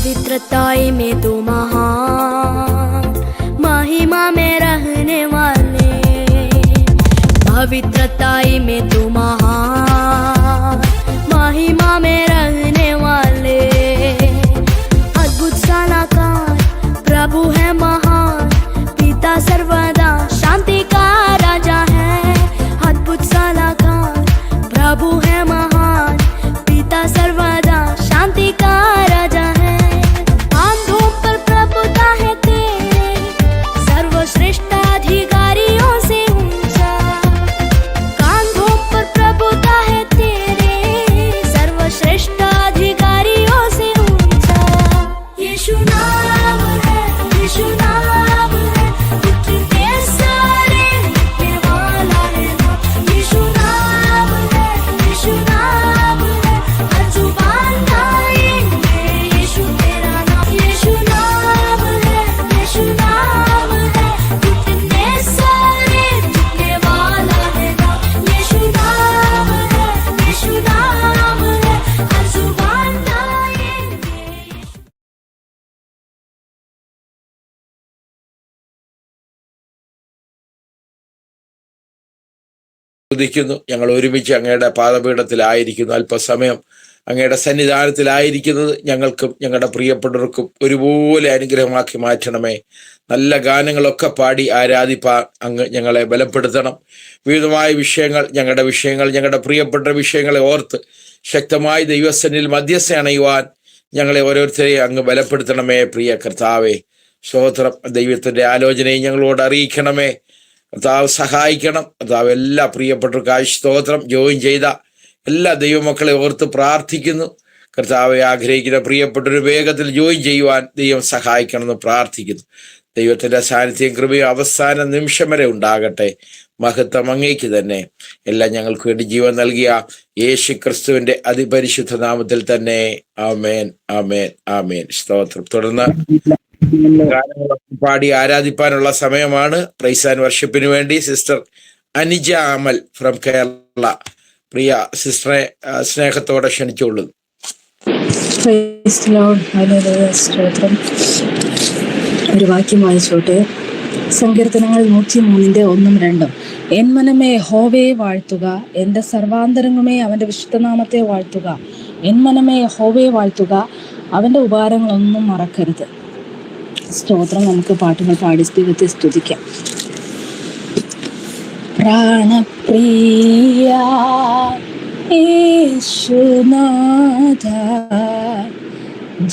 पवित्रताई में तू महान, महिमा में रहने वाले। पवित्रताई में तू महान, महिमा में रहने वाले। अद्भुत सलाहकार प्रभु है महान, पिता सर्वदा शांति का राजा है। अद्भुत सलाहकार प्रभु है महान, पिता सर्वदा शांति का राजा है। आंधों पर प्रभुता है तेरे, सर्वश्रेष्ठ अधिकारियों से ऊंचा। कांधों पर प्रभुता है तेरे, सर्वश्रेष्ठ अधिकारियों से ऊंचा। यीशु नाम है, यीशु नाम है, कितने सारे लिखने वाला है नाम। यीशु नाम है, यीशु नाम है, हर जुबान गाएंगे यीशु तेरा नाम। यीशु नाम है, यीशु नाम है, कितने सारे लिखने वाला है नाम। यीशु नाम है, यीशु नाम है, हर जुबान गाएंगे। സ്തുതിക്കുന്നു. ഞങ്ങൾ ഒരുമിച്ച് അങ്ങയുടെ പാദപീഠത്തിലായിരിക്കുന്നു. അല്പസമയം അങ്ങയുടെ സന്നിധാനത്തിലായിരിക്കുന്നത് ഞങ്ങൾക്കും ഞങ്ങളുടെ പ്രിയപ്പെട്ടവർക്കും ഒരുപോലെ അനുഗ്രഹമാക്കി മാറ്റണമേ. നല്ല ഗാനങ്ങളൊക്കെ പാടി ആരാധിപ്പാൻ അങ്ങ് ഞങ്ങളെ ബലപ്പെടുത്തണം. വിവിധമായ വിഷയങ്ങൾ, ഞങ്ങളുടെ പ്രിയപ്പെട്ട വിഷയങ്ങളെ ഓർത്ത് ശക്തമായി ദൈവസന്നിധിയിൽ മധ്യസ്ഥ അണയുവാൻ ഞങ്ങളെ ഓരോരുത്തരെയും അങ്ങ് ബലപ്പെടുത്തണമേ. പ്രിയ കർത്താവേ, സ്തോത്രം. ദൈവത്തിൻ്റെ ആലോചനയും ഞങ്ങളോട് അറിയിക്കണമേ. കർത്താവ് സഹായിക്കണം. കർത്താവ് എല്ലാ പ്രിയപ്പെട്ടവർക്കായി സ്തോത്രം. ജോയിൻ ചെയ്ത എല്ലാ ദൈവമക്കളെ ഓർത്ത് പ്രാർത്ഥിക്കുന്നു. കർത്താവെ ആഗ്രഹിക്കുന്ന പ്രിയപ്പെട്ടൊരു വേഗത്തിൽ ജോയിൻ ചെയ്യുവാൻ ദൈവം സഹായിക്കണമെന്ന് പ്രാർത്ഥിക്കുന്നു. ദൈവത്തിൻ്റെ സാന്നിധ്യം കൃപയും അവസാന നിമിഷം വരെ ഉണ്ടാകട്ടെ. മഹത്വം അങ്ങേക്ക് തന്നെ. എല്ലാം ഞങ്ങൾക്ക് വേണ്ടി ജീവൻ നൽകിയ യേശു ക്രിസ്തുവിന്റെ അതിപരിശുദ്ധ നാമത്തിൽ തന്നെ. ആമേൻ, ആമേൻ, ആമേൻ. സ്തോത്രം. തുടർന്ന് ഗാനങ്ങളൊക്കെ പാടി ആരാധിപ്പാനുള്ള സമയമാണ്. പ്രൈസ് ആൻഡ് വർഷിപ്പിന് വേണ്ടി സിസ്റ്റർ അനിജ അമൽ ഫ്രം കേരള, പ്രിയ സിസ്റ്ററെ സ്നേഹത്തോടെ ക്ഷണിച്ചുകൊള്ളുന്നു. സ്തോത്രം. ഒരു വാക്യം വായിച്ചോട്ടെ. സങ്കീർത്തനങ്ങൾ 103:1-2. എൻ മനമേ യഹോവയെ വാഴ്ത്തുക, എൻ്റെ സർവാന്തരംഗമേ അവൻ്റെ വിശുദ്ധനാമത്തെ വാഴ്ത്തുക. എൻ മനമേ യഹോവയെ വാഴ്ത്തുക, അവൻ്റെ ഉപകാരങ്ങളൊന്നും മറക്കരുത്. സ്തോത്രം. നമുക്ക് പാട്ടുകൾ പാടി ദൈവത്തെ സ്തുതിക്കാം. പ്രാണപ്രിയ യേശുനാഥ,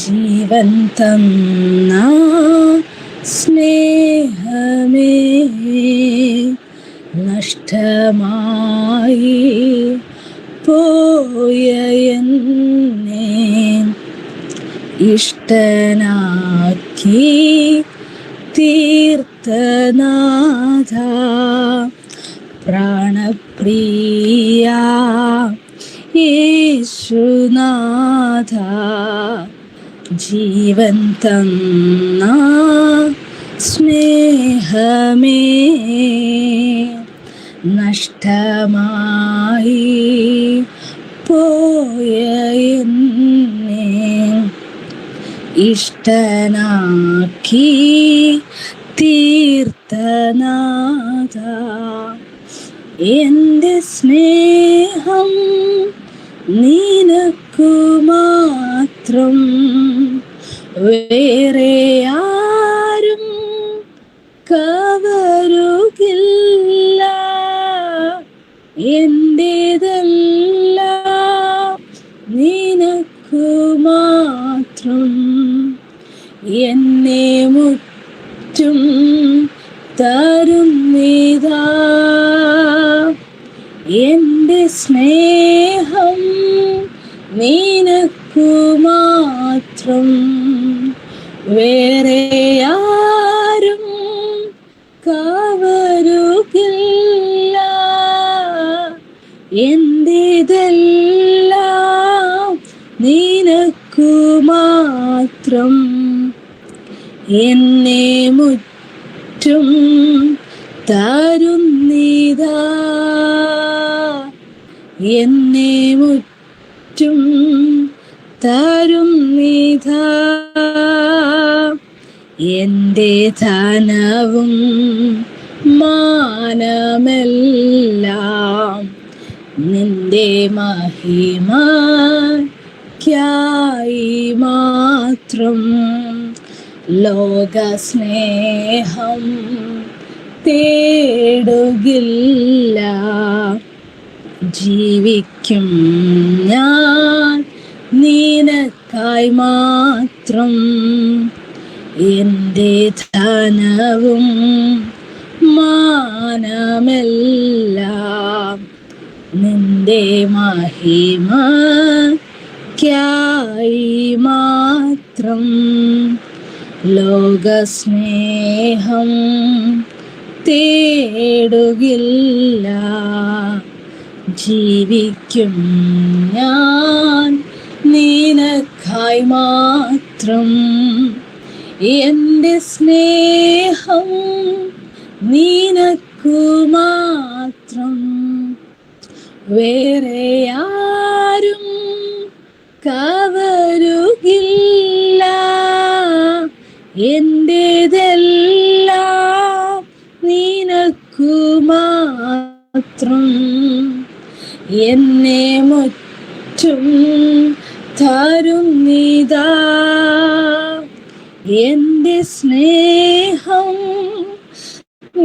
ജീവൻ തന്ന സ്നേഹമേ, നഷ്ടമായി പോയ എന്നെ ഇഷ്ടനാക്കി തീർത്തനാഥ. പ്രാണപ്രിയ യേശുനാഥ, ജീവൻ തന്ന സ്നേഹമേ, നഷ്ടമായി പോയ എന്നെ ഇഷ്ടനാക്കി തീർത്തനാഥ. എൻ്റെ സ്നേഹം നിനക്കു മാത്രം, വേറെ ആരും കവരുകില്ല. എന്റേതെല്ലാം നിനക്കു മാത്രം, എന്നെ മുറ്റും തരുന്നിതാ. എൻ്റെ സ്നേഹം നിനക്കു മാത്രം, വേറെ ആരും കവരുകില്ല. എന്റേതെല്ലാം നിനക്കു മാത്രം, എന്നെ മുറ്റും തരുന്നിതാ. എന്നെ മുറ്റും തരുന്നിതാ. എൻ്റെ ധനവും മാനമെല്ലാം നിന്റെ മഹിമയ്ക്കായി മാത്രം. ലോകസ്നേഹം തേടുകില്ല, ജീവിക്കും ഞാൻ നിനക്കായി മാത്രം. എൻ്റെ ധനവും മാനമെല്ലാം നിന്റെ മഹിമയ്ക്കായി മാത്രം. ലോകസ്നേഹം തേടുകില്ല, ജീവിക്കും ഞാൻ നിനക്കായി മാത്രം. എൻ്റെ സ്നേഹം നിനക്കു മാത്രം, വേറെ ആരും കവരുകില്ല. എന്റേതെല്ലാം നിനക്കു മാത്രം. എന്നെ മുറ്റും തരുന്നിതാ എൻ്റെ സ്നേഹം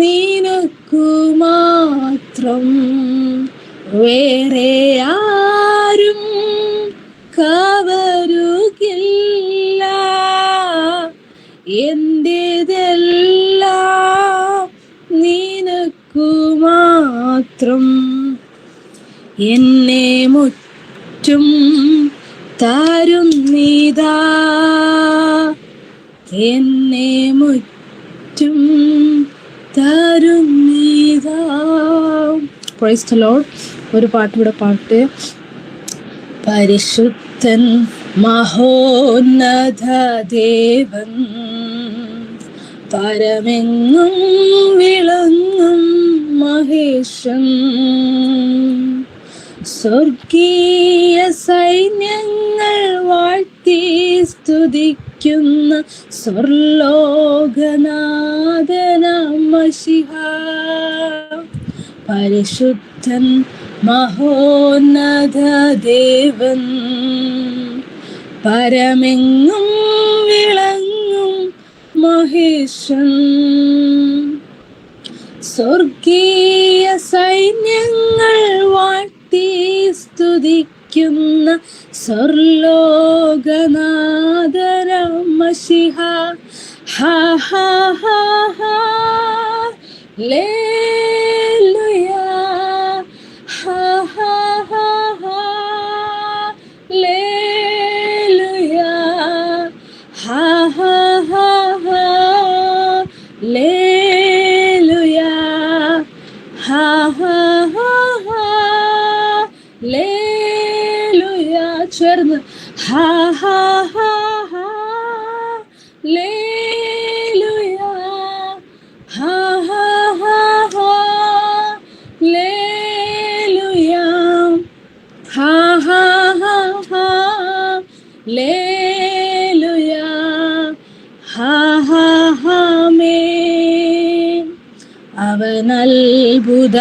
നിനക്കു മാത്രം, വേറെ ആരും കവരുകില്ല. എന്റേതെല്ലാം നിനക്കു മാത്രം. എന്നെ മുറ്റും തരുന്നിതാ എന്നെ മുറ്റും തരുന്നിതാ. Price the Lord. ഒരു പാട്ടിവിടെ പാട്ട്. പരിശുദ്ധൻ മഹോന്നത ദേവൻ, പരമെങ്ങും വിളങ്ങും മഹേശൻ, സ്വർഗീയ സൈന്യങ്ങൾ വാഴ്ത്തി സ്തുതിക്കുന്ന സ്വർലോകനാഥനാം മശിഹ. പരിശുദ്ധൻ മഹോന്നത ദേവൻ, പരമെങ്ങും വിളങ്ങും മഹേശൻ, സ്വർഗീയ സൈന്യങ്ങൾ വാഴ്ത്തി സ്തുതിക്കുന്ന സ്വർലോകനാഥനാം മശിഹ. ഹാ ഹാ ഹാ ഹാ ലേലുയാ, ഹാ ഹാ ഹാ ഹാ ലേലുയാ, ഹാ ഹാ ഹാ ഹാ ലേലുയാ, ഹാ ഹാ ഹാ ഹാ ലേലുയാ. ചേർന്ന് ഹാ ഹാ ഹാ ഹാ ലേലുയാ, ഹാ ഹാ ഹാ ഹാ ലേലുയാ, ഹാ ഹാ ഹാ ഹാ ലേലുയാ, ഹാ ഹാ ഹാ ആമേൻ. അവൻ അത്ഭുതമന്ത്രിയാം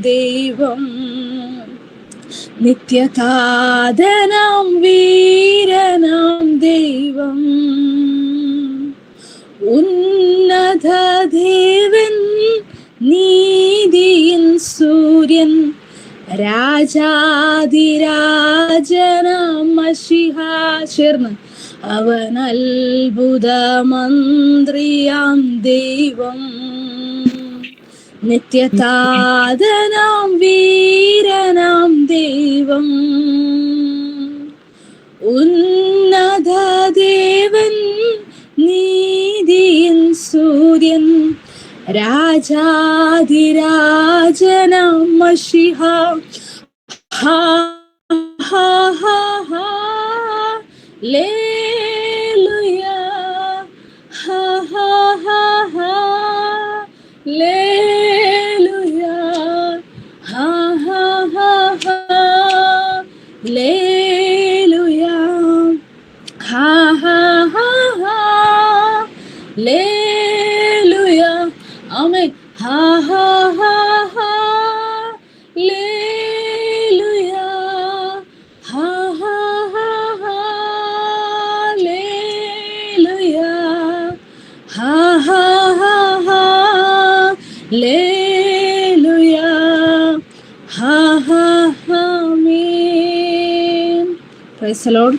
ദൈവം, നിത്യതാതനാം വീരനാം ദൈവം, ഉന്നത ദേവൻ നീതിയിൻ സൂര്യൻ, രാജാധിരാജനാം മശിഹ. ചേർന്ന് അവൻ അത്ഭുതമന്ത്രിയാം ദൈവം, നിത്യതാതനാം വീരനാം ദൈവം, ഉന്നത ദേവൻ നീതിയിൻ സൂര്യൻ, രാജാധിരാജനാം മശിഹ. ഹാ ഹാ ഹാ ഹാ ലേലുയാ, ഹാ ഹാ ഹാ ഹാ ലേലുയാ, ഹാ ഹാ ഹാ ഹാ ലേലുയാ, ഹാ ഹാ ഹാ ഹാ ഹാ ഹാ ഹാ ഹാലേലുയാ. ഹാ ഹാ ഹാ ഹാലേലുയാ. ഹാ ഹാ ഹാ ഹാലേലുയാ. ഹാ ഹാ ആമേൻ. Praise the Lord.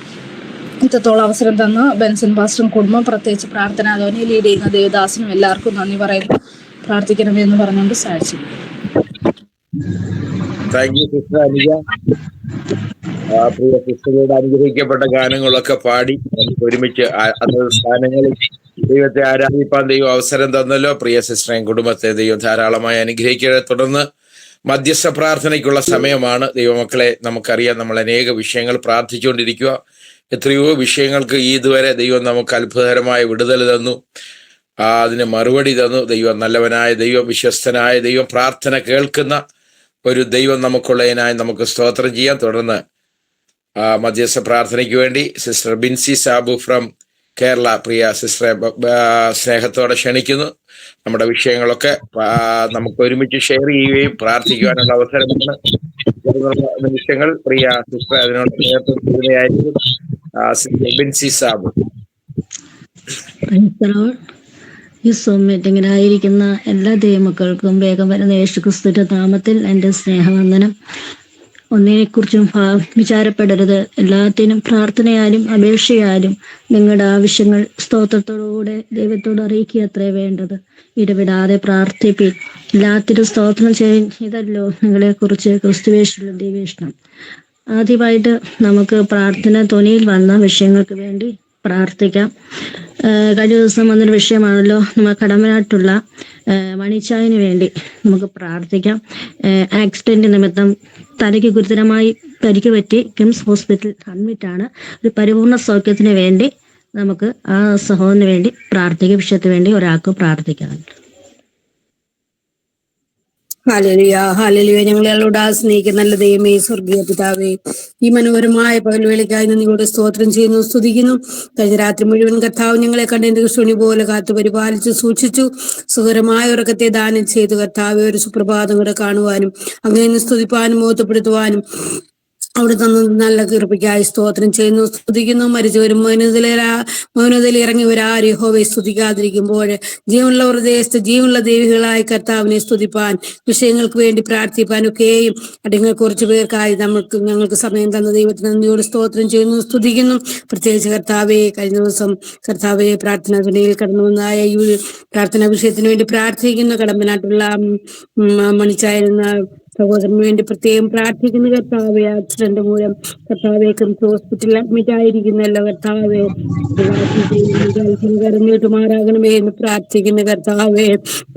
ഇത്രത്തോളം അവസരം തന്ന ബെൻസൺ പാസ്റ്ററും കുടുംബം, പ്രത്യേകിച്ച് പ്രാർത്ഥനാ ധ്വനി ലീഡ് ചെയ്യുന്ന ദേവദാസനും എല്ലാവർക്കും നന്ദി പറയുന്നു. പ്രാർത്ഥിക്കണമെന്ന് പറഞ്ഞുകൊണ്ട് സാക്ഷ്യം. Thank you sister Anuja. പ്രിയ സിസ്റ്ററുടെ അനുഗ്രഹിക്കപ്പെട്ട ഗാനങ്ങളൊക്കെ പാടി നമുക്ക് ഒരുമിച്ച് അതത് സ്ഥാനങ്ങളിൽ ദൈവത്തെ ആരാധിപ്പാൻ ദൈവം അവസരം തന്നല്ലോ. പ്രിയ സിസ്റ്ററേയും കുടുംബത്തെ ദൈവം ധാരാളമായി അനുഗ്രഹിക്കുക. തുടർന്ന് മധ്യസ്ഥ പ്രാർത്ഥനയ്ക്കുള്ള സമയമാണ്. ദൈവമക്കളെ, നമുക്കറിയാം, നമ്മൾ അനേക വിഷയങ്ങൾ പ്രാർത്ഥിച്ചുകൊണ്ടിരിക്കുക. എത്രയോ വിഷയങ്ങൾക്ക് ഇതുവരെ ദൈവം നമുക്ക് അത്ഭുതകരമായ വിടുതൽ തന്നു, അതിന് മറുപടി തന്നു. ദൈവം നല്ലവനായ ദൈവം, വിശ്വസ്തനായ ദൈവം, പ്രാർത്ഥന കേൾക്കുന്ന ഒരു ദൈവം നമുക്കുള്ളതിനായി നമുക്ക് സ്തോത്രം ചെയ്യാം. തുടർന്ന് മധ്യസ്ഥ പ്രാർത്ഥനയ്ക്ക് വേണ്ടി സിസ്റ്റർ ബിൻസി സാബു ഫ്രം കേരള പ്രിയ സിസ്റ്ററെ സ്നേഹത്തോടെ ക്ഷണിക്കുന്നു. നമ്മുടെ വിഷയങ്ങളൊക്കെ നമുക്ക് ഒരുമിച്ച് ഷെയർ ചെയ്യുകയും പ്രാർത്ഥിക്കുവാനുള്ള അവസരമാണ്. നിമിഷങ്ങൾ പ്രിയ സിസ്റ്റർ അതിനോട് നേതൃത്വം ചെയ്യുന്നതായിരിക്കും. സിസ്റ്റർ ബിൻസി സാബു. ഈ സൂം മീറ്റിങ്ങിനായിരിക്കുന്ന എല്ലാ ദൈവമക്കൾക്കും വേഗം വരുന്ന യേശുക്രിസ്തുവിന്റെ നാമത്തിൽ എൻ്റെ സ്നേഹവന്ദനം. ഒന്നിനെക്കുറിച്ചും വിചാരപ്പെടരുത്. എല്ലാത്തിനും പ്രാർത്ഥനയാലും അപേക്ഷയാലും നിങ്ങളുടെ ആവശ്യങ്ങൾ സ്തോത്രത്തോടുകൂടെ ദൈവത്തോട് അറിയിക്കുക അത്രേ വേണ്ടത്. ഇടവിടാതെ പ്രാർത്ഥിപ്പിൻ. എല്ലാത്തിനും സ്തോത്രം ചെയ്തല്ലോ നിങ്ങളെക്കുറിച്ച് ക്രിസ്തുവേശുള്ള ദൈവേഷണം. ആദ്യമായിട്ട് നമുക്ക് പ്രാർത്ഥന ധ്വനിയിൽ വന്ന വിഷയങ്ങൾക്ക് വേണ്ടി പ്രാർത്ഥിക്കാം. കഴിഞ്ഞ ദിവസം വന്നൊരു വിഷയമാണല്ലോ, നമ്മൾ കടമനാട്ടുള്ള മണിച്ചായന് വേണ്ടി നമുക്ക് പ്രാർത്ഥിക്കാം. ആക്സിഡന്റ് നിമിത്തം തലയ്ക്ക് ഗുരുതരമായി പരിക്ക് പറ്റി കിംസ് ഹോസ്പിറ്റൽ അഡ്മിറ്റാണ്. ഒരു പരിപൂർണ സൗഖ്യത്തിന് വേണ്ടി നമുക്ക് ആ സഹോദരന് വേണ്ടി പ്രാർത്ഥിക്കുക. വിഷയത്തിന് വേണ്ടി ഒരാൾക്ക് പ്രാർത്ഥിക്കാറുണ്ട്. Hallelujah, hallelujah. ഞങ്ങളോട് സ്നേഹിക്കുന്ന നല്ല ദൈവമേ, സ്വർഗീയ പിതാവേ, ഈ മനോഹരമായ പകൽവേളയ്ക്കായി നിങ്ങളോട് സ്തോത്രം ചെയ്യുന്നു, സ്തുതിക്കുന്നു. കഴിഞ്ഞ രാത്രി മുഴുവൻ കർത്താവ് ഞങ്ങളെ കണ്ടെന്റെ കൃഷ്ണി പോലെ കാത്തു പരിപാലിച്ചു സൂക്ഷിച്ചു. സുഖകരമായ ഉറക്കത്തെ ദാനം ചെയ്തു കർത്താവെ ഒരു സുപ്രഭാതം കൂടെ കാണുവാനും അങ്ങനെ സ്തുതിപ്പാനും മോഹത്തപ്പെടുത്തുവാനും അവിടെ തന്ന നല്ല കൃപയ്ക്കായി സ്തോത്രം ചെയ്യുന്നു, സ്തുതിക്കുന്നു. മരിച്ചവരും മൗനതയിൽ ഇറങ്ങിയവരാരും യഹോവയെ സ്തുതിക്കാതിരിക്കുമ്പോൾ ജീവനുള്ള ദേശത്ത് ജീവനുള്ള ദേവികളായ കർത്താവിനെ സ്തുതിപ്പാൻ, വിഷയങ്ങൾക്ക് വേണ്ടി പ്രാർത്ഥിപ്പാൻ ഒക്കെയും അടിങ്ങൾ കുറച്ചു പേർക്കായി ഞങ്ങൾക്ക് സമയം തന്ന ദൈവത്തിന് നന്ദിയോട് സ്തോത്രം ചെയ്യുന്നു, സ്തുതിക്കുന്നു. പ്രത്യേകിച്ച് കർത്താവെ, കഴിഞ്ഞ ദിവസം കർത്താവെ പ്രാർത്ഥനാ ധ്വനിയിൽ കടന്നു വന്നതായ ഈ പ്രാർത്ഥനാ വിഷയത്തിന് വേണ്ടി പ്രാർത്ഥിക്കുന്നു. കടമ്പനാട്ടുള്ള മണിച്ചായിരുന്ന സഹോദരന് വേണ്ടി പ്രത്യേകം പ്രാർത്ഥിക്കുന്ന കർത്താവെ, ആക്സിഡന്റ് മൂലം കർത്താവെ കിംസ് ഹോസ്പിറ്റലിൽ അഡ്മിറ്റ് ആയിരിക്കുന്നല്ലോ കർത്താവെ, കരഞ്ഞിട്ടുമാറാകണമേ എന്ന് പ്രാർത്ഥിക്കുന്ന കർത്താവെ.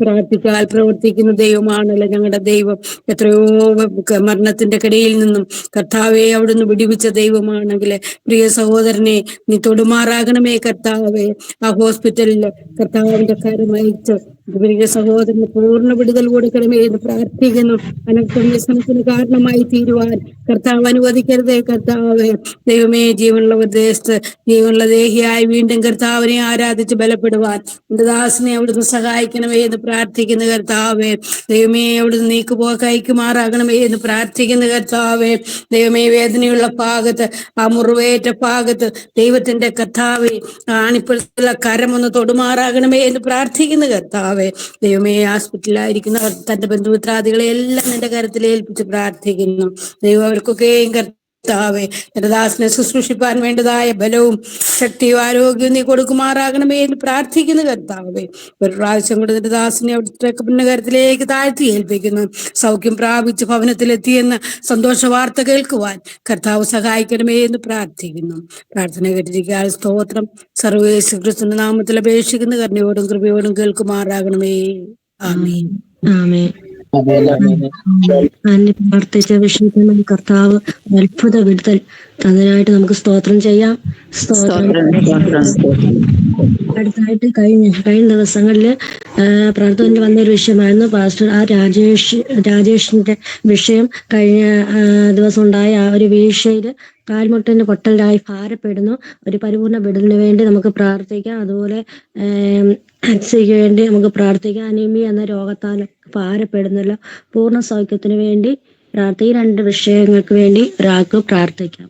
പ്രാർത്ഥിച്ചാൽ പ്രവർത്തിക്കുന്ന ദൈവമാണല്ലോ ഞങ്ങളുടെ ദൈവം. എത്രയോ മരണത്തിന്റെ കടയിൽ നിന്നും കർത്താവെ അവിടുന്ന് വിടിവിച്ച ദൈവമാണെങ്കിൽ പ്രിയ സഹോദരനെ നീ തൊടുമാറാകണമേ കർത്താവെ. ആ ഹോസ്പിറ്റലില് കർത്താവിന്റെ കരമയച്ച് പ്രിയ സഹോദരന് പൂർണ്ണ വിടുതൽ കൊടുക്കണമേ എന്ന് പ്രാർത്ഥിക്കുന്നു. അനർത്ഥത്തിന് കാരണമായി തീരുവാൻ കർത്താവ് അനുവദിക്കരുതേ കർത്താവെ. ദൈവമേ, ജീവനുള്ള ദേശത്ത് ജീവനുള്ള ദേഹിയായി വീണ്ടും കർത്താവിനെ ആരാധിച്ച് ബലപ്പെടുവാൻ എന്റെ ദാസനെ അവിടുന്ന് സഹായിക്കണമേ എന്ന് പ്രാർത്ഥിക്കുന്ന കർത്താവെ. ദൈവമേ, അവിടുന്ന് നീക്കുപോക്ക് അയക്കുമാറാകണമേ എന്ന് പ്രാർത്ഥിക്കുന്ന കർത്താവെ. ദൈവമേ, വേദനയുള്ള ഭാഗത്ത്, ആ മുറിവേറ്റ ഭാഗത്ത് ദൈവത്തിന്റെ കർത്താവെ ആണിപ്പുറത്തുള്ള കരമൊന്ന് തൊടുമാറാകണമേ എന്ന് പ്രാർത്ഥിക്കുന്ന കർത്താവെ. ദൈവമേ, ഹോസ്പിറ്റലിലായിരിക്കുന്ന തന്റെ ബന്ധുമിത്രാദികളെ എല്ലാം നിന്റെ കരത്തിൽ ഏൽപ്പിച്ച് പ്രാർത്ഥിക്കുന്നു. ദൈവം അവർക്കൊക്കെയും കർത്താവെ എന്റെ ദാസനെ ശുശ്രൂഷിപ്പാൻ വേണ്ടതായ ബലവും ശക്തിയും ആരോഗ്യവും നീ കൊടുക്കുമാറാകണമേ എന്ന് പ്രാർത്ഥിക്കുന്ന കർത്താവെ. ഒരു പ്രാവശ്യം കൂടെ നിന്റെ ദാസനെ അവിടുത്തെ കരത്തിലേക്ക് താഴ്ത്തി ഏൽപ്പിക്കുന്നു. സൗഖ്യം പ്രാപിച്ച് ഭവനത്തിലെത്തിയെന്ന് സന്തോഷ വാർത്ത കേൾക്കുവാൻ കർത്താവ് സഹായിക്കണമേ എന്ന് പ്രാർത്ഥിക്കുന്നു. പ്രാർത്ഥന കേട്ടിരിക്കാൻ സ്തോത്രം. സർവേശ്വര ക്രിസ്തുവിന്റെ നാമത്തിൽ അപേക്ഷിക്കുന്ന കരുണയോടും കൃപയോടും കേൾക്കുമാറാകണമേ. ആമേൻ. ആമേൻ. പ്രാർത്ഥിച്ച വിഷയത്തിൽ കർത്താവ് അത്ഭുത വിടുതൽ അതിനായിട്ട് നമുക്ക് സ്തോത്രം ചെയ്യാം. അടുത്തായിട്ട് കഴിഞ്ഞ ദിവസങ്ങളിൽ പ്രാർത്ഥനയിൽ വന്നൊരു വിഷയമായിരുന്നു പാസ്റ്റർ രാജേഷിന്റെ വിഷയം. കഴിഞ്ഞ ദിവസം ഉണ്ടായ ആ ഒരു വീഴ്ചയിൽ കാൽമുട്ടിന് പൊട്ടലായി ഭാരപ്പെടുന്നു. ഒരു പരിപൂർണ്ണ വിടലിന് വേണ്ടി നമുക്ക് പ്രാർത്ഥിക്കാം. അതുപോലെ അക്സയ്ക്ക് വേണ്ടി നമുക്ക് പ്രാർത്ഥിക്കാം. അനീമിയ എന്ന രോഗത്താൽ ഭാരപ്പെടുന്നല്ലോ, പൂർണ്ണ സൗഖ്യത്തിന് വേണ്ടി ഈ 2 വിഷയങ്ങൾക്ക് വേണ്ടി ഒരാൾക്ക് പ്രാർത്ഥിക്കാം.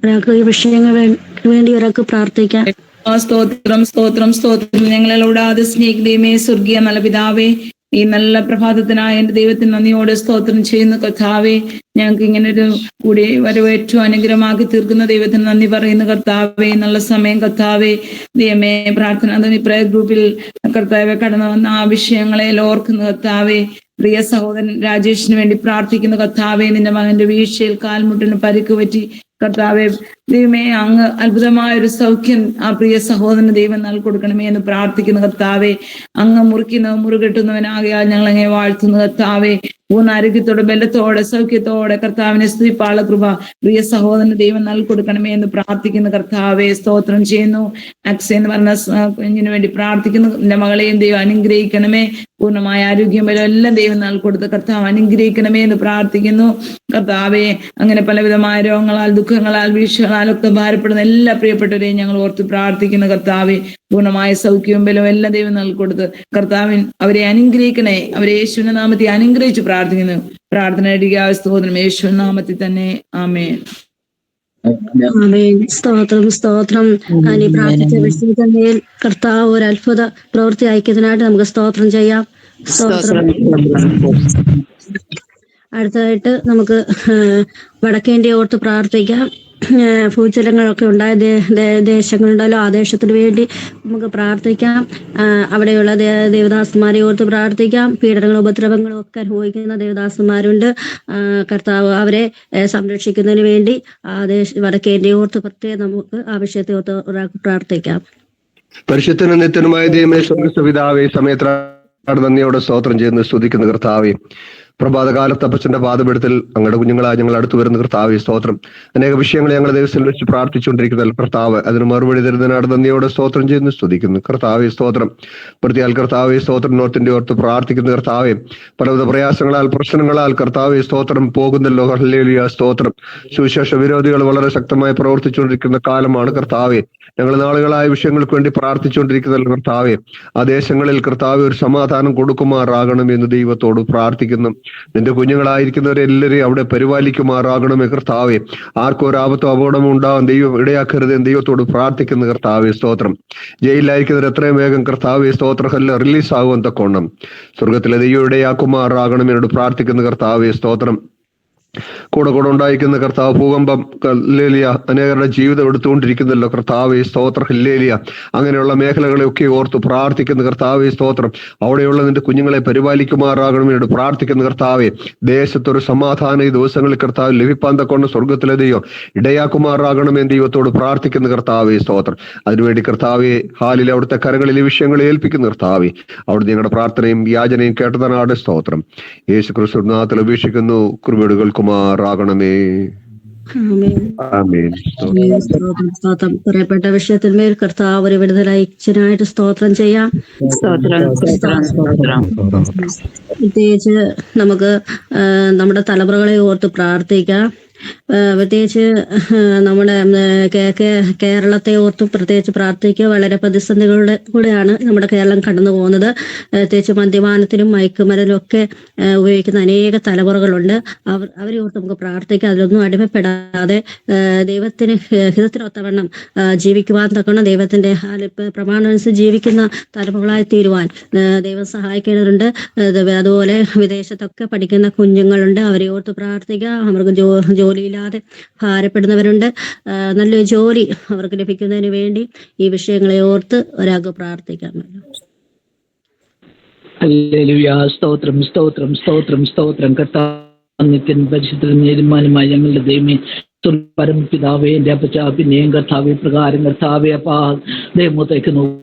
ഒരാൾക്ക് ഈ വിഷയങ്ങൾക്ക് വേണ്ടി ഒരാൾക്ക് പ്രാർത്ഥിക്കാം. സ്തോത്രം സ്തോത്രം സ്തോത്രം. ഞങ്ങളോടാതെ സ്നേഹിതമേ, സ്വർഗീയ നല്ല പിതാവേ, ഈ നല്ല പ്രഭാതത്തിനായ എന്റെ ദൈവത്തിന് നന്ദിയോടെ സ്തോത്രം ചെയ്യുന്ന കർത്താവേ, ഞങ്ങൾക്ക് ഇങ്ങനൊരു കൂടി വരവ് ഏറ്റവും അനുഗ്രഹമാക്കി തീർക്കുന്ന ദൈവത്തിന് നന്ദി പറയുന്ന കർത്താവേ, നല്ല സമയം കർത്താവേ. ദൈവമേ, പ്രാർത്ഥന പ്രയർ ഗ്രൂപ്പിൽ കർത്താവെ കടന്നു വന്ന ആ വിഷയങ്ങളെ ഓർക്കുന്ന കർത്താവേ, പ്രിയ സഹോദരൻ രാജേഷിന് വേണ്ടി പ്രാർത്ഥിക്കുന്ന കർത്താവേ, നിന്റെ മകന്റെ വീഴ്ചയിൽ കാൽമുട്ടിന് പരിക്ക് പറ്റി കർത്താവെ, ദൈവമേ, അങ്ങ് അത്ഭുതമായൊരു സൗഖ്യം ആ പ്രിയ സഹോദരന് ദൈവം നൽകൊടുക്കണമേ എന്ന് പ്രാർത്ഥിക്കുന്ന കർത്താവെ. അങ്ങ് മുറുകെട്ടുന്നവനാകയാൽ ഞങ്ങൾ അങ്ങനെ വാഴ്ത്തുന്ന കർത്താവെ. പൂർണ്ണ ആരോഗ്യത്തോടെ, ബലത്തോടെ, സൗഖ്യത്തോടെ കർത്താവിനെ സ്തുതിപ്പാള കൃപ പ്രിയ സഹോദരന് ദൈവം നൽകൊടുക്കണമേ എന്ന് പ്രാർത്ഥിക്കുന്ന കർത്താവെ. സ്തോത്രം ചെയ്യുന്നു. അക്സ എന്ന് പറഞ്ഞ കുഞ്ഞിന് വേണ്ടി പ്രാർത്ഥിക്കുന്നു. എന്റെ മകളെയും ദൈവം അനുഗ്രഹിക്കണമേ. പൂർണ്ണമായ ആരോഗ്യം ബലം എല്ലാം ദൈവം നൽകൊടുത്ത് കർത്താവ് അനുഗ്രഹിക്കണമേ എന്ന് പ്രാർത്ഥിക്കുന്നു കർത്താവെ. അങ്ങനെ പലവിധമായ രോഗങ്ങളാൽ, ദുഃഖങ്ങളാൽ, വീഴ്ചകളാൽ ഒക്കെ ഭാരപ്പെടുന്ന എല്ലാ പ്രിയപ്പെട്ടവരെയും ഞങ്ങൾ ഓർത്ത് പ്രാർത്ഥിക്കുന്ന കർത്താവെ. പൂർണ്ണമായ സൗഖ്യവും ബലവും എല്ലാം ദൈവം നൽകൊടുത്ത് കർത്താവിൻ അവരെ അനുഗ്രഹിക്കണേ. അവരെ യേശുവിന്റെ നാമത്തിൽ അനുഗ്രഹിച്ച് പ്രാർത്ഥിക്കുന്നു. പ്രാർത്ഥന സ്തോത്രം യേശുവിന്റെ നാമത്തിൽ തന്നെ. ആമേൻ. സ്തോത്രം സ്തോത്രം. ഈ പ്രാർത്ഥിച്ച വിഷയത്തിൽ കർത്താവ് ഒരു അത്ഭുത പ്രവൃത്തി അയക്കുന്നതിനായിട്ട് നമുക്ക് സ്തോത്രം ചെയ്യാം. സ്തോത്രം. അടുത്തതായിട്ട് നമുക്ക് വടക്കേ ഇന്ത്യ ഓർത്ത് പ്രാർത്ഥിക്കാം. ഭൂചലനങ്ങളൊക്കെ ഉണ്ടായ ദേശങ്ങളുണ്ടല്ലോ, ആ ദേശത്തിന് വേണ്ടി നമുക്ക് പ്രാർത്ഥിക്കാം. അവിടെയുള്ള ദേവദാസന്മാരെ ഓർത്ത് പ്രാർത്ഥിക്കാം. പീഡനങ്ങളും ഉപദ്രവങ്ങളും ഒക്കെ അനുഭവിക്കുന്ന ദേവദാസന്മാരുണ്ട്. കർത്താവ് അവരെ സംരക്ഷിക്കുന്നതിന് വേണ്ടി ആ വടക്കേ ഇന്ത്യ ഓർത്ത് പ്രത്യേകം നമുക്ക് ആ വിഷയത്തെ ഓർത്ത് ഒരാൾക്ക് പ്രാർത്ഥിക്കാം. പരിശുദ്ധനും നിത്യനുമായ ദൈവമേ, സ്വർഗ്ഗസ്ഥപിതാവേ, സമയത്താണ് നന്ദിയോടെ സ്തോത്രം ചെയ്യുന്ന സ്തുതിക്കുന്ന കർത്താവേ. പ്രഭാതകാലത്ത് അപ്പച്ചന്റെ പാദപീഠത്തിൽ അങ്ങയുടെ കുഞ്ഞുങ്ങളായി ഞങ്ങൾ അടുത്തു വരുന്ന കർത്താവേ, സ്തോത്രം. അനേക വിഷയങ്ങൾ ഞങ്ങൾ ദിവസം വെച്ച് പ്രാർത്ഥിച്ചുകൊണ്ടിരിക്കുന്ന കർത്താവ്, അതിന് മറുപടി തരുന്നതിനാണ് നന്ദിയോടെ സ്തോത്രം ചെയ്യുന്നു സ്തുതിക്കുന്നു കർത്താവേ. സ്തോത്രം. പ്രതിയാൽ കർത്താവേ, സ്തോത്രം. നോർത്തിന്റെ ഓർത്ത് പ്രാർത്ഥിക്കുന്ന കർത്താവേ, പലവിധ പ്രയാസങ്ങളാൽ, പ്രശ്നങ്ങളാൽ കർത്താവേ സ്തോത്രം പോകുന്നല്ലോ. ഹല്ലേലൂയ. സ്തോത്രം. സുവിശേഷ വിരോധികൾ വളരെ ശക്തമായി പ്രവർത്തിച്ചുകൊണ്ടിരിക്കുന്ന കാലമാണ് കർത്താവേ. ഞങ്ങൾ നാളുകളായ വിഷയങ്ങൾക്ക് വേണ്ടി പ്രാർത്ഥിച്ചുകൊണ്ടിരിക്കുന്ന കർത്താവേ, ആ ദേശങ്ങളിൽ കർത്താവേ ഒരു സമാധാനം കൊടുക്കുമാറാകണമെന്ന് ദൈവത്തോട് പ്രാർത്ഥിക്കുന്നു. നിന്റെ കുഞ്ഞുങ്ങളായിരിക്കുന്നവരെല്ലാവരെയും അവിടെ പരിപാലിക്കുമാറാകണമേ കർത്താവേ. ആർക്കും ഒരു ആപത്തോ അപകടമോ ഉണ്ടാവാൻ ദൈവം ഇടയാക്കരുത് എന്ന് ദൈവത്തോട് പ്രാർത്ഥിക്കുന്ന കർത്താവേ. സ്തോത്രം. ജയിലിലായിരിക്കുന്നവർ എത്രയും വേഗം കർത്താവേ സ്തോത്രം റിലീസ് ആകുവാൻ തക്കോണം സ്വർഗത്തിലെ ദൈവം ഇടയാക്കുമാറാകണം എന്നോട് പ്രാർത്ഥിക്കുന്ന കർത്താവേ. സ്തോത്രം. കൂടെ ഉണ്ടായിരിക്കുന്ന കർത്താവ്, ഭൂകമ്പം ഹല്ലേലൂയ അനേകരുടെ ജീവിതം എടുത്തുകൊണ്ടിരിക്കുന്നല്ലോ കർത്താവേ. സ്തോത്രം. ഹല്ലേലൂയ. അങ്ങനെയുള്ള മേഖലകളെയൊക്കെ ഓർത്ത് പ്രാർത്ഥിക്കുന്ന കർത്താവേ. സ്തോത്രം. അവിടെയുള്ള നിന്റെ കുഞ്ഞുങ്ങളെ പരിപാലിക്കുമാറാകണമെന്നോട് പ്രാർത്ഥിക്കുന്ന കർത്താവേ. ദേശത്തൊരു സമാധാനം ഈ ദിവസങ്ങളിൽ കർത്താവ് ലഭിപ്പാൻ തക്കൊണ്ട് സ്വർഗത്തിലെ ദൈവം ഇടയാക്കുമാറാകണമെന്ന് ദൈവത്തോട് പ്രാർത്ഥിക്കുന്ന കർത്താവേ. സ്തോത്രം. അതിനുവേണ്ടി കർത്താവെ ഹാലിൽ അവിടുത്തെ കരങ്ങളിൽ ഈ വിഷയങ്ങൾ ഏൽപ്പിക്കുന്ന കർത്താവേ. അവിടുന്ന് ഞങ്ങളുടെ പ്രാർത്ഥനയും യാചനയും കേട്ടതാണ്. സ്തോത്രം. യേശു ക്രിസ്തു നാമത്തിൽ അപേക്ഷിക്കുന്നു. കൃപയുടെകൾക്കുമാറാകണമേ. പറയപ്പെട്ട വിഷയത്തിന്മേൽ കർത്താവ് ഒരു വിടുതലയച്ചനായിട്ട് സ്തോത്രം ചെയ്യാം. പ്രത്യേകിച്ച് നമുക്ക് നമ്മുടെ തലമുറകളെ ഓർത്ത് പ്രാർത്ഥിക്കാം. പ്രത്യേകിച്ച് നമ്മുടെ കേരളത്തെ ഓർത്ത് പ്രത്യേകിച്ച് പ്രാർത്ഥിക്കുക. വളരെ പ്രതിസന്ധികളുടെ കൂടെയാണ് നമ്മുടെ കേരളം കടന്നു പോകുന്നത്. പ്രത്യേകിച്ച് മദ്യപാനത്തിനും മയക്കുമരുന്നിനും ഒക്കെ ഉപയോഗിക്കുന്ന അനേക തലമുറകളുണ്ട്. അവരെ ഓർത്ത് നമുക്ക് പ്രാർത്ഥിക്കാം. അതിലൊന്നും അടിമപ്പെടാതെ ദൈവത്തിന് ഹിതത്തിനൊത്തവണ്ണം ജീവിക്കുവാൻ തക്കണം. ദൈവത്തിന്റെ പ്രമാണം അനുസരിച്ച് ജീവിക്കുന്ന തലമുറകളായി തീരുവാൻ ദൈവം സഹായിക്കേണ്ടതുണ്ട്. അതുപോലെ വിദേശത്തൊക്കെ പഠിക്കുന്ന കുഞ്ഞുങ്ങളുണ്ട്. അവരെ ഓർത്ത് പ്രാർത്ഥിക്കുക. അവർക്ക് ജോലിയില്ലാതെ ഭാരപ്പെടുന്നവരുണ്ട്. നല്ലൊരു ജോലി അവർക്ക് ലഭിക്കുന്നതിന് വേണ്ടി ഈ വിഷയങ്ങളെ ഓർത്ത് ഒരാൾക്ക് പ്രാർത്ഥിക്കാം. ഹല്ലേലൂയ. സ്തോത്രം സ്തോത്രം സ്തോത്രം സ്തോത്രം. കർത്താവ് നിത്യൻ പരിശുദ്ധനും നീതിമാനുമായ ഞങ്ങളുടെ ദൈവമേ, പരമപിതാവേ, എന്റെ അപ്പച്ച, പിന്നെയും കർത്താവെ പ്രകാരം കർത്താവെ അപ്പാ ദൈവത്തേക്ക്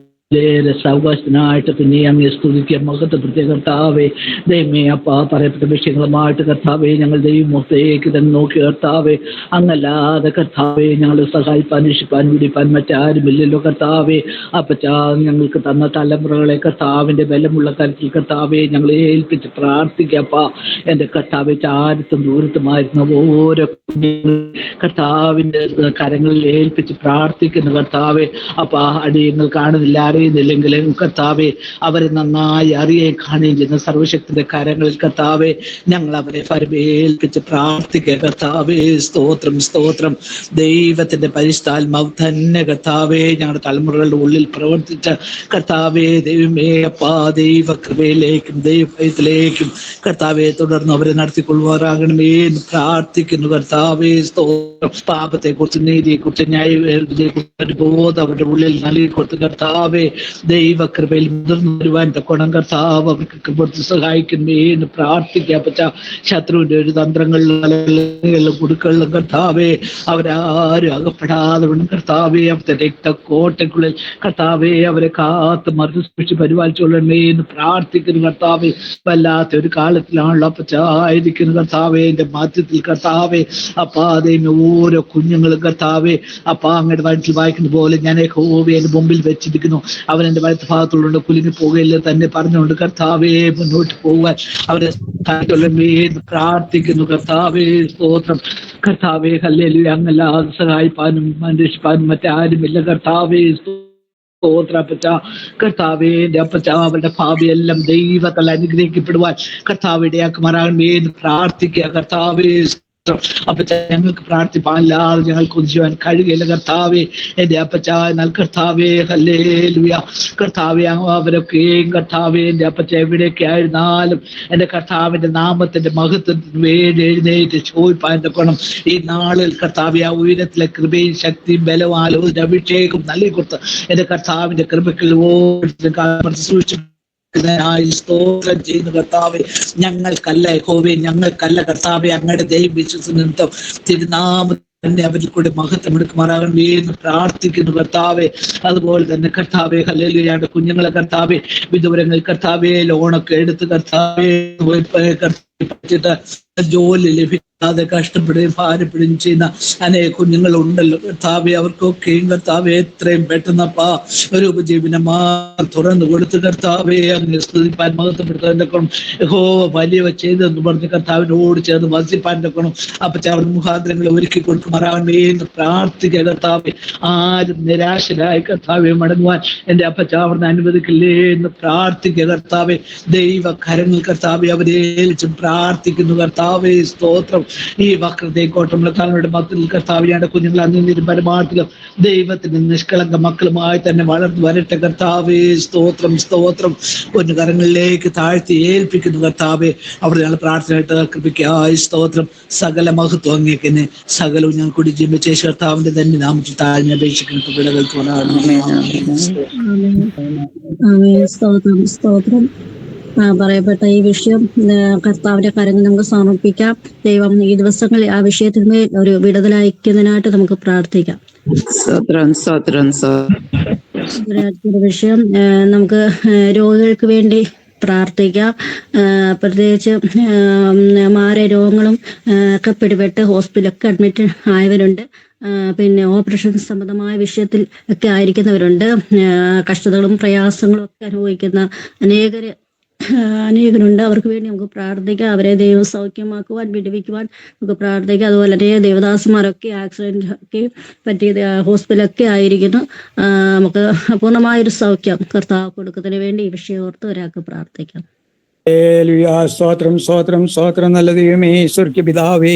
സാവകാശത്തിനായിട്ട് പിന്നെ അങ്ങ് സ്തുതിക്കുക മഹത്വപ്പെടുത്തിയ കർത്താവേ. ദൈവമേ അപ്പാ പറയപ്പെട്ട വിഷയങ്ങളുമായിട്ട് കർത്താവേ ഞങ്ങൾ ദൈവമൊത്തേക്ക് തന്നെ നോക്കി കർത്താവേ. അങ്ങല്ലാതെ കർത്താവേ ഞങ്ങളെ സഹായിപ്പാൻ രക്ഷിപ്പാൻ വിടിപ്പാൻ മറ്റാരുമില്ലല്ലോ കർത്താവേ. അപ്പച്ചാ ഞങ്ങൾക്ക് തന്ന തലമുറകളെ കർത്താവിൻ്റെ ബലമുള്ള കരുത്തിൽ കർത്താവേ ഞങ്ങളെ ഏൽപ്പിച്ച് പ്രാർത്ഥിക്കപ്പാ. എൻ്റെ കർത്താവെ ചാരത്തും ദൂരത്തുമായിരുന്ന ഓരോ കർത്താവിൻ്റെ കരങ്ങളിൽ ഏൽപ്പിച്ച് പ്രാർത്ഥിക്കുന്നു കർത്താവെ. അപ്പാ അടിയങ്ങൾ കാണുന്നില്ല അറിയുന്നില്ലെങ്കിലും കർത്താവെ അവരെ നന്നായി അറിയുകയും കാണുകയും ചെയ്യുന്ന സർവശക്തിയുടെ കരങ്ങളിൽ കർത്താവെ ഞങ്ങൾ അവരെ പരിമേൽപ്പിച്ച് പ്രാർത്ഥിക്കുക കർത്താവെ. സ്തോത്രം സ്തോത്രം. ദൈവത്തിന്റെ പരിശുദ്ധാത്മാവ് തന്നെ കർത്താവെ ഞങ്ങളുടെ തലമുറകളുടെ ഉള്ളിൽ പ്രവർത്തിച്ച കർത്താവെ ദൈവമേ അപ്പാ ദൈവകൃപയിലേക്കും ദൈവത്തിലേക്കും കർത്താവെ തുടർന്ന് അവരെ നടത്തിക്കൊള്ളുവാറാകണമേ എന്ന് പ്രാർത്ഥിക്കുന്നു കർത്താവെ. സ്തോത്രം. പാപത്തെ കുറിച്ച് നീതിയെ കുറിച്ച് ന്യായവിധിയെക്കുറിച്ച് ബോധം അവരുടെ ഉള്ളിൽ നൽകി കൊടുത്ത് കർത്താവെ ദൈവകൃപയിൽ മുതിർന്നു വരുവാൻ തക്കോണം കർത്താവ് അവർക്ക് കൃപ സഹായിക്കുന്നേ എന്ന് പ്രാർത്ഥിക്കുക. പച്ച ശത്രുവിന്റെ ഒരു തന്ത്രങ്ങളിലും കുടുക്കളിലും കർത്താവെ അവരാരും അകപ്പെടാതെ വേണം കർത്താവെ അവരുടെ രക്തക്കോട്ടയ്ക്കുള്ളിൽ കർത്താവെ അവരെ കാത്ത് മറിച്ച് സൂക്ഷിച്ച് പരിപാലിച്ചുകൊള്ളണമേ എന്ന് പ്രാർത്ഥിക്കുന്നു കർത്താവെ. വല്ലാത്ത ഒരു കാലത്തിലാണല്ലോ അപ്പച്ചായിരിക്കുന്നു കർത്താവെ. എന്റെ മാധ്യത്തിൽ കർത്താവെ അപ്പാ ദൈവം ഓരോ കുഞ്ഞുങ്ങളും കർത്താവെ അപ്പാ അങ്ങയുടെ വയറ്റിൽ വായിക്കുന്ന പോലെ ഞാൻ യഹോവയെ എന്റെ മുമ്പിൽ വെച്ചിരിക്കുന്നു, അവൻ എന്റെ വലത്ത് ഭാഗത്തുള്ള കുലുങ്ങി പോകുകയില്ല തന്നെ പറഞ്ഞുകൊണ്ട് കർത്താവെ മുന്നോട്ട് പോകാൻ അവരെ പ്രാർത്ഥിക്കുന്നു കർത്താവെ. സ്തോത്രം കർത്താവെ. ഹല്ലേലൂയ. അങ്ങല്ലാതെ സഹായിപ്പാനും രക്ഷിപ്പാനും മറ്റാരുമില്ല കർത്താവെ. സ്തോത്രപ്പച്ച കർത്താവേ. എന്റെ അപ്പച്ച അവരുടെ ഭാവിയെല്ലാം ദൈവത്താൽ അനുഗ്രഹിക്കപ്പെടുവാൻ കർത്താവ് ഇടയാക്കുമാറാകണമേ എന്ന് പ്രാർത്ഥിക്കുക കർത്താവേ. അപ്പച്ച ഞങ്ങൾക്ക് പ്രാർത്ഥിപ്പാനില്ലാതെ ഞങ്ങൾ കൊതിച്ചുവാൻ കഴിയില്ല കർത്താവേ. എന്റെ അപ്പച്ച എന്നാൽ കർത്താവേ ഹല്ലേലൂയ കർത്താവേ അവരൊക്കെയും കർത്താവേ എന്റെ അപ്പച്ച എവിടെയൊക്കെ ആയിരുന്നാലും എന്റെ കർത്താവിന്റെ നാമത്തിന്റെ മഹത്വത്തിന് വേണ്ടി എഴുന്നേറ്റ് ചോദിപ്പാൻ തക്കണം ഈ നാളിൽ കർത്താവെ ആ ഉയരത്തിലെ കൃപയും ശക്തിയും ബലവും ആലോചന അഭിഷേകം നൽകി കൊടുത്ത് എന്റെ കർത്താവിന്റെ കൃപയ്ക്ക് സൂക്ഷിച്ചു സ്തോത്രം ചെയ്യുന്നു കർത്താവെ. ഞങ്ങൾക്കല്ല യഹോവേ, ഞങ്ങൾക്കല്ല കർത്താവെ, അങ്ങയുടെ ദൈവ വിശ്വസനിമിത്തം തിരുനാമം തന്നെ അവരിൽ കൂടെ മഹത്വം എടുക്കുമാറാകണമേ എന്ന് പ്രാർത്ഥിക്കുന്നു കർത്താവെ. അതുപോലെ തന്നെ കർത്താവെ ഹല്ലേലൂയ കുഞ്ഞുങ്ങളെ കർത്താവെ വിദൂരങ്ങൾ കർത്താവെ ലോണൊക്കെ എടുത്ത് കർത്താവെ ജോലി ലഭിക്കാതെ കഷ്ടപ്പെടുകയും ഭാരപ്പെടുകയും ചെയ്യുന്ന അനേക കുഞ്ഞുങ്ങളുണ്ടല്ലോ കർത്താവെ. അവർക്കൊക്കെയും കർത്താവെ എത്രയും പെട്ടെന്നപ്പാ ഒരു ഉപജീവനമാ തുറന്നു കൊടുത്ത് കർത്താവെ അങ്ങനെ സ്തുതിപ്പാൻ മഹത്വപ്പെടുത്താൻ വലിയ ചെയ്തെന്ന് പറഞ്ഞ് കർത്താവിനോട് ചേർന്ന് വസിപ്പാൻ തക്കണം. അപ്പച്ച അവർ മുഖാന്തരങ്ങളെ ഒരുക്കി കൊടുക്കുമാറാകണമേ എന്ന് പ്രാർത്ഥിക്കുക കർത്താവെ. ആരും നിരാശരായി കർത്താവെ മടങ്ങുവാൻ എന്റെ അപ്പച്ച അവിടുന്ന് അനുവദിക്കില്ലേ എന്ന് പ്രാർത്ഥിക്കുക കർത്താവെ. ദൈവ കരങ്ങൾ കർത്താവെ അവരെ പ്രാർത്ഥിക്കുന്നു കർത്താവെ. സ്തോത്രം. ഈ വക്രതയും കോട്ടമുള്ള തങ്ങളുടെ മക്കളിൽ കർത്താവിയുടെ കുഞ്ഞുങ്ങൾ അന്നിരും പരമാർത്ഥിലും ദൈവത്തിന്റെ നിഷ്കളങ്ക മക്കളുമായി തന്നെ വളർന്നു വരട്ടെ കർത്താവെ. സ്തോത്രം സ്തോത്രം. പൊന്നുകരങ്ങളിലേക്ക് താഴ്ത്തി ഏൽപ്പിക്കുന്നു കർത്താവെ. അവിടെ ഞങ്ങൾ പ്രാർത്ഥനയായിട്ട് കൃപയ്ക്കായി സ്തോത്രം. സകല മഹത്വം അങ്ങേക്കെന്നെ സകലവും ഞങ്ങൾ കൂടി ജീവിച്ച കർത്താവിന്റെ തന്നെ നാമത്തിൽ താഴ്ന്ന അപേക്ഷിക്കുന്ന വിളകൾക്ക് സ്തോത്രം സ്തോത്രം. പറയപ്പെട്ട ഈ വിഷയം കർത്താവിന്റെ കരങ്ങൾ നമുക്ക് സമർപ്പിക്കാം. ദൈവം ഈ ദിവസങ്ങളിൽ ആ വിഷയത്തിന്മേൽ ഒരു വിടുതലയക്കുന്നതിനായിട്ട് നമുക്ക് പ്രാർത്ഥിക്കാം. വിഷയം നമുക്ക് രോഗികൾക്ക് വേണ്ടി പ്രാർത്ഥിക്കാം. പ്രത്യേകിച്ച് മാരരോഗങ്ങളും ഒക്കെ പിടിപെട്ട് ഹോസ്പിറ്റലൊക്കെ അഡ്മിറ്റ് ആയവരുണ്ട്. പിന്നെ ഓപ്പറേഷൻ സംബന്ധമായ വിഷയത്തിൽ ഒക്കെ ആയിരിക്കുന്നവരുണ്ട്. കഷ്ടതകളും പ്രയാസങ്ങളും ഒക്കെ അനുഭവിക്കുന്ന അനേകരുണ്ട്. അവർക്ക് വേണ്ടി നമുക്ക് പ്രാർത്ഥിക്കാം. അവരെ ദൈവം സൗഖ്യമാക്കുവാൻ വിടുവിക്കുവാൻ നമുക്ക് പ്രാർത്ഥിക്കാം. അതുപോലെ തന്നെ ദേവദാസന്മാരൊക്കെ ആക്സിഡന്റ് ഒക്കെ പറ്റിയത് ഹോസ്പിറ്റലൊക്കെ ആയിരിക്കുന്നു. നമുക്ക് പൂർണ്ണമായൊരു സൗഖ്യം കർത്താവ് കൊടുക്കുന്നതിന് വേണ്ടി ഈ വിഷയം ഓർത്ത് ഒരാൾക്ക് പ്രാർത്ഥിക്കാം. സ്തോത്രം സ്തോത്രം സ്തോത്രം. നല്ല ദൈവമേ, ഈശ്വരയ്ക്ക് പിതാവേ,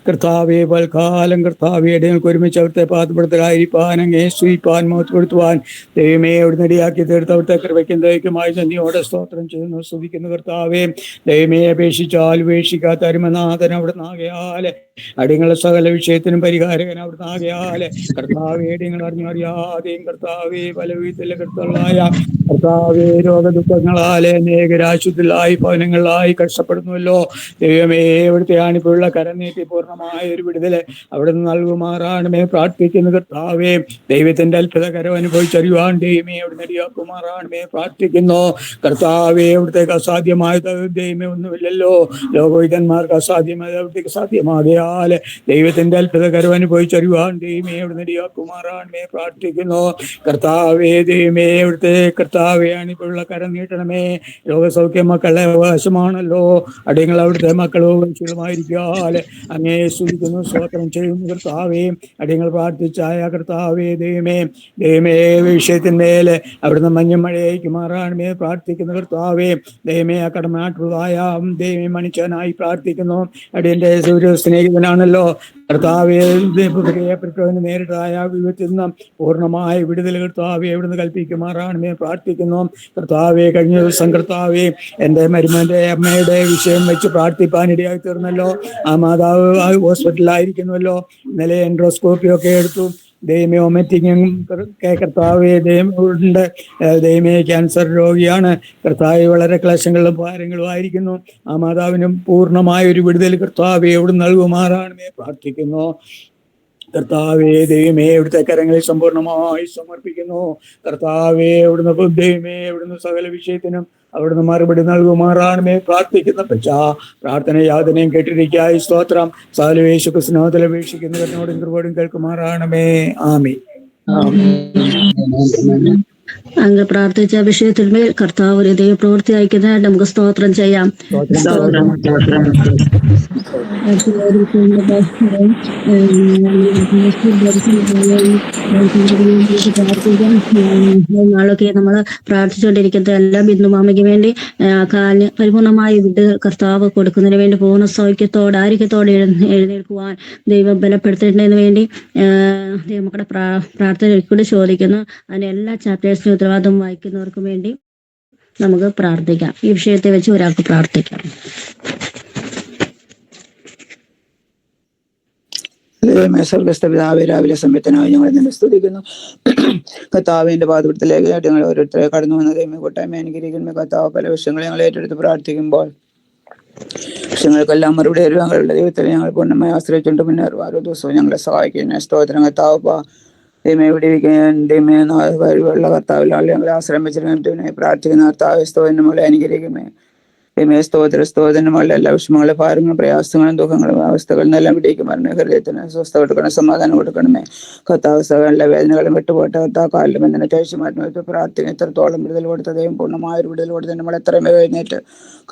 കർത്താവേ പൽക്കാലം കർത്താവേ ഇടങ്ങൾക്ക് ഒരുമിച്ച് അവിടുത്തെ പാതപ്പെടുത്തലായിരിക്കാൻ അങ്ങേ സ്വീപ്പാൻ മഹത്വപ്പെടുത്തുവാൻ ദൈവമേ അവിടെ നെടിയാക്കി തീർത്ത് അവിടുത്തെ കൃപയ്ക്കും ദൈവമായി നന്ദിയോടെ സ്തോത്രം ചെയ്യുന്നു സ്തുതിക്കുന്നു കർത്താവേ. ദൈവമേ അപേക്ഷിച്ചാൽ ഉപേക്ഷിക്കാത്ത അരുമനാഥൻ അവിടെ നാകയാല് അടിയങ്ങളുടെ സകല വിഷയത്തിനും പരിഹാരകൻ അവിടുന്ന് ആകയാല് കർത്താവേ അടിയങ്ങൾ അറിഞ്ഞറിയാതെയും കർത്താവേ പല വീട്ടിലെ കർത്തകളായ കർത്താവേ രോഗദുഃഖങ്ങളാലെ അനേകരാശുദ്ധരായി ഭവനങ്ങളിലായി കഷ്ടപ്പെടുന്നുവല്ലോ. ദൈവമേ ഇവിടുത്തെ ആണിപ്പോഴുള്ള കരം നീട്ടി പൂർണ്ണമായ ഒരു വിടുതല് അവിടുന്ന് നൽകുമാറാണമേ പ്രാർത്ഥിക്കുന്നു കർത്താവേ. ദൈവത്തിന്റെ അത്ഭുതകരം അനുഭവിച്ചറിയുവാൻ ദൈവമേ അവിടുന്ന് ഇടയാക്കുമാറാണമേ പ്രാർത്ഥിക്കുന്നു കർത്താവേ. അവിടുത്തേക്ക് അസാധ്യമായ ദൈവമേ ഒന്നുമില്ലല്ലോ. ലോകവിധന്മാർക്ക് അസാധ്യമായ അവിടത്തേക്ക് സാധ്യമാകയാൽ ദൈവത്തിന്റെ അത്ഭുതകരം അനുഭവിച്ചറിയുവാൻ ദൈവമേ അവിടുന്ന് ഇടയാക്കുമാറാണമേ പ്രാർത്ഥിക്കുന്നു കർത്താവേ. ദൈവമേ അവിടുത്തെ കർത്താവേ ആണിപ്പോഴുള്ള കരം നീട്ടണമേ. രോഗസൗഖ്യം മക്കളുടെ അവകാശമാണല്ലോ. അടിയങ്ങൾ അവിടുത്തെ മക്കളോ വംശികളുമായിരിക്കാൽ അങ്ങേ സ്തുതിക്കുന്നു സ്തോത്രം ചെയ്യുന്നു കർത്താവേ. അടിയങ്ങൾ പ്രാർത്ഥിച്ചായ കർത്താവേ ദൈവമേ വിഷയത്തിന്മേൽ അവിടുന്ന് മഞ്ഞും മഴയക്കുമാറാണമേ പ്രാർത്ഥിക്കുന്നു കർത്താവേ. ദൈവമേ ആ കടമാട്ടുള്ളതായ ദൈവമേ മണിച്ചനായി പ്രാർത്ഥിക്കുന്നു. അടിയന്റെ ഒരു സ്നേഹിതനാണല്ലോ കർത്താവേ. പ്രിയപ്പെട്ടവന് നേരിട്ടതായ വിപത്തിൽ നിന്ന് പൂർണ്ണമായ വിടുതൽ കർത്താവേ അവിടുന്ന് കൽപ്പിക്കുമാറാണമേ പ്രാർത്ഥിക്കുന്നു കർത്താവേ. കഴിഞ്ഞ ദിവസം കർത്താവേ എൻ്റെ മരുമന്റെ അമ്മയുടെ വിഷയം വെച്ച് പ്രാർത്ഥിപ്പാനിടയായി തീർന്നല്ലോ. ആ മാതാവ് ഹോസ്പിറ്റലിലായിരിക്കുന്നുവല്ലോ. ഇന്നലെ എൻഡ്രോസ്കോപ്പി ഒക്കെ എടുത്തു. ദൈവമേ ഒമറ്റിങ്ങും കർത്താവേ ദൈവമുണ്ട്. ദൈവമേ ക്യാൻസർ രോഗിയാണ് കർത്താവെ. വളരെ ക്ലേശങ്ങളും ഭാരങ്ങളും ആയിരിക്കുന്നു. ആ മാതാവിനും പൂർണ്ണമായ ഒരു വിടുതൽ കർത്താവെ എവിടെ നൽകുമാറാണെന്നേ പ്രാർത്ഥിക്കുന്നു കർത്താവേ. ദൈവമേ ഇവിടുത്തെ കരങ്ങളിൽ സമ്പൂർണ്ണമായി സമർപ്പിക്കുന്നു കർത്താവേ. അവിടുന്ന് ദൈവമേ അവിടുന്ന് സകല വിഷയത്തിനും അവിടുന്ന് മറുപടി നൽകുമാറാണമേ പ്രാർത്ഥിക്കുന്ന പ്രാർത്ഥന യാതനയും കേട്ടിരിക്കായി സ്തോത്രം. സാലുവേശു കൃഷ്ണത്തിൽ അപേക്ഷിക്കുന്നവരോടും കൃപയോടും കേൾക്കുമാറാണമേ. ആമീൻ. അങ്ങ് പ്രാർത്ഥിച്ച വിഷയത്തിന്മേൽ കർത്താവ് ഒരു ദൈവപ്രവൃത്തി അയക്കുന്നതിനായിട്ട് നമുക്ക് സ്തോത്രം ചെയ്യാം. നാളൊക്കെ നമ്മൾ പ്രാർത്ഥിച്ചുകൊണ്ടിരിക്കുന്നത് എല്ലാം ബിന്ദുമാമയ്ക്ക് വേണ്ടി കാലിന് പരിപൂർണമായ വിടുതൽ കർത്താവ് കൊടുക്കുന്നതിന് വേണ്ടി പൂർണ്ണ സൗഖ്യത്തോടെ ആരോഗ്യത്തോടെ എഴുന്നേൽക്കുവാൻ ദൈവം ബലപ്പെടുത്തേണ്ടതിന് വേണ്ടി നമ്മുടെ പ്രാർത്ഥന ചോദിക്കുന്നു. അതിന് എല്ലാ ചാപ്റ്റേഴ്സിനും ഉത്തരവാദിത്വം വായിക്കുന്നവർക്കും വേണ്ടി നമുക്ക് പ്രാർത്ഥിക്കാം. ഈ വിഷയത്തെ വെച്ച് ഒരാൾക്ക് പ്രാർത്ഥിക്കാം. സ്വർഗസ്ഥ പിതാവേ, രാവിലെ സമയത്തിനായി ഞങ്ങൾ നിന്നെ സ്തുതിക്കുന്നു. കർത്താവിന്റെ പാദപീഠത്തിലേക്ക് ഞങ്ങൾ ഓരോരുത്തരെ കടന്നു വന്ന ദൈവമേ കൂട്ടായ്മ അനുഗ്രഹിക്കുന്ന കർത്താവ് പല വിഷയങ്ങൾ ഞങ്ങൾ ഏറ്റെടുത്ത് പ്രാർത്ഥിക്കുമ്പോൾ വിഷയങ്ങൾക്കെല്ലാം മറുപടി ഞങ്ങളുടെ ദൈവത്തിൽ ഞങ്ങൾ പൂർണ്ണമായി ആശ്രയിച്ചുകൊണ്ട് മുന്നേറും. ഓരോ ദിവസവും ഞങ്ങളെ സഹായിക്കുന്ന സ്തോത്രം കർത്താവ്. ദൈവമേ വിടിവിക്കാൻ ദൈവമേ കഴിവുള്ള കർത്താവിലാണ് ഞങ്ങളെ ആശ്രമിച്ചിരുന്ന പ്രാർത്ഥിക്കുന്ന കർത്താവ്. സ്തോത്രം മൂലം അനുഗ്രഹിക്കുമേ ദൈവമേ. സ്തോത്രം മൂലം എല്ലാ വിഷമങ്ങളും ഭാരങ്ങളും പ്രയാസങ്ങളും ദുഃഖങ്ങളും അവസ്ഥകളിൽ നിന്നെല്ലാം വിടിയിക്കും മരണ ഹൃദയത്തിന് സ്വസ്ഥ കൊടുക്കണം, സമാധാനം കൊടുക്കണമേ കർത്താവ്. സകല വേദനകളും വിട്ടുപോട്ടെ കർത്താവ്. കാലിലും എന്തിനെ കഴിച്ചു മാറ്റം പ്രാർത്ഥന എത്രത്തോളം വിടുതൽ കൊടുത്ത ദൈവം പൂർണ്ണമായ ഒരു വിടുതൽ കൊടുത്ത് നമ്മൾ എത്രമേ കഴിഞ്ഞിട്ട്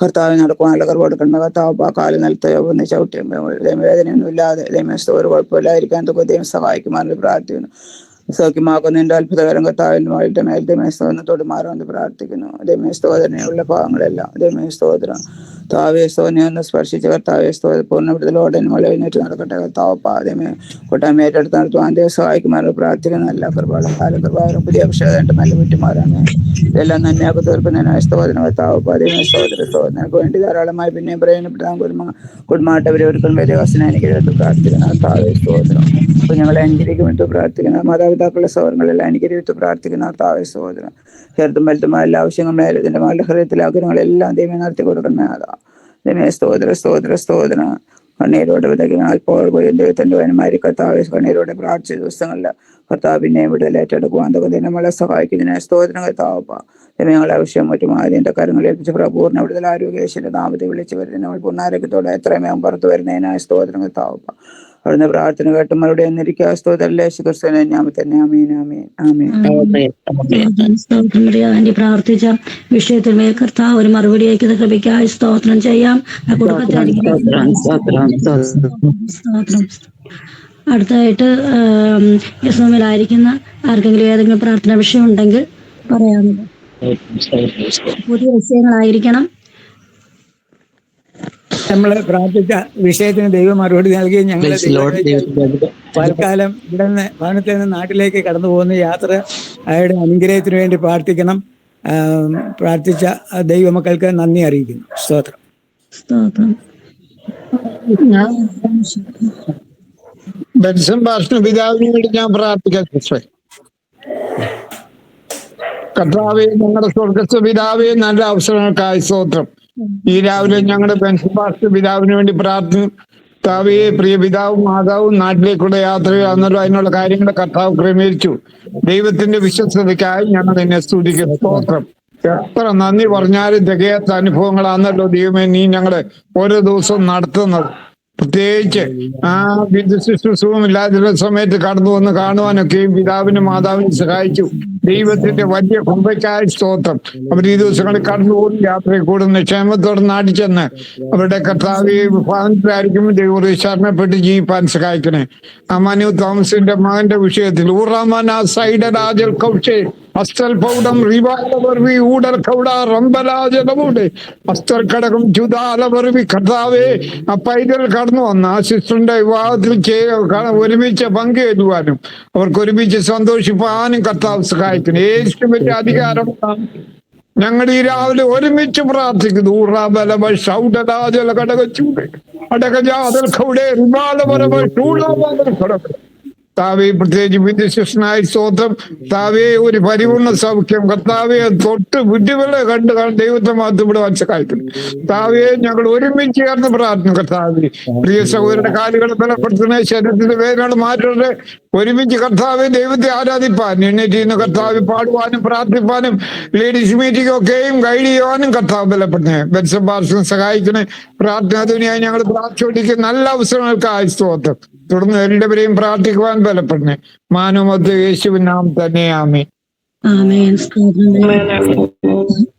കർത്താവ് നടക്കുവാനുള്ള കർവ് കൊടുക്കണം കർത്താവ്. ആ കാല് നിലത്ത് ഒന്ന് ചവിട്ടിയും വേദനയൊന്നും ഇല്ലാതെ ദൈവമേ ഒരു കുഴപ്പമില്ലായിരിക്കാൻ തൊക്കെ ദൈവം സഹായിക്കുമാറിന് പ്രാർത്ഥിക്കുന്നു. സൗഖ്യമാക്കുന്നതിന്റെ അത്ഭുതകരം കർത്താവിന്റെ മകളുടെ മേൽ ദൈവസ്തോത്രത്തോട് മാറുമെന്ന് പ്രാർത്ഥിക്കുന്നു. ദൈവസ്തോദരനെയുള്ള ഭാഗങ്ങളെല്ലാം ദൈവസ്തോത്രം താവേ സ്തോനെ ഒന്ന് സ്പർശിച്ച കർത്താവേ സ്തോത്ര പൂർണ്ണ വിടുതലോടെ മല എഴുന്നേറ്റ് നടക്കട്ടെ കർത്താവ്. പാതമേ കൊട്ടായ്മ ഏറ്റെടുത്ത് നടത്തുവാൻ ദൈവം സഹായിക്കുമാറ് പ്രാർത്ഥിക്കുന്ന എല്ലാ കൃപാലും കാലകൃപാലും പുതിയ അഭിഷേകമായിട്ട് നല്ല വിട്ടുമാറാണ് എല്ലാം നന്മയാക്കി തീർക്കുന്നതിനായ സ്തോത്രം കർത്താവ്. പാതമേ സ്തോത്രക്ക് വേണ്ടി ധാരാളമായി പിന്നെയും പ്രയോജനപ്പെടാൻ കുടുംബമായിട്ടവരെ ഒരുക്കും വേദവാസന അനുഗ്രഹത്തിൽ പ്രാർത്ഥിക്കുന്ന കർത്താവേ സ്തോത്രം. അപ്പൊ ഞങ്ങളെ അനുഗ്രഹിക്കുമെന്ന് പ്രാർത്ഥിക്കുന്ന മാതാപിതാക്കളുടെ സൗകര്യങ്ങളെല്ലാം അനുഗ്രഹിച്ച് പ്രാർത്ഥിക്കുന്ന കർത്താവേ സ്തോത്രം. ചെറുതും വലുതുമായ എല്ലാ ആവശ്യങ്ങളും മേലെ ഇതിന്റെ മകളുടെ ഹൃദയത്തിലെ ആഗ്രഹങ്ങളെല്ലാം ദൈവം നടത്തി കൊടുക്കണമേ. അതാ ദൈവമേ സ്തോത്രം. കണ്ണീരോടെ വിതയ്ക്കുന്ന ദൈവത്തിന്റെ വനമാരി കർത്താവെ കണ്ണീരോടെ പ്രാർത്ഥിച്ച ദിവസങ്ങളിൽ കർത്താവ് പിന്നെയും വിടുതൽ ഏറ്റെടുക്കുവാൻ തൊക്കെ നമ്മളെ സഹായിക്കുന്നതിനെ സ്തോത്രം കർത്താവപ്പ. ഞങ്ങളെ ആവശ്യം മറ്റും ആദ്യത്തെ കാര്യങ്ങൾ ഏൽപ്പിച്ച് പൂർണ്ണ വിടുതൽ ആരോഗ്യേശ്വര നാമത്തെ വിളിച്ച് വരുന്ന നമ്മൾ പൂർണ്ണാരോഗ്യത്തോടെ എത്രയും പുറത്തു വരുന്നതിനായ സ്തോത്രം കർത്താവപ്പ. അവിടുന്ന് പ്രാർത്ഥന കേട്ട് മറുപടി എന്നിരിക്കുക സ്തോത്രല്ലേ ക്രിസ്തുവിന്റെ നാമത്തിൽ തന്നെ. ആമീൻ ആമീൻ ആമീൻ. പ്രാർത്ഥിച്ച വിഷയത്തിന്മേൽ കർത്താവ് ഒരു മറുപടി അയക്കുന്ന കൃപയ്ക്കായി സ്തോത്രം ചെയ്യാം. അടുത്തതായിട്ട് യസ്മയിലായിരിക്കുന്ന ആർക്കെങ്കിലും ഏതെങ്കിലും പ്രാർത്ഥന വിഷയം ഉണ്ടെങ്കിൽ പറയാമല്ലോ. പുതിയ വിഷയങ്ങളായിരിക്കണം. നമ്മൾ പ്രാർത്ഥിച്ച വിഷയത്തിന് ദൈവം മറുപടി നൽകി. ഞങ്ങൾ തൽക്കാലം ഇവിടെ നിന്ന് ഭവനത്തിൽ നിന്ന് നാട്ടിലേക്ക് കടന്നു പോകുന്ന യാത്ര അയാളുടെ അനുഗ്രഹത്തിന് വേണ്ടി പ്രാർത്ഥിക്കണം. പ്രാർത്ഥിച്ച ദൈവമക്കൾക്ക് നന്ദി അറിയിക്കുന്നു. സ്തോത്രം. ഞാൻ ബെൻസൺ പാസ്റ്റർ പിതാവിന് വേണ്ടി ഞാൻ പ്രാർത്ഥിക്കാം സിസ്റ്ററെ. കർത്താവേ, ഞങ്ങളുടെ സ്വർഗസ്ഥ പിതാവേ, നല്ല അവസരങ്ങൾക്കായി സ്തോത്രം. ഈ രാവിലെ ഞങ്ങളുടെ ബെൻസൺ പാസ്റ്റർ പിതാവിന് വേണ്ടി പ്രാർത്ഥിക്കും. കർത്താവേ, പ്രിയ പിതാവും മാതാവും നാട്ടിലേക്കുള്ള യാത്രയാണെന്നല്ലോ, അതിനുള്ള കാര്യങ്ങൾ കർത്താവ് ക്രമീകരിച്ചു. ദൈവത്തിന്റെ വിശ്വസ്തതയ്ക്കായി ഞങ്ങൾ എന്നെ സ്തുതിക്കുന്നു. സ്തോത്രം. എത്ര നന്ദി പറഞ്ഞാലും തികയാത്ത അനുഭവങ്ങളാണല്ലോ ദൈവമേ നീ ഞങ്ങളെ ഓരോ ദിവസവും നടത്തുന്നത്. പ്രത്യേകിച്ച് ശുശ്രൂഷവും ഇല്ലാതിരുന്ന സമയത്ത് കടന്നു വന്ന് കാണുവാനൊക്കെയും പിതാവിനും മാതാവിനും സഹായിച്ചു. ദൈവത്തിന്റെ വലിയ കൃപയ്ക്കായി സ്തോത്രം. അവർ ഈ ദിവസങ്ങളിൽ കടന്നുപോകും യാത്രയിൽ കൂടുന്ന ക്ഷേമത്തോടെ നാട്ടിൽ ചെന്ന് അവരുടെ കർത്താവ് വിഭാഗത്തിലായിരിക്കും ദൈവം ശരണപ്പെട്ട് ജീവിപ്പാൻ സഹായിക്കണേ. മനു തോമസിന്റെ മകന്റെ വിഷയത്തിൽ അസ്തൽ പൗഡം റിവാലവർവി ഊടർ കൗട റംബലാജലമുടെ അസ്തർ കടകം ചുതാലവർവി കർത്താവേ, ആ പൈതൽ കടന്നു വന്ന ആ സിസ്റ്ററിന്റെ വിവാഹത്തിൽ ഒരുമിച്ച് പങ്കുചേരുവാനും അവർക്ക് ഒരുമിച്ച് സന്തോഷിപ്പാനും കർത്താവ് സഹായിക്കുന്നു. യേശുവിന്റെ അധികാരം ഞങ്ങൾ ഈ രാവിലെ ഒരുമിച്ച് പ്രാർത്ഥിക്കുന്നു. ഊറാബലബല കടകച്ചൂടെ അടകജാതൽ കൗടെ റിവാലവരവ താവേ, പ്രത്യേകിച്ച് വിദ്യശിഷ്ടനായ സ്തോത്രം. താവേ, ഒരു പരിപൂർണ സൗഖ്യം കർത്താവെ തൊട്ട് വിട്ടുകളെ കണ്ട് ദൈവത്തെ മാറ്റപ്പെടുവാൻ സഹായിക്കുന്നു. താവേ, ഞങ്ങൾ ഒരുമിച്ച് ചേർന്ന് പ്രാർത്ഥിക്കും. കർത്താവെ, പ്രിയ സഹോദരന്റെ കാലുകളെ ബലപ്പെടുത്തുന്ന ശരീരത്തിന്റെ വേദനകൾ മാറ്റുന്നത് ഒരുമിച്ച് കർത്താവെ ദൈവത്തെ ആരാധിപ്പാൻ എണ്ണീറ്റിരുന്ന കർത്താവ് പാടുവാനും പ്രാർത്ഥിപ്പാനും ലേഡീസ് മീറ്റിംഗ് ഒക്കെയും ഗൈഡ് ചെയ്യുവാനും കർത്താവ് ബലപ്പെടുന്നേ. ബെൻസൺ പാസ്റ്റർ സഹായിക്കണേ. പ്രാർത്ഥന അതിനായി ഞങ്ങൾ പ്രാർത്ഥിച്ചുകൊണ്ടിരിക്കുന്ന നല്ല അവസരങ്ങൾക്കായി സ്തോത്രം. തുടർന്ന് എല്ലാവരെയും പ്രാർത്ഥിക്കുവാൻ ബലപ്പെടുന്നേ. മാനവമധ്യ യേശുവിൻ നാമം തന്നെ ആമേൻ.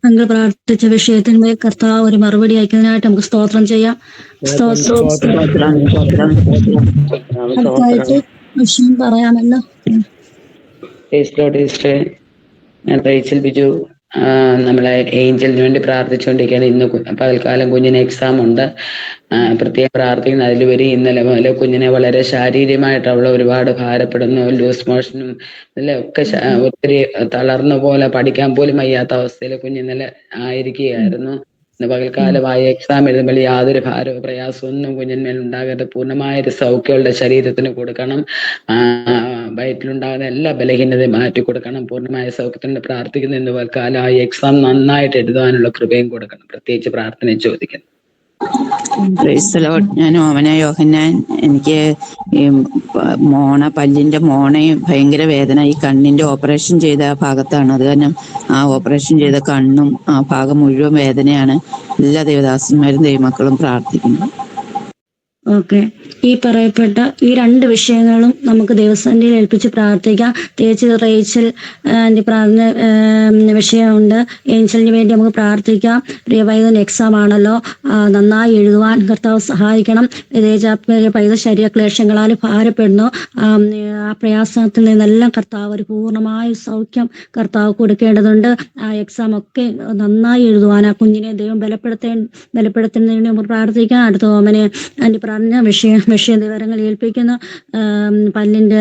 ഞങ്ങൾ പ്രാർത്ഥിച്ച വിഷയത്തിന്റെ കർത്താവ് ഒരു മറുപടി അയക്കുന്നതിനായിട്ട് നമുക്ക് സ്തോത്രം ചെയ്യാം. വിഷയം പറയാമല്ലോ. ഞാൻ റേച്ചൽ ബിജു. നമ്മളെ ഏഞ്ചലിന് വേണ്ടി പ്രാർത്ഥിച്ചുകൊണ്ടിരിക്കുകയാണ്. ഇന്ന് പകൽക്കാലം കുഞ്ഞിന് എക്സാം ഉണ്ട്. പ്രത്യേകം പ്രാർത്ഥിക്കുന്നു. അതിലുപരി ഇന്നലെ മുതൽ കുഞ്ഞിനെ വളരെ ശാരീരികമായിട്ട് അവൾ ഒരുപാട് ഭാരപ്പെടുന്നു. ലൂസ് മോഷനും ഒക്കെ ഒത്തിരി തളർന്ന പോലെ പഠിക്കാൻ പോലും വയ്യാത്ത അവസ്ഥയിൽ കുഞ്ഞിന്നലെ ആയിരിക്കുകയായിരുന്നു. ഇന്ന് പകൽക്കാലമായി എക്സാം എഴുതുമ്പോൾ യാതൊരു ഭാരവും പ്രയാസവും ഒന്നും കുഞ്ഞിന്മേൽ ഉണ്ടാകരുത്. പൂർണ്ണമായൊരു സൗഖ്യങ്ങളുടെ ശരീരത്തിന് കൊടുക്കണം. വയറ്റിലുണ്ടാകുന്ന എല്ലാ ബലഹീനതയും മാറ്റി കൊടുക്കണം. പൂർണ്ണമായ സൗഖ്യത്തിന് പ്രാർത്ഥിക്കുന്നു. ഇന്ന് പകൽക്കാലമായി എക്സാം നന്നായിട്ട് എഴുതാനുള്ള കൃപയും കൊടുക്കണം. പ്രത്യേകിച്ച് പ്രാർത്ഥന ചോദിക്കുന്നു. ഞാൻ ഓമന യോഹന്നാൻ. എനിക്ക് ഈ പല്ലിന്റെ മോണയും ഭയങ്കര വേദന. ഈ കണ്ണിന്റെ ഓപ്പറേഷൻ ചെയ്ത ആ ഭാഗത്താണ്. അത് കാരണം ആ ഓപ്പറേഷൻ ചെയ്ത കണ്ണും ആ ഭാഗം മുഴുവൻ വേദനയാണ്. എല്ലാ ദേവദാസന്മാരും ദൈവമക്കളും പ്രാർത്ഥിക്കുന്നു. ഓക്കെ, ഈ പറയപ്പെട്ട ഈ രണ്ട് വിഷയങ്ങളും നമുക്ക് ദൈവസന്നിധിയിൽ ഏൽപ്പിച്ച് പ്രാർത്ഥിക്കാം. പ്രത്യേകിച്ച് റേച്ചൽ പ്രാർത്ഥന വിഷയമുണ്ട്. ഏഞ്ചലിന് വേണ്ടി നമുക്ക് പ്രാർത്ഥിക്കാം. വൈകുന്നേരം എക്സാം ആണല്ലോ, നന്നായി എഴുതുവാൻ കർത്താവ് സഹായിക്കണം. പൈതൽ ശരീര ക്ലേശങ്ങളാൽ ഭാരപ്പെടുന്നു. ആ പ്രയാസത്തിൽ നിന്നെല്ലാം കർത്താവ് ഒരു പൂർണ്ണമായ സൗഖ്യം കർത്താവ് കൊടുക്കേണ്ടതുണ്ട്. ആ എക്സാം ഒക്കെ നന്നായി എഴുതുവാൻ ആ കുഞ്ഞിനെ ദൈവം ബലപ്പെടുത്തുന്നതിന് നമുക്ക് പ്രാർത്ഥിക്കാം. അടുത്ത ഓമനെ അതിൻ്റെ പറഞ്ഞ വിഷയ വിവരങ്ങൾ ഏൽപ്പിക്കുന്നു. പല്ലിൻ്റെ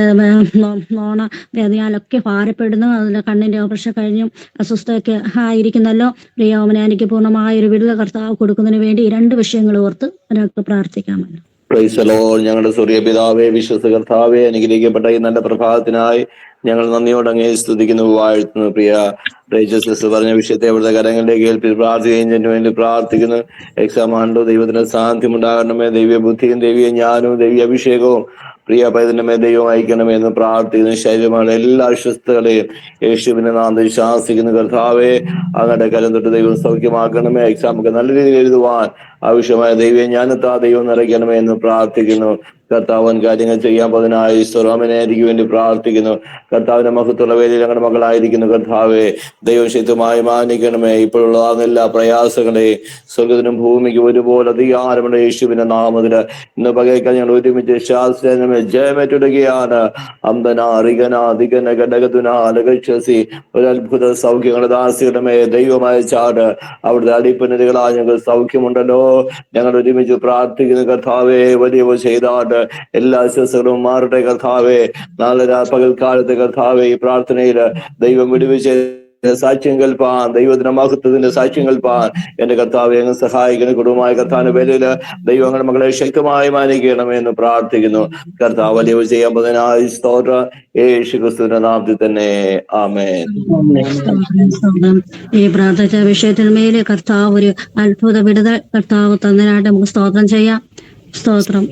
മോണ വേദനയാലൊക്കെ ഭാരപ്പെടുന്നു. അതിൻ്റെ കണ്ണിൻ്റെ ഓപ്പറേഷൻ കഴിഞ്ഞും അസ്വസ്ഥയൊക്കെ ആയിരിക്കുന്നല്ലോ. പ്രിയ ഓമനാനിക്ക് പൂർണ്ണമായൊരു വിടുതൽ കർത്താവ് കൊടുക്കുന്നതിന് വേണ്ടി ഈ രണ്ട് വിഷയങ്ങൾ ഓർത്ത് ഒരാൾക്ക് പ്രാർത്ഥിക്കാമല്ലോ. ഞങ്ങളുടെ സൂര്യ പിതാവേ, വിശ്വസ കർത്താവേ, അനുഗ്രഹിക്കപ്പെട്ട ഈ നല്ല പ്രഭാതത്തിനായി ഞങ്ങൾ നന്ദിയോടെ അങ്ങേ സ്തുതിക്കുന്നു, വാഴ്ത്തുന്നു. പ്രിയ റേച്ചൽ പറഞ്ഞ വിഷയത്തെ അവിടുത്തെ കരങ്ങളിലേക്ക് ഏൽപ്പിച്ച് പ്രാർത്ഥിക്കുന്നതിന് വേണ്ടി പ്രാർത്ഥിക്കുന്നു. എക്സാം ആണ്ടോ ദൈവത്തിന് സാന്നിധ്യം ഉണ്ടാകണമേ. ദൈവീയ ബുദ്ധിയും ദൈവീയ ജ്ഞാനവും ദൈവീയ അഭിഷേകവും പ്രിയ പൈതന്റെ ദൈവം അയക്കണമേ എന്ന് പ്രാർത്ഥിക്കുന്നു. ശരീരമാണ് എല്ലാ അസ്വസ്ഥതകളെയും യേശുവിനെ നാം ശാസിക്കുന്നു. കർത്താവേ, അങ്ങയുടെ കരം തൊട്ട് ദൈവം സൗഖ്യമാക്കണമേ. എക്സാം ഒക്കെ നല്ല രീതിയിൽ എഴുതുവാൻ ആവശ്യമായ ദൈവീയ ജ്ഞാനത്താ ദൈവം നിറയ്ക്കണമേ എന്ന് പ്രാർത്ഥിക്കുന്നു. കർത്താവൻ കാര്യങ്ങൾ ചെയ്യാൻ പതിനായി സ്വറാമനായിരിക്കും വേണ്ടി പ്രാർത്ഥിക്കുന്നു. കർത്താവിന്റെ മഹത്വമുള്ള വേദിയിൽ ഞങ്ങളുടെ മകളായിരിക്കുന്നു. കർത്താവെ, ദൈവം ശക്തമായി മാനിക്കണമേ. ഇപ്പോഴുള്ളതാകുന്ന എല്ലാ പ്രയാസങ്ങളെയും സ്വർഗത്തിനും ഭൂമിക്കും ഒരുപോലെ അധികാരമുള്ള യേശുവിന്റെ നാമത്തില് ഇന്ന് പകയ്ക്കാൻ ഞങ്ങൾ ഒരുമിച്ച് ശാസ്ത്രമേ ജയമേറ്റെടുക്കുകയാണ്. അന്തന അറികന അധികന ഘടകത്തുന അലകശ്വസി ഒരു അത്ഭുത സൗഖ്യങ്ങളുടെ ദാസികളുടെ ദൈവമായ ചാട് അവിടുത്തെ അടിപ്പന്നതികളായ ഞങ്ങൾ സൗഖ്യമുണ്ടല്ലോ. ഞങ്ങൾ ഒരുമിച്ച് പ്രാർത്ഥിക്കുന്ന കർത്താവെ, വലിയ ചെയ്താട്ട് എല്ലാ അസ്വസ്ഥകളും മാറട്ടെ. 8 കർത്താവേ, നാളെ പകൽക്കാലത്ത് കർത്താവേ ഈ പ്രാർത്ഥനയിൽ ദൈവം വിടുവിച്ച് സാക്ഷ്യം കേൾപ്പാൻ, ദൈവത്തിന്റെ മഹത്വത്തിന്റെ സാക്ഷ്യം കേൾപ്പാൻ എന്റെ കർത്താവെ അങ്ങ് സഹായിക്കുന്ന കുടുംബമായ കർത്താവിന്റെ പേരില് ദൈവങ്ങളുടെ മകളെ ശക്തമായി മാനിക്കണമെന്ന് പ്രാർത്ഥിക്കുന്നു. കർത്താവ് വലിയ ചെയ്യാൻ പോകുന്നതിനായി സ്തോത്രം യേശു ക്രിസ്തുവിന്റെ നാമത്തിൽ തന്നെ ആമേൻ. ഈ പ്രാർത്ഥിച്ച വിഷയത്തിന് മേലെ കർത്താവ് ഒരു അത്ഭുത വിടുതൽ കർത്താവ് തന്നതിനായിട്ട് നമുക്ക് സ്തോത്രം ചെയ്യാം. സ്തോത്രം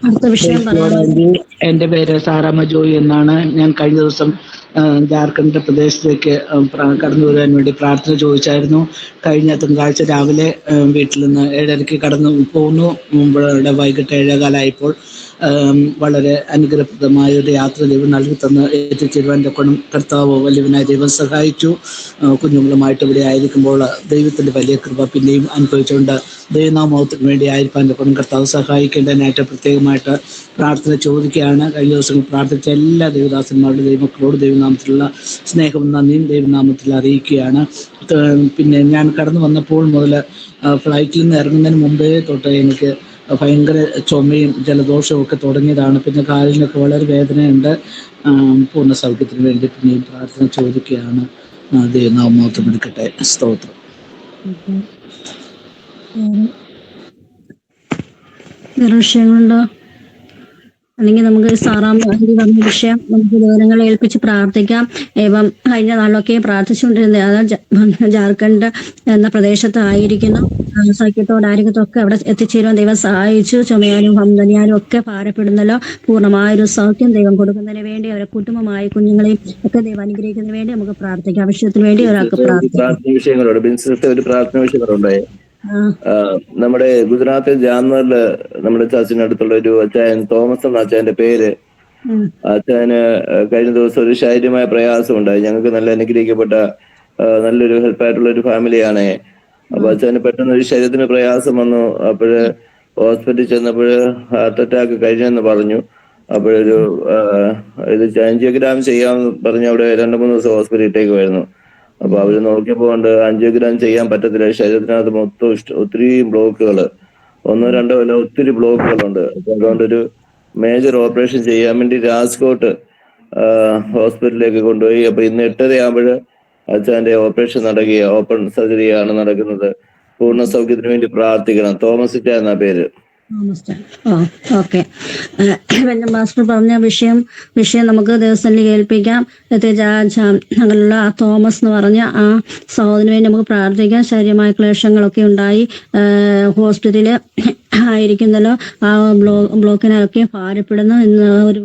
അടുത്ത വിഷയം പറയാം. എന്റെ പേര് സാറാമ്മ ജോയി എന്നാണ്. ഞാൻ കഴിഞ്ഞ ദിവസം ജാർഖണ്ഡ് പ്രദേശത്തേക്ക് കടന്നു വരാൻ വേണ്ടി പ്രാർത്ഥന ചോദിച്ചായിരുന്നു. കഴിഞ്ഞ തിങ്കളാഴ്ച രാവിലെ വീട്ടിൽ നിന്ന് 7:30 കടന്നു പോന്നു. ഇവിടെ വൈകിട്ട് 7:15 വളരെ അനുഗ്രഹപ്രദമായ ഒരു യാത്ര ദൈവം നൽകി തന്ന് എത്തിച്ചേരുവാൻ്റെ കൊണ്ടും കർത്താവ് വലിയവനായ ദൈവം സഹായിച്ചു. കുഞ്ഞുങ്ങളുമായിട്ട് ഇവിടെ ആയിരിക്കുമ്പോൾ ദൈവത്തിൻ്റെ വലിയ കൃപ പിന്നെയും അനുഭവിച്ചുകൊണ്ട് ദൈവനാമത്തിന് വേണ്ടി ആയിരിക്കാൻ്റെ കൊണ്ടും കർത്താവ് സഹായിക്കേണ്ടതിനായിട്ട് പ്രത്യേകമായിട്ട് പ്രാർത്ഥന ചോദിക്കുകയാണ്. കഴിഞ്ഞ ദിവസങ്ങൾ പ്രാർത്ഥിച്ച എല്ലാ ദൈവദാസന്മാരുടെ ദൈവമക്കളോട് ദൈവനാമത്തിലുള്ള സ്നേഹവും നന്ദിയും ദൈവനാമത്തിൽ അറിയിക്കുകയാണ്. പിന്നെ ഞാൻ കടന്നു വന്നപ്പോൾ മുതൽ ഫ്ലൈറ്റിൽ നിന്ന് ഇറങ്ങുന്നതിന് മുമ്പേ തൊട്ട് എനിക്ക് ഭയങ്കര ചുമയും ജലദോഷവും ഒക്കെ തുടങ്ങിയതാണ്. പിന്നെ കാലിനൊക്കെ വളരെ വേദനയുണ്ട്. പൂർണ്ണ സൗഖ്യത്തിന് വേണ്ടി പിന്നെയും പ്രാർത്ഥന ചോദിക്കുകയാണ്. ദൈവനാമം എടുക്കട്ടെ. സ്തോത്രം. വേറെ വിഷയങ്ങളുണ്ടോ? അല്ലെങ്കിൽ നമുക്ക് പറഞ്ഞ വിഷയം നമുക്ക് വിവരങ്ങളെ ഏൽപ്പിച്ച് പ്രാർത്ഥിക്കാം. ഇപ്പം കഴിഞ്ഞ നാളിലൊക്കെ പ്രാർത്ഥിച്ചുകൊണ്ടിരുന്നത് അത് ജാർഖണ്ഡ് എന്ന പ്രദേശത്ത് ആയിരിക്കുന്നു. സൗഖ്യത്തോടെ ആരോഗ്യത്തൊക്കെ അവിടെ എത്തിച്ചേരുവാൻ ദൈവം സഹായിച്ചു. ചുമയാനും ഹംദനിയാനും ഒക്കെ ഭാരപ്പെടുന്നല്ലോ. പൂർണ്ണമായൊരു സൗഖ്യം ദൈവം കൊടുക്കുന്നതിന് വേണ്ടി അവരെ കുടുംബമായി കുഞ്ഞുങ്ങളെയും ഒക്കെ ദൈവം അനുഗ്രഹിക്കുന്നതിന് വേണ്ടി നമുക്ക് പ്രാർത്ഥിക്കാം. വിഷയത്തിന് വേണ്ടി ഒരാൾക്ക് പ്രാർത്ഥിക്കാം. ഒരു പ്രാർത്ഥന വിഷയങ്ങളുണ്ടേ. നമ്മുടെ ഗുജറാത്തിൽ ജാംനഗറില് നമ്മുടെ ചർച്ചിനടുത്തുള്ള ഒരു അച്ചായൻ തോമസ് എന്ന അച്ചായന്റെ പേര്. അച്ചായന് കഴിഞ്ഞ ദിവസം ഒരു ശാരീരികമായ പ്രയാസം ഉണ്ടായി. ഞങ്ങൾക്ക് നല്ല അനുഗ്രഹിക്കപ്പെട്ട നല്ലൊരു ഹെൽപ്പായിട്ടുള്ള ഒരു ഫാമിലിയാണ്. അപ്പൊ അച്ഛന് പെട്ടെന്ന് ഒരു ശരീരത്തിന് പ്രയാസം വന്നു. അപ്പോഴ് ഹോസ്പിറ്റലിൽ ചെന്നപ്പോഴ് ഹാർട്ട് അറ്റാക്ക് കഴിഞ്ഞെന്ന് പറഞ്ഞു. അപ്പോഴൊരു ഇത് ആൻജിയോഗ്രാം ചെയ്യാമെന്ന് പറഞ്ഞു. അവിടെ 2-3 ദിവസം ഹോസ്പിറ്റലിൽ ഇട്ടേക്കുമായിരുന്നു. അപ്പൊ അവര് നോക്കിയപ്പോ കൊണ്ട് ആൻജിയോഗ്രാം ചെയ്യാൻ പറ്റത്തില്ല. ശരീരത്തിനകത്ത് മൊത്തം ഒത്തിരി ബ്ലോക്കുകൾ, 1-2 അല്ല ഒത്തിരി ബ്ലോക്കുകളുണ്ട്. അപ്പൊ അതുകൊണ്ടൊരു മേജർ ഓപ്പറേഷൻ ചെയ്യാൻ വേണ്ടി രാജ്കോട്ട് ഹോസ്പിറ്റലിലേക്ക് കൊണ്ടുപോയി. അപ്പൊ ഇന്ന് 8:30 അച്ഛൻ്റെ ഓപ്പറേഷൻ നടക്കുക, ഓപ്പൺ സർജറിയാണ് നടക്കുന്നത്. പൂർണ്ണ സൗഖ്യത്തിന് വേണ്ടി പ്രാർത്ഥിക്കണം. തോമസ് എന്നാ പേര്. ഓക്കെ. മാസ്റ്റർ പറഞ്ഞ വിഷയം നമുക്ക് ദിവസത്തിൽ കേൾപ്പിക്കാം. ഞങ്ങളുള്ള തോമസ് എന്ന് പറഞ്ഞ ആ സഹോദരന് വേണ്ടി നമുക്ക് പ്രാർത്ഥിക്കാം. ശാരീരികമായ ക്ലേശങ്ങളൊക്കെ ഉണ്ടായി ഹോസ്പിറ്റലിൽ ആയിരിക്കുന്നല്ലോ. ആ ബ്ലോക്കിനൊക്കെ ഭാരപ്പെടുന്നു. ഇന്ന് ഒരു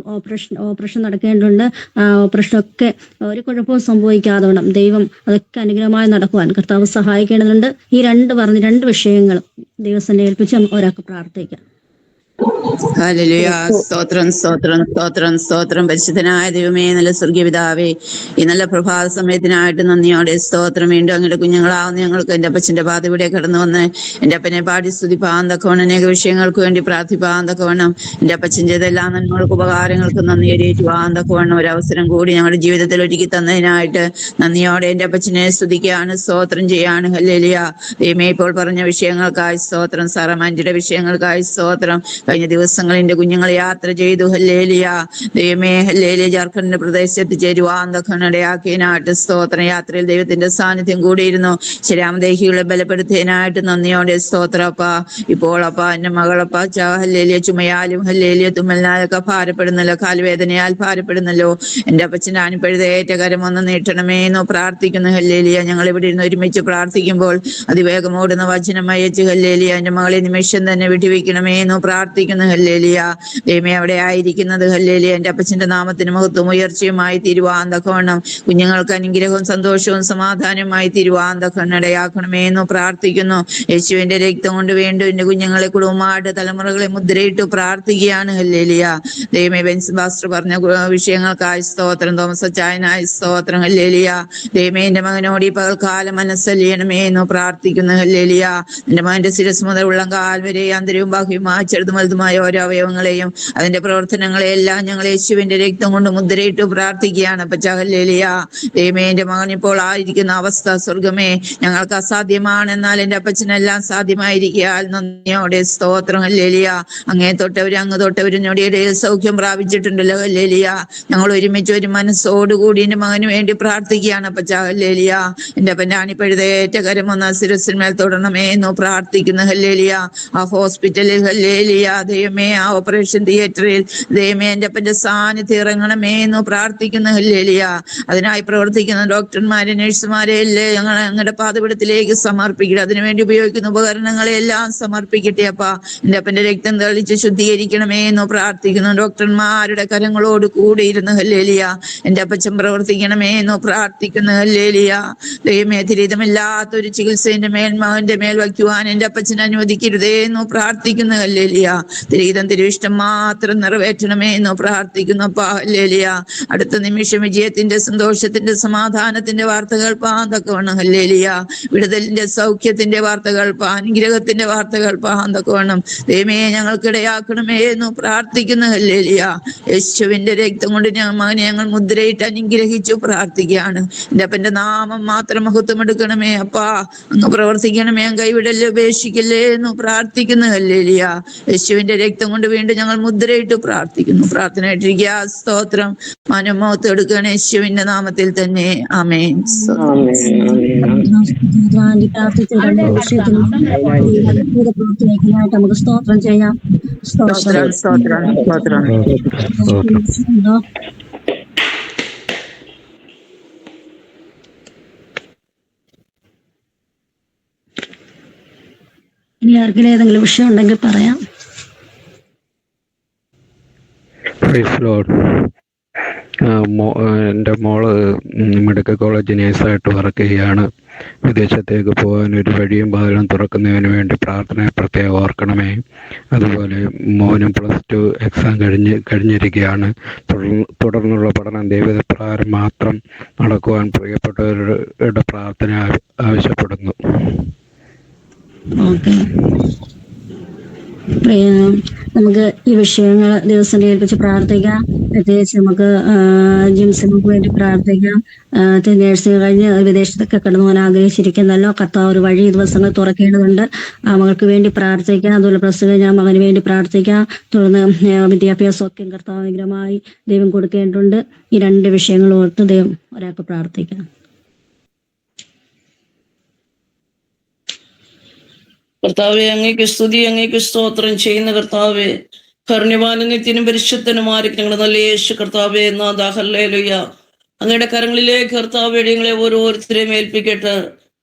ഓപ്പറേഷൻ നടക്കേണ്ടതുണ്ട്. ആ ഓപ്പറേഷനൊക്കെ ഒരു കുഴപ്പവും സംഭവിക്കാതെ വേണം ദൈവം അതൊക്കെ അനുഗ്രഹമായി നടക്കുവാൻ കർത്താവ് സഹായിക്കേണ്ടതുണ്ട്. ഈ രണ്ട് വിഷയങ്ങൾ ദിവസം ഏൽപ്പിച്ച് ഒരാൾക്ക് പ്രാർത്ഥിക്കാം. ഹല്ലേലൂയ. സ്തോത്രം സ്തോത്രം സ്തോത്രം സ്തോത്രം. പരിശുദ്ധനായ ദൈവമേ, നല്ല സ്വർഗീയ പിതാവേ, ഈ നല്ല പ്രഭാത സമയത്തിനായിട്ട് നന്ദിയോടെ സ്തോത്രം. വീണ്ടും അങ്ങയുടെ കുഞ്ഞുങ്ങളാവുന്ന ഞങ്ങൾക്ക് എൻ്റെ അപ്പച്ചൻ്റെ പാതവിടെ കടന്നു വന്ന് എൻ്റെ അപ്പനെ പാടി സ്തുതിപ്പാൻ തക്കവണ്ണം, അനേക വിഷയങ്ങൾക്ക് വേണ്ടി പ്രാർത്ഥിപ്പാൻ തക്കവണ്ണം, എൻ്റെ അപ്പച്ചൻ ചെയ്ത എല്ലാ നന്മകൾക്ക് ഉപകാരങ്ങൾക്ക് നന്ദി അറിയിക്കുവാൻ തക്കവണ്ണം ഒരവസരം കൂടി ഞങ്ങളുടെ ജീവിതത്തിൽ ഒരുക്കി തന്നതിനായിട്ട് നന്ദിയോടെ എൻ്റെ അപ്പച്ചനെ സ്തുതിക്കുകയാണ്, സ്തോത്രം ചെയ്യാണ്. ഹല്ലേലൂയ. ദൈവമേ, ഇപ്പോൾ പറഞ്ഞ വിഷയങ്ങൾക്കായി സ്തോത്രം. സാറമാൻജിയുടെ വിഷയങ്ങൾക്കായി സ്തോത്രം. കഴിഞ്ഞ ദിവസങ്ങളിൽ എൻ്റെ കുഞ്ഞുങ്ങൾ യാത്ര ചെയ്തു. ഹല്ലേലൂയ. ദൈവമേ, ഹല്ലേലൂയ. ജാർഖണ്ഡ് പ്രദേശത്ത് ചേരുവാൻ ഇടയാക്കിയതിനായിട്ട് സ്തോത്രം. യാത്രയിൽ ദൈവത്തിന്റെ സാന്നിധ്യം കൂടിയിരുന്നു. ശരാമദേഹികളെ ബലപ്പെടുത്തിയതിനായിട്ട് നന്ദിയോടെ സ്തോത്രം. അപ്പ ഇപ്പോൾ എൻ്റെ മകളപ്പ ഹല്ലേലൂയ ചുമയാലും ഹല്ലേലൂയ തുമ്മലിനാലൊക്കെ ഭാരപ്പെടുന്നല്ലോ, കാൽവേദനയാൽ ഭാരപ്പെടുന്നല്ലോ. എൻ്റെ അപ്പച്ചൻ്റെ അനുപഴുതേറ്റ കരം ഒന്ന് നീട്ടണമേന്ന് പ്രാർത്ഥിക്കുന്നു. ഹല്ലേലൂയ. ഞങ്ങൾ ഇവിടെ ഇരുന്ന് ഒരുമിച്ച് പ്രാർത്ഥിക്കുമ്പോൾ അതിവേഗം ഓടുന്ന വചനം അയച്ച് ഹല്ലേലൂയ എൻ്റെ മകളെ നിമിഷം തന്നെ വിടുവിക്കണമേന്ന് പ്രാർത്ഥിക്കുന്നു. ഹല്ലേലൂയ. ദൈവമേ, അവിടെ ആയിരിക്കുന്നത് ഹല്ലേലൂയ എൻ്റെ അപ്പച്ചൻ്റെ നാമത്തിന് മഹത്വം ഉയർച്ചയുമായി തീരുവാൻ തക്കവണ്ണം, കുഞ്ഞുങ്ങൾക്ക് അനുഗ്രഹവും സന്തോഷവും സമാധാനവുമായി തീരുവാൻ തക്കവണ്ണം ഇടയാക്കണമേന്ന് പ്രാർത്ഥിക്കുന്നു. യേശുവിന്റെ രക്തം കൊണ്ട് വീണ്ടും എൻ്റെ കുഞ്ഞുങ്ങളെ കുടുംബമായിട്ട് തലമുറകളെ മുദ്രയിട്ട് പ്രാർത്ഥിക്കുകയാണ്. ഹല്ലേലൂയ. ദൈവമേ, ബെൻസ് പാസ്റ്റർ പറഞ്ഞ വിഷയങ്ങൾക്കായി സ്തോത്രം. തോമസ് അച്ചായനായി സ്തോത്രം. ഹല്ലേലൂയ. ദൈവമേ, എൻ്റെ മകനോട് ഈ പകൽക്കാലം മനസ്സലിയണമേന്ന് പ്രാർത്ഥിക്കുന്നു. ഹല്ലേലൂയ. എൻ്റെ മകന്റെ ശിരസ് മുതൽ ഉള്ളംകാൽ വരെ അന്തരവും ബാഹ്യവുമായി ചെറുതും ഞങ്ങളതുമായ ഓരോ അവയവങ്ങളെയും അതിന്റെ പ്രവർത്തനങ്ങളെയെല്ലാം ഞങ്ങൾ യേശുവിന്റെ രക്തം കൊണ്ട് മുദ്രയിട്ട് പ്രാർത്ഥിക്കുകയാണ്. അപ്പച്ച ഹല്ലേലൂയ. ദൈവമേ, എന്റെ മകൻ ഇപ്പോൾ ആയിരിക്കുന്ന അവസ്ഥ സ്വർഗമേ ഞങ്ങൾക്ക് അസാധ്യമാണ്, എന്നാൽ എന്റെ അപ്പച്ചനെല്ലാം സാധ്യമായിരിക്കാൻ നന്ദിയോടെ സ്തോത്രം. ഹല്ലേലൂയ. അങ്ങേ തൊട്ടവരും അങ്ങ് തൊട്ടവരും ഞൊടിയിടയിൽ സൗഖ്യം പ്രാപിച്ചിട്ടുണ്ടല്ലോ. ഹല്ലേലൂയ. ഞങ്ങൾ ഒരുമിച്ച് ഒരു മനസ്സോടുകൂടി എന്റെ മകന് വേണ്ടി പ്രാർത്ഥിക്കുകയാണ്. അപ്പച്ച ഹല്ലേലൂയ. എന്റെ അപ്പനാണിപ്പഴുതേറ്റ കരമൊന്ന ശിരസിന്മേൽ തൊടണമേ എന്ന് പ്രാർത്ഥിക്കുന്നു. ഹല്ലേലൂയ. ആ ഹോസ്പിറ്റലിൽ ഹല്ലേലൂയ ദൈവമേ, ആ ഓപ്പറേഷൻ തിയേറ്ററിൽ ദൈവമേ എന്റെ അപ്പന്റെ സാന്നിധ്യം ഇറങ്ങണമേ എന്ന് പ്രാർത്ഥിക്കുന്നു. ഹല്ലേലൂയ. അതിനായി പ്രവർത്തിക്കുന്ന ഡോക്ടർമാരെ, നഴ്സുമാരെ എല്ലാം ഞങ്ങൾ ഞങ്ങളുടെ പാതപിടത്തിലേക്ക് സമർപ്പിക്കട്ടെ. അതിനുവേണ്ടി ഉപയോഗിക്കുന്ന ഉപകരണങ്ങളെ എല്ലാം സമർപ്പിക്കട്ടെ. അപ്പ എന്റെ അപ്പന്റെ രക്തം തെളിച്ച് ശുദ്ധീകരിക്കണമേ എന്ന് പ്രാർത്ഥിക്കുന്നു. ഡോക്ടർമാരുടെ കരങ്ങളോട് കൂടി ഇരുന്ന് ഹല്ലേലൂയ എന്റെ അപ്പച്ചൻ പ്രവർത്തിക്കണമേ എന്ന് പ്രാർത്ഥിക്കുന്നു. ഹല്ലേലൂയ. ദൈവമേ, തിരിതമില്ലാത്തൊരു ചികിത്സ എന്റെ മകന്റെ മേൽ വയ്ക്കുവാൻ എന്റെ അപ്പച്ചൻ അനുവദിക്കരുതേ എന്ന് പ്രാർത്ഥിക്കുന്നു. ഹല്ലേലൂയ. തിരിതം തിരുവിഷ്ടം മാത്രം നിറവേറ്റണമേ എന്ന് പ്രാർത്ഥിക്കുന്നു. അപ്പ ഹല്ലേലൂയ. അടുത്ത നിമിഷം വിജയത്തിന്റെ, സന്തോഷത്തിന്റെ, സമാധാനത്തിന്റെ വാർത്തകൾ പാന്തക്കവണ്ണം ഹല്ലേലൂയ. വിടുതലിന്റെ, സൗഖ്യത്തിന്റെ വാർത്തകൾ, അനുഗ്രഹത്തിന്റെ വാർത്തകൾ പാന്തക്കവണ്ണം ദൈവമേ ഞങ്ങൾക്കിടയാക്കണമേ എന്ന് പ്രാർത്ഥിക്കുന്നു. ഹല്ലേലൂയ. യേശുവിന്റെ രക്തം കൊണ്ട് മകനെ ഞങ്ങൾ മുദ്രയിട്ട് അനുഗ്രഹിച്ചു പ്രാർത്ഥിക്കുകയാണ്. എന്റെ അപ്പന്റെ നാമം മാത്രം മഹത്വം എടുക്കണമേ. അപ്പാ അങ്ങ് പ്രവർത്തിക്കണമേ, കൈവിടല്ലേ, ഉപേക്ഷിക്കല്ലേ എന്ന് പ്രാർത്ഥിക്കുന്നു. ഹല്ലേലൂയ. യേശുവിന്റെ രക്തം കൊണ്ട് വീണ്ടും ഞങ്ങൾ മുദ്രയിട്ട് പ്രാർത്ഥിക്കുന്നു. പ്രാർത്ഥനയായിട്ടിരിക്കുക. സ്തോത്രം. മനോമോത്ത് എടുക്കുകയാണ് യേശുവിന്റെ നാമത്തിൽ തന്നെ. ആമേൻ. പ്രവർത്തനത്തിനായിട്ട് നമുക്ക് സ്തോത്രം ചെയ്യാം. സ്തോത്രം, സ്തോത്രം, സ്തോത്രം. ഇനി ആർക്കെങ്കിലും ഏതെങ്കിലും വിഷയം ഉണ്ടെങ്കിൽ പറയാം. Praise lord. എൻ്റെ മോള് മെഡിക്കൽ കോളേജ് നേഴ്സായിട്ട് വർക്ക് ചെയ്യുകയാണ്. വിദേശത്തേക്ക് പോകാൻ ഒരു വഴിയും വാതിലും തുറക്കുന്നതിന് വേണ്ടി പ്രാർത്ഥന പ്രത്യേകം ഓർക്കണമേ. അതുപോലെ മോനും +2 എക്സാം കഴിഞ്ഞിരിക്കുകയാണ്. തുടർന്നുള്ള പഠനം ദൈവപ്രകാരം മാത്രം നടക്കുവാൻ പ്രിയപ്പെട്ടവരുടെ പ്രാർത്ഥന ആവശ്യപ്പെടുന്നു. ഓക്കെ, നമുക്ക് ഈ വിഷയങ്ങൾ ദിവസം ഏൽപ്പിച്ച് പ്രാർത്ഥിക്കാം. പ്രത്യേകിച്ച് നമുക്ക് ജിംസിനൊക്കെ വേണ്ടി പ്രാർത്ഥിക്കാം. നേഴ്സിംഗ് കഴിഞ്ഞ് വിദേശത്തൊക്കെ കടന്നു പോകാൻ ആഗ്രഹിച്ചിരിക്കുന്നല്ലോ. കർത്താവ് ഒരു വഴി ദിവസങ്ങൾ തുറക്കേണ്ടതുണ്ട്. ആ മകൾക്ക് വേണ്ടി പ്രാർത്ഥിക്കാം. അതുപോലെ +2 കഴിഞ്ഞ മകന് വേണ്ടി പ്രാർത്ഥിക്കാം. തുടർന്ന് വിദ്യാഭ്യാസമൊക്കെ കർത്താവ് അനുഗ്രഹമായി ദൈവം കൊടുക്കേണ്ടതുണ്ട്. ഈ 2 വിഷയങ്ങൾ ഓർത്ത് ദൈവം ഒരാൾക്ക് പ്രാർത്ഥിക്കാം. കർത്താവെ, അങ്ങേക്ക് സ്തുതി, അങ്ങേക്ക് സ്തോത്രം ചെയ്യുന്ന കർത്താവെ, കരുണ്യവാനും നിത്യനും പരിശുദ്ധനുമായിരിക്കും ഞങ്ങളുടെ നല്ല യേശു കർത്താവെ. നാഥാ ഹല്ലേലൂയ. അങ്ങയുടെ കരങ്ങളിലേക്ക് കർത്താവെ ഞങ്ങളെ ഓരോരുത്തരെയും ഏൽപ്പിക്കട്ടെ.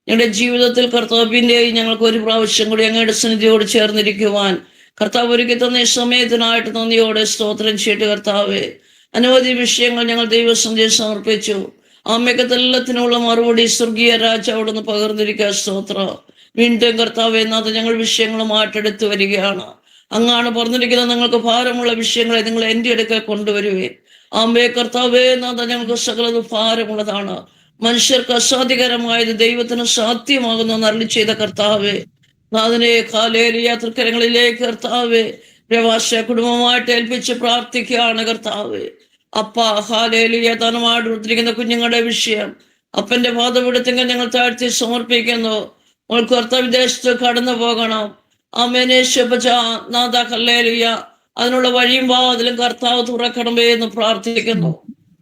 ഞങ്ങളുടെ ജീവിതത്തിൽ കർത്താവിൻ്റെയും ഞങ്ങൾക്ക് ഒരു പ്രാവശ്യം കൂടി അങ്ങയുടെ സന്നിധിയോട് ചേർന്നിരിക്കുവാൻ കർത്താവ് ഒരുക്കി തന്ന ഈ സമയത്തിനായിട്ട് നന്ദിയോടെ സ്തോത്രം ചെയ്യട്ടെ. കർത്താവെ, അനവധി വിഷയങ്ങൾ ഞങ്ങൾ ദൈവസന്ദേശം സമർപ്പിച്ചു. ആമേക്കത്തെല്ലാത്തിനുള്ള മറുപടി സ്വർഗീയ രാജാവോടൊന്ന് പകർന്നിരിക്കുക. സ്തോത്രം. വീണ്ടും കർത്താവെ, എന്നാത് ഞങ്ങൾ വിഷയങ്ങൾ മാറ്റെടുത്ത് വരികയാണ്. അങ്ങാണ് പറഞ്ഞിരിക്കുന്നത്, നിങ്ങൾക്ക് ഭാരമുള്ള വിഷയങ്ങളെ നിങ്ങൾ എൻ്റെ അടുക്കൽ കൊണ്ടുവരുവേ. ആമേ കർത്താവേ, എന്നാത് ഞങ്ങൾക്ക് സകലത് ഭാരമുള്ളതാണ്. മനുഷ്യർക്ക് അസാധ്യകരമായത് ദൈവത്തിന് സാധ്യമാകുന്നു എന്ന് അരുളി ചെയ്ത കർത്താവേ, നാഥനെ ഹല്ലേലൂയ തൃക്കരങ്ങളിലേക്ക് കർത്താവേ പ്രവാസ കുടുംബമായിട്ട് ഏൽപ്പിച്ച് പ്രാർത്ഥിക്കുകയാണ്. കർത്താവേ അപ്പ ഹല്ലേലൂയ താനുമായിട്ട് ഉദ്ധരിക്കുന്ന കുഞ്ഞുങ്ങളുടെ വിഷയം അപ്പന്റെ പാദപീഠത്തിങ്കൽ ഞങ്ങൾ താഴ്ത്തി സമർപ്പിക്കുന്നു. കർത്താവ് വിദേശത്ത് കടന്നു പോകണം. ആമേനേശ്വപച നാഥ ഹല്ലേലൂയ അതിനുള്ള വഴിയും വാതിലും കർത്താവ് തുറക്കണമേ എന്ന് പ്രാർത്ഥിക്കുന്നു.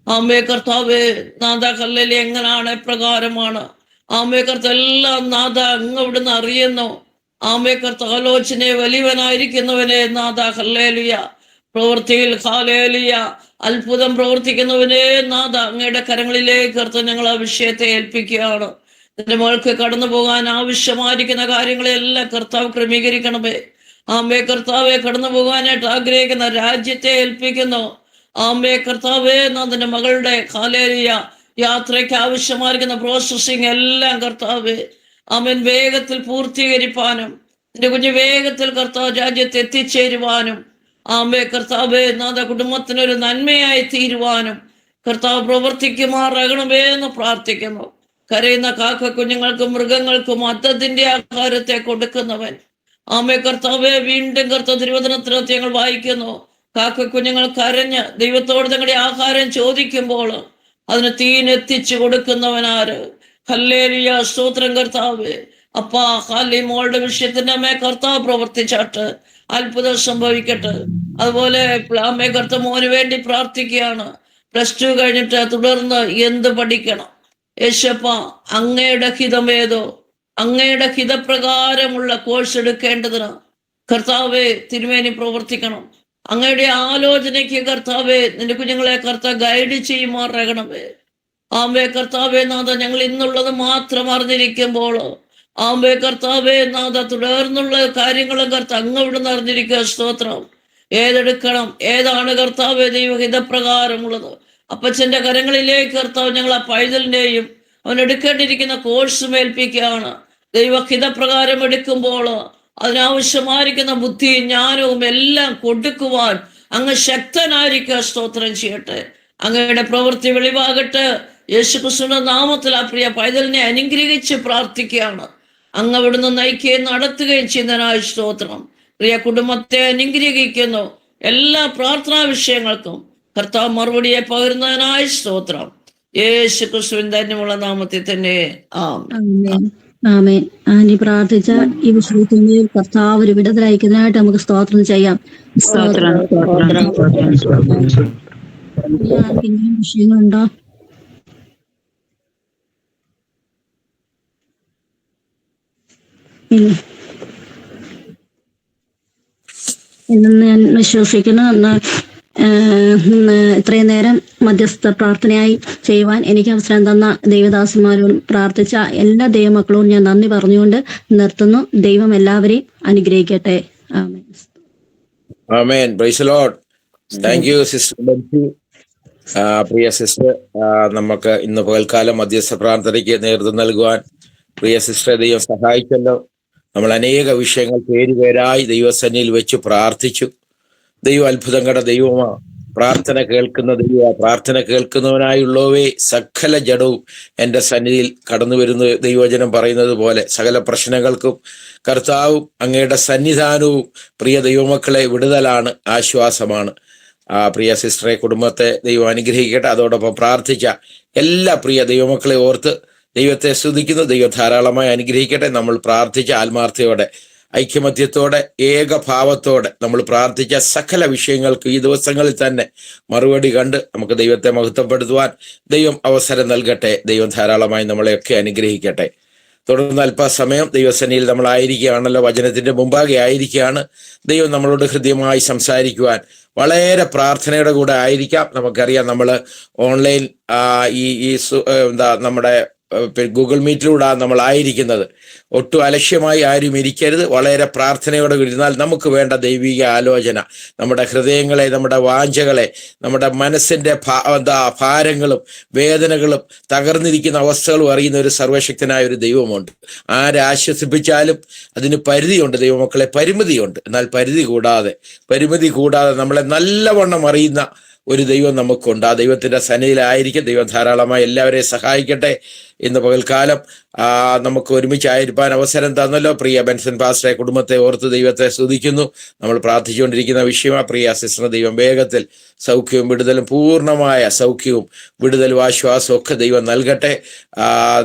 ആമേ കർത്താവേ, നാഥ ഹല്ലേലൂയ എങ്ങനെയാണ്, എപ്രകാരമാണ് ആമേ കർത്താവ് എല്ലാം നാഥ അങ്ങ് ഇവിടുന്ന് അറിയുന്നു. ആമേ കർത്താവ് ആലോചന വലിയവനായിരിക്കുന്നവനെ നാഥ ഹല്ലേലൂയ, പ്രവൃത്തിയിൽ ഹല്ലേലൂയ അത്ഭുതം പ്രവർത്തിക്കുന്നവനെ നാഥ അങ്ങയുടെ കരങ്ങളിലേക്ക് കർത്താവ് ഞങ്ങൾ ആ വിഷയത്തെ ഏൽപ്പിക്കുകയാണ്. എന്റെ മകൾക്ക് കടന്നു പോകാൻ ആവശ്യമായിരിക്കുന്ന കാര്യങ്ങളെല്ലാം കർത്താവ് ക്രമീകരിക്കണമേ. ആമേ കർത്താവെ, കടന്നു പോകാനായിട്ട് ആഗ്രഹിക്കുന്ന രാജ്യത്തെ ഏൽപ്പിക്കുന്നു. ആമേ കർത്താവേ, നാഥന്റെ മകളുടെ ഹല്ലേലൂയ യാത്രയ്ക്ക് ആവശ്യമായിരിക്കുന്ന പ്രോസസ്സിങ് എല്ലാം കർത്താവേ ആമേൻ വേഗത്തിൽ പൂർത്തീകരിപ്പാനും എന്റെ കുഞ്ഞ് വേഗത്തിൽ കർത്താവ് രാജ്യത്ത് എത്തിച്ചേരുവാനും ആമേ കർത്താവേ നാഥ കുടുംബത്തിനൊരു നന്മയായി തീരുവാനും കർത്താവ് പ്രവർത്തിക്കുമാറാകണമേ എന്ന് പ്രാർത്ഥിക്കുന്നു. കരയുന്ന കാക്ക കുഞ്ഞുങ്ങൾക്കും മൃഗങ്ങൾക്കും അത്തത്തിന്റെ ആഹാരത്തെ കൊടുക്കുന്നവൻ ആമേ കർത്താവെ, വീണ്ടും കർത്താവ് തിരുവചനത്തിനകത്ത് ഞങ്ങൾ വായിക്കുന്നു, കാക്ക കുഞ്ഞുങ്ങൾ കരഞ്ഞ് ദൈവത്തോട് തങ്ങളുടെ ആഹാരം ചോദിക്കുമ്പോൾ അതിന് തീനെത്തിച്ചു കൊടുക്കുന്നവനാര്? ഹല്ലേലൂയ, സ്തോത്രം കർത്താവേ. അപ്പാ ഹാലി മോളുടെ വിഷയത്തിന്റെ അമ്മേ കർത്താവ് പ്രവർത്തിച്ചാട്ട് അത്ഭുതം സംഭവിക്കട്ടെ. അതുപോലെ അമ്മേ കർത്താവ് മോന് വേണ്ടി പ്രാർത്ഥിക്കുകയാണ്. +2 കഴിഞ്ഞിട്ട് തുടർന്ന് എന്ത് പഠിക്കണം? യേശപ്പ, അങ്ങയുടെ ഹിതമേതോ അങ്ങയുടെ ഹിതപ്രകാരമുള്ള കോഴ്സ് എടുക്കേണ്ടതിന് കർത്താവെ തിരുമേനി പ്രവർത്തിക്കണം. അങ്ങയുടെ ആലോചനയ്ക്ക് കർത്താവെ നിന്റെ കുഞ്ഞുങ്ങളെ കർത്താവ് ഗൈഡ് ചെയ്യുമാറാകണമേ. ആമ്പേ കർത്താവെ നാഥ, ഞങ്ങൾ ഇന്നുള്ളത് മാത്രം അറിഞ്ഞിരിക്കുമ്പോൾ ആമ്പേ കർത്താവെ നാഥ, തുടർന്നുള്ള കാര്യങ്ങളും കർത്താവ് അങ്ങ് ഇവിടുന്ന് അറിഞ്ഞിരിക്കുക. സ്തോത്രം. ഏതെടുക്കണം, ഏതാണ് കർത്താവെ ദൈവഹിതപ്രകാരമുള്ളത്? അപ്പച്ചന്റെ കരങ്ങളിലേക്ക് കർത്താവ് ഞങ്ങൾ ആ പൈതലിനെയും അവൻ എടുക്കേണ്ടിയിരിക്കുന്ന കോഴ്സും ഏൽപ്പിക്കുകയാണ്. ദൈവഹിതപ്രകാരം എടുക്കുമ്പോൾ അതിനാവശ്യമായിരിക്കുന്ന ബുദ്ധിയും ജ്ഞാനവും എല്ലാം കൊടുക്കുവാൻ അങ്ങ് ശക്തനായിരിക്കുക. സ്തോത്രം ചെയ്യട്ടെ. അങ്ങയുടെ പ്രവൃത്തി വെളിവാകട്ടെ. യേശുക്രിസ്തുവിന്റെ നാമത്തിൽ ആ പ്രിയ പൈതലിനെ അനുഗ്രഹിച്ച് പ്രാർത്ഥിക്കുകയാണ്. അങ്ങ് അവിടുന്ന് നയിക്കുകയും നടത്തുകയും ചെയ്യുന്നതിനായി സ്തോത്രം. പ്രിയ കുടുംബത്തെ അനുഗ്രഹിക്കുന്നു. എല്ലാ പ്രാർത്ഥനാ വിഷയങ്ങൾക്കും കർത്താവ് മറുപടിയെ പകരുന്നതിനായി സ്തോത്രം. യേശുക്രിസ്തുവിൻ ധന്യമുള്ള നാമത്തിൽ തന്നെ ആമേൻ. ആമേൻ. ആനി പ്രാർത്ഥിച്ച ഈ വിഷയത്തിന്റെ കർത്താവ് ഒരു വിടുതൽ അയക്കുന്നതിനായിട്ട് നമുക്ക് സ്തോത്രം ചെയ്യാം. ആർക്കെങ്കിലും വിഷയങ്ങളുണ്ടോ? ഇന്ന് ഞാൻ വിശ്വസിക്കുന്നു ഇത്രയും നേരം മധ്യസ്ഥ പ്രാർത്ഥനയായി ചെയ്യുവാൻ എനിക്ക് അവസരം തന്ന ദൈവദാസന്മാരോടും പ്രാർത്ഥിച്ച എല്ലാ ദൈവമക്കളോടും ഞാൻ നന്ദി പറഞ്ഞുകൊണ്ട് നിർത്തുന്നു. ദൈവം എല്ലാവരെയും അനുഗ്രഹിക്കട്ടെ. ആമേൻ. ആമേൻ. Praise the lord. Thank you sister Benzy. പ്രിയ സിസ്റ്റർ, നമുക്ക് ഇന്ന് പകൽക്കാലം മധ്യസ്ഥ പ്രാർത്ഥനയ്ക്ക് നേതൃത്വം നൽകുവാൻ പ്രിയ സിസ്റ്ററെ ദൈവം സഹായിച്ചല്ലോ. നമ്മൾ അനേക വിഷയങ്ങൾ പേരുപേരായി ദൈവസന്നിധിയിൽ വെച്ച് പ്രാർത്ഥിച്ചു. ദൈവം അത്ഭുതങ്ങളുടെ ദൈവമാണ്. പ്രാർത്ഥന കേൾക്കുന്ന ദൈവ. പ്രാർത്ഥന കേൾക്കുന്നവനായുള്ളവേ സകല ജഡവും എൻ്റെ സന്നിധിയിൽ കടന്നു വരുന്ന ദൈവവചനം പറയുന്നത് പോലെ സകല പ്രശ്നങ്ങൾക്കും കർത്താവും അങ്ങയുടെ സന്നിധാനവും പ്രിയ ദൈവമക്കളെ വിടുതലാണ്, ആശ്വാസമാണ്. പ്രിയ സിസ്റ്ററെ, കുടുംബത്തെ ദൈവം അനുഗ്രഹിക്കട്ടെ. അതോടൊപ്പം പ്രാർത്ഥിച്ച എല്ലാ പ്രിയ ദൈവമക്കളെ ഓർത്ത് ദൈവത്തെ സ്തുതിക്കുന്നു. ദൈവം ധാരാളമായി അനുഗ്രഹിക്കട്ടെ. നമ്മൾ പ്രാർത്ഥിച്ച ആത്മാർത്ഥയോടെ, ഐക്യമത്യത്തോടെ, ഏകഭാവത്തോടെ നമ്മൾ പ്രാർത്ഥിച്ച സകല വിഷയങ്ങൾക്ക് ഈ ദിവസങ്ങളിൽ തന്നെ മറുപടി കണ്ട് നമുക്ക് ദൈവത്തെ മഹത്വപ്പെടുത്തുവാൻ ദൈവം അവസരം നൽകട്ടെ. ദൈവം ധാരാളമായി നമ്മളെയൊക്കെ അനുഗ്രഹിക്കട്ടെ. തുടർന്ന് അല്പസമയം ദൈവസന്നിധിയിൽ നമ്മളായിരിക്കുകയാണല്ലോ, വചനത്തിന്റെ മുമ്പാകെ ആയിരിക്കുകയാണ്. ദൈവം നമ്മളോട് ഹൃദ്യമായി സംസാരിക്കുവാൻ വളരെ പ്രാർത്ഥനയുടെ കൂടെ ആയിരിക്കാം. നമുക്കറിയാം, നമ്മൾ ഓൺലൈൻ നമ്മുടെ ഗൂഗിൾ മീറ്റിലൂടെ നമ്മൾ ആയിരിക്കുന്നത്. ഒട്ടും അലക്ഷ്യമായി ആരും ഇരിക്കരുത്. വളരെ പ്രാർത്ഥനയോടെ ഇരുന്നാൽ നമുക്ക് വേണ്ട ദൈവിക ആലോചന, നമ്മുടെ ഹൃദയങ്ങളെ, നമ്മുടെ വാഞ്ചകളെ, നമ്മുടെ മനസ്സിന്റെ ഭാരങ്ങളും വേദനകളും തകർന്നിരിക്കുന്ന അവസ്ഥകളും അറിയുന്ന ഒരു സർവശക്തനായ ഒരു ദൈവമുണ്ട്. ആരാശ്വസിപ്പിച്ചാലും അതിന് പരിധിയുണ്ട്. ദൈവമക്കളെ, പരിമിതിയുണ്ട്. എന്നാൽ പരിമിതി കൂടാതെ നമ്മളെ നല്ലവണ്ണം അറിയുന്ന ഒരു ദൈവം നമുക്കുണ്ട്. ആ ദൈവത്തിന്റെ സന്നിധിയിലായിരിക്കും. ദൈവം ധാരാളമായി എല്ലാവരെയും സഹായിക്കട്ടെ. ഇന്ന് പകൽക്കാലം നമുക്ക് ഒരുമിച്ചായിരിക്കാൻ അവസരം തന്നല്ലോ. പ്രിയ ബെൻസൺ പാസ്റ്ററെ, കുടുംബത്തെ ഓർത്ത് ദൈവത്തെ സ്തുതിക്കുന്നു. നമ്മൾ പ്രാർത്ഥിച്ചുകൊണ്ടിരിക്കുന്ന വിഷയമാണ്. പ്രിയ സിസ്റ്ററിന് ദൈവം വേഗത്തിൽ സൗഖ്യവും വിടുതലും, പൂർണ്ണമായ സൗഖ്യവും വിടുതലും ആശ്വാസവും ഒക്കെ ദൈവം നൽകട്ടെ.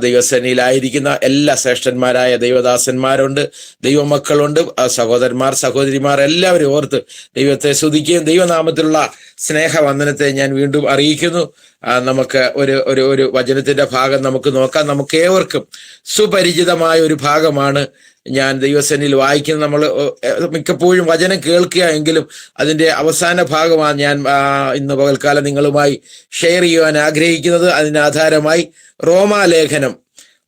ദൈവസേനയിലായിരിക്കുന്ന എല്ലാ ശ്രേഷ്ഠന്മാരായ ദൈവദാസന്മാരുണ്ട്, ദൈവമക്കളുണ്ട്, സഹോദരന്മാർ, സഹോദരിമാർ എല്ലാവരും ഓർത്ത് ദൈവത്തെ സ്തുതിക്കുകയും ദൈവനാമത്തിലുള്ള സ്നേഹവന്ദനത്തെ ഞാൻ വീണ്ടും അറിയിക്കുന്നു. നമുക്ക് ഒരു വചനത്തിന്റെ ഭാഗം നമുക്ക് നോക്കാം. നമുക്ക് ഏവർക്കും സുപരിചിതമായ ഒരു ഭാഗമാണ് ഞാൻ ദൈവസന്നിധിയിൽ വായിക്കുന്നത്. നമ്മൾ മിക്കപ്പോഴും വചനം കേൾക്കുക എങ്കിലും അതിൻ്റെ അവസാന ഭാഗമാണ് ഞാൻ ഇന്ന് പകൽക്കാലം നിങ്ങളുമായി ഷെയർ ചെയ്യുവാൻ ആഗ്രഹിക്കുന്നത്. അതിനാധാരമായി റോമാലേഖനം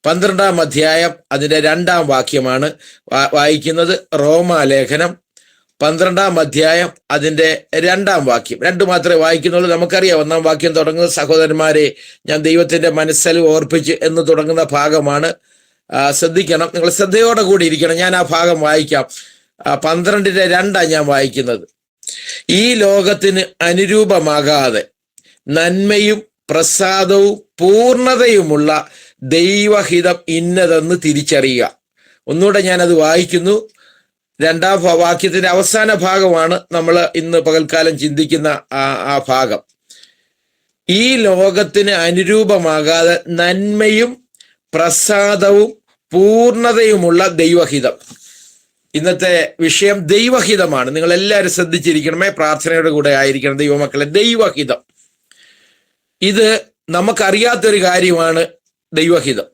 12-ാം അധ്യായം അതിൻ്റെ 2-ാം വാക്യമാണ് വായിക്കുന്നത്. റോമാലേഖനം 12-ാം അധ്യായം അതിൻ്റെ 2-ാം വാക്യം. 2 മാത്രമേ വായിക്കുന്നുള്ളൂ. നമുക്കറിയാം, 1-ാം വാക്യം തുടങ്ങുന്നത് സഹോദരന്മാരെ ഞാൻ ദൈവത്തിന്റെ മനസ്സൽ ഓർപ്പിച്ച് എന്ന് തുടങ്ങുന്ന ഭാഗമാണ്. ശ്രദ്ധിക്കണം, നിങ്ങൾ ശ്രദ്ധയോടെ കൂടി ഇരിക്കണം. ഞാൻ ആ ഭാഗം വായിക്കാം. 12:2 ഞാൻ വായിക്കുന്നത്. ഈ ലോകത്തിന് അനുരൂപമാകാതെ നന്മയും പ്രസാദവും പൂർണ്ണതയുമുള്ള ദൈവഹിതം ഇന്നതെന്ന് തിരിച്ചറിയുക. ഒന്നുകൂടെ ഞാനത് വായിക്കുന്നു. രണ്ടാം വാക്യത്തിന്റെ അവസാന ഭാഗമാണ് നമ്മൾ ഇന്ന് പകൽക്കാലം ചിന്തിക്കുന്ന ആ ഭാഗം. ഈ ലോകത്തിന് അനുരൂപമാകാതെ നന്മയും പ്രസാദവും പൂർണ്ണതയുമുള്ള ദൈവഹിതം. ഇന്നത്തെ വിഷയം ദൈവഹിതമാണ്. നിങ്ങൾ എല്ലാവരും ശ്രദ്ധിച്ചിരിക്കണമേ, പ്രാർത്ഥനയുടെ കൂടെ ആയിരിക്കണം ദൈവമക്കളെ. ദൈവഹിതം, ഇത് നമുക്കറിയാത്തൊരു കാര്യമാണ്. ദൈവഹിതം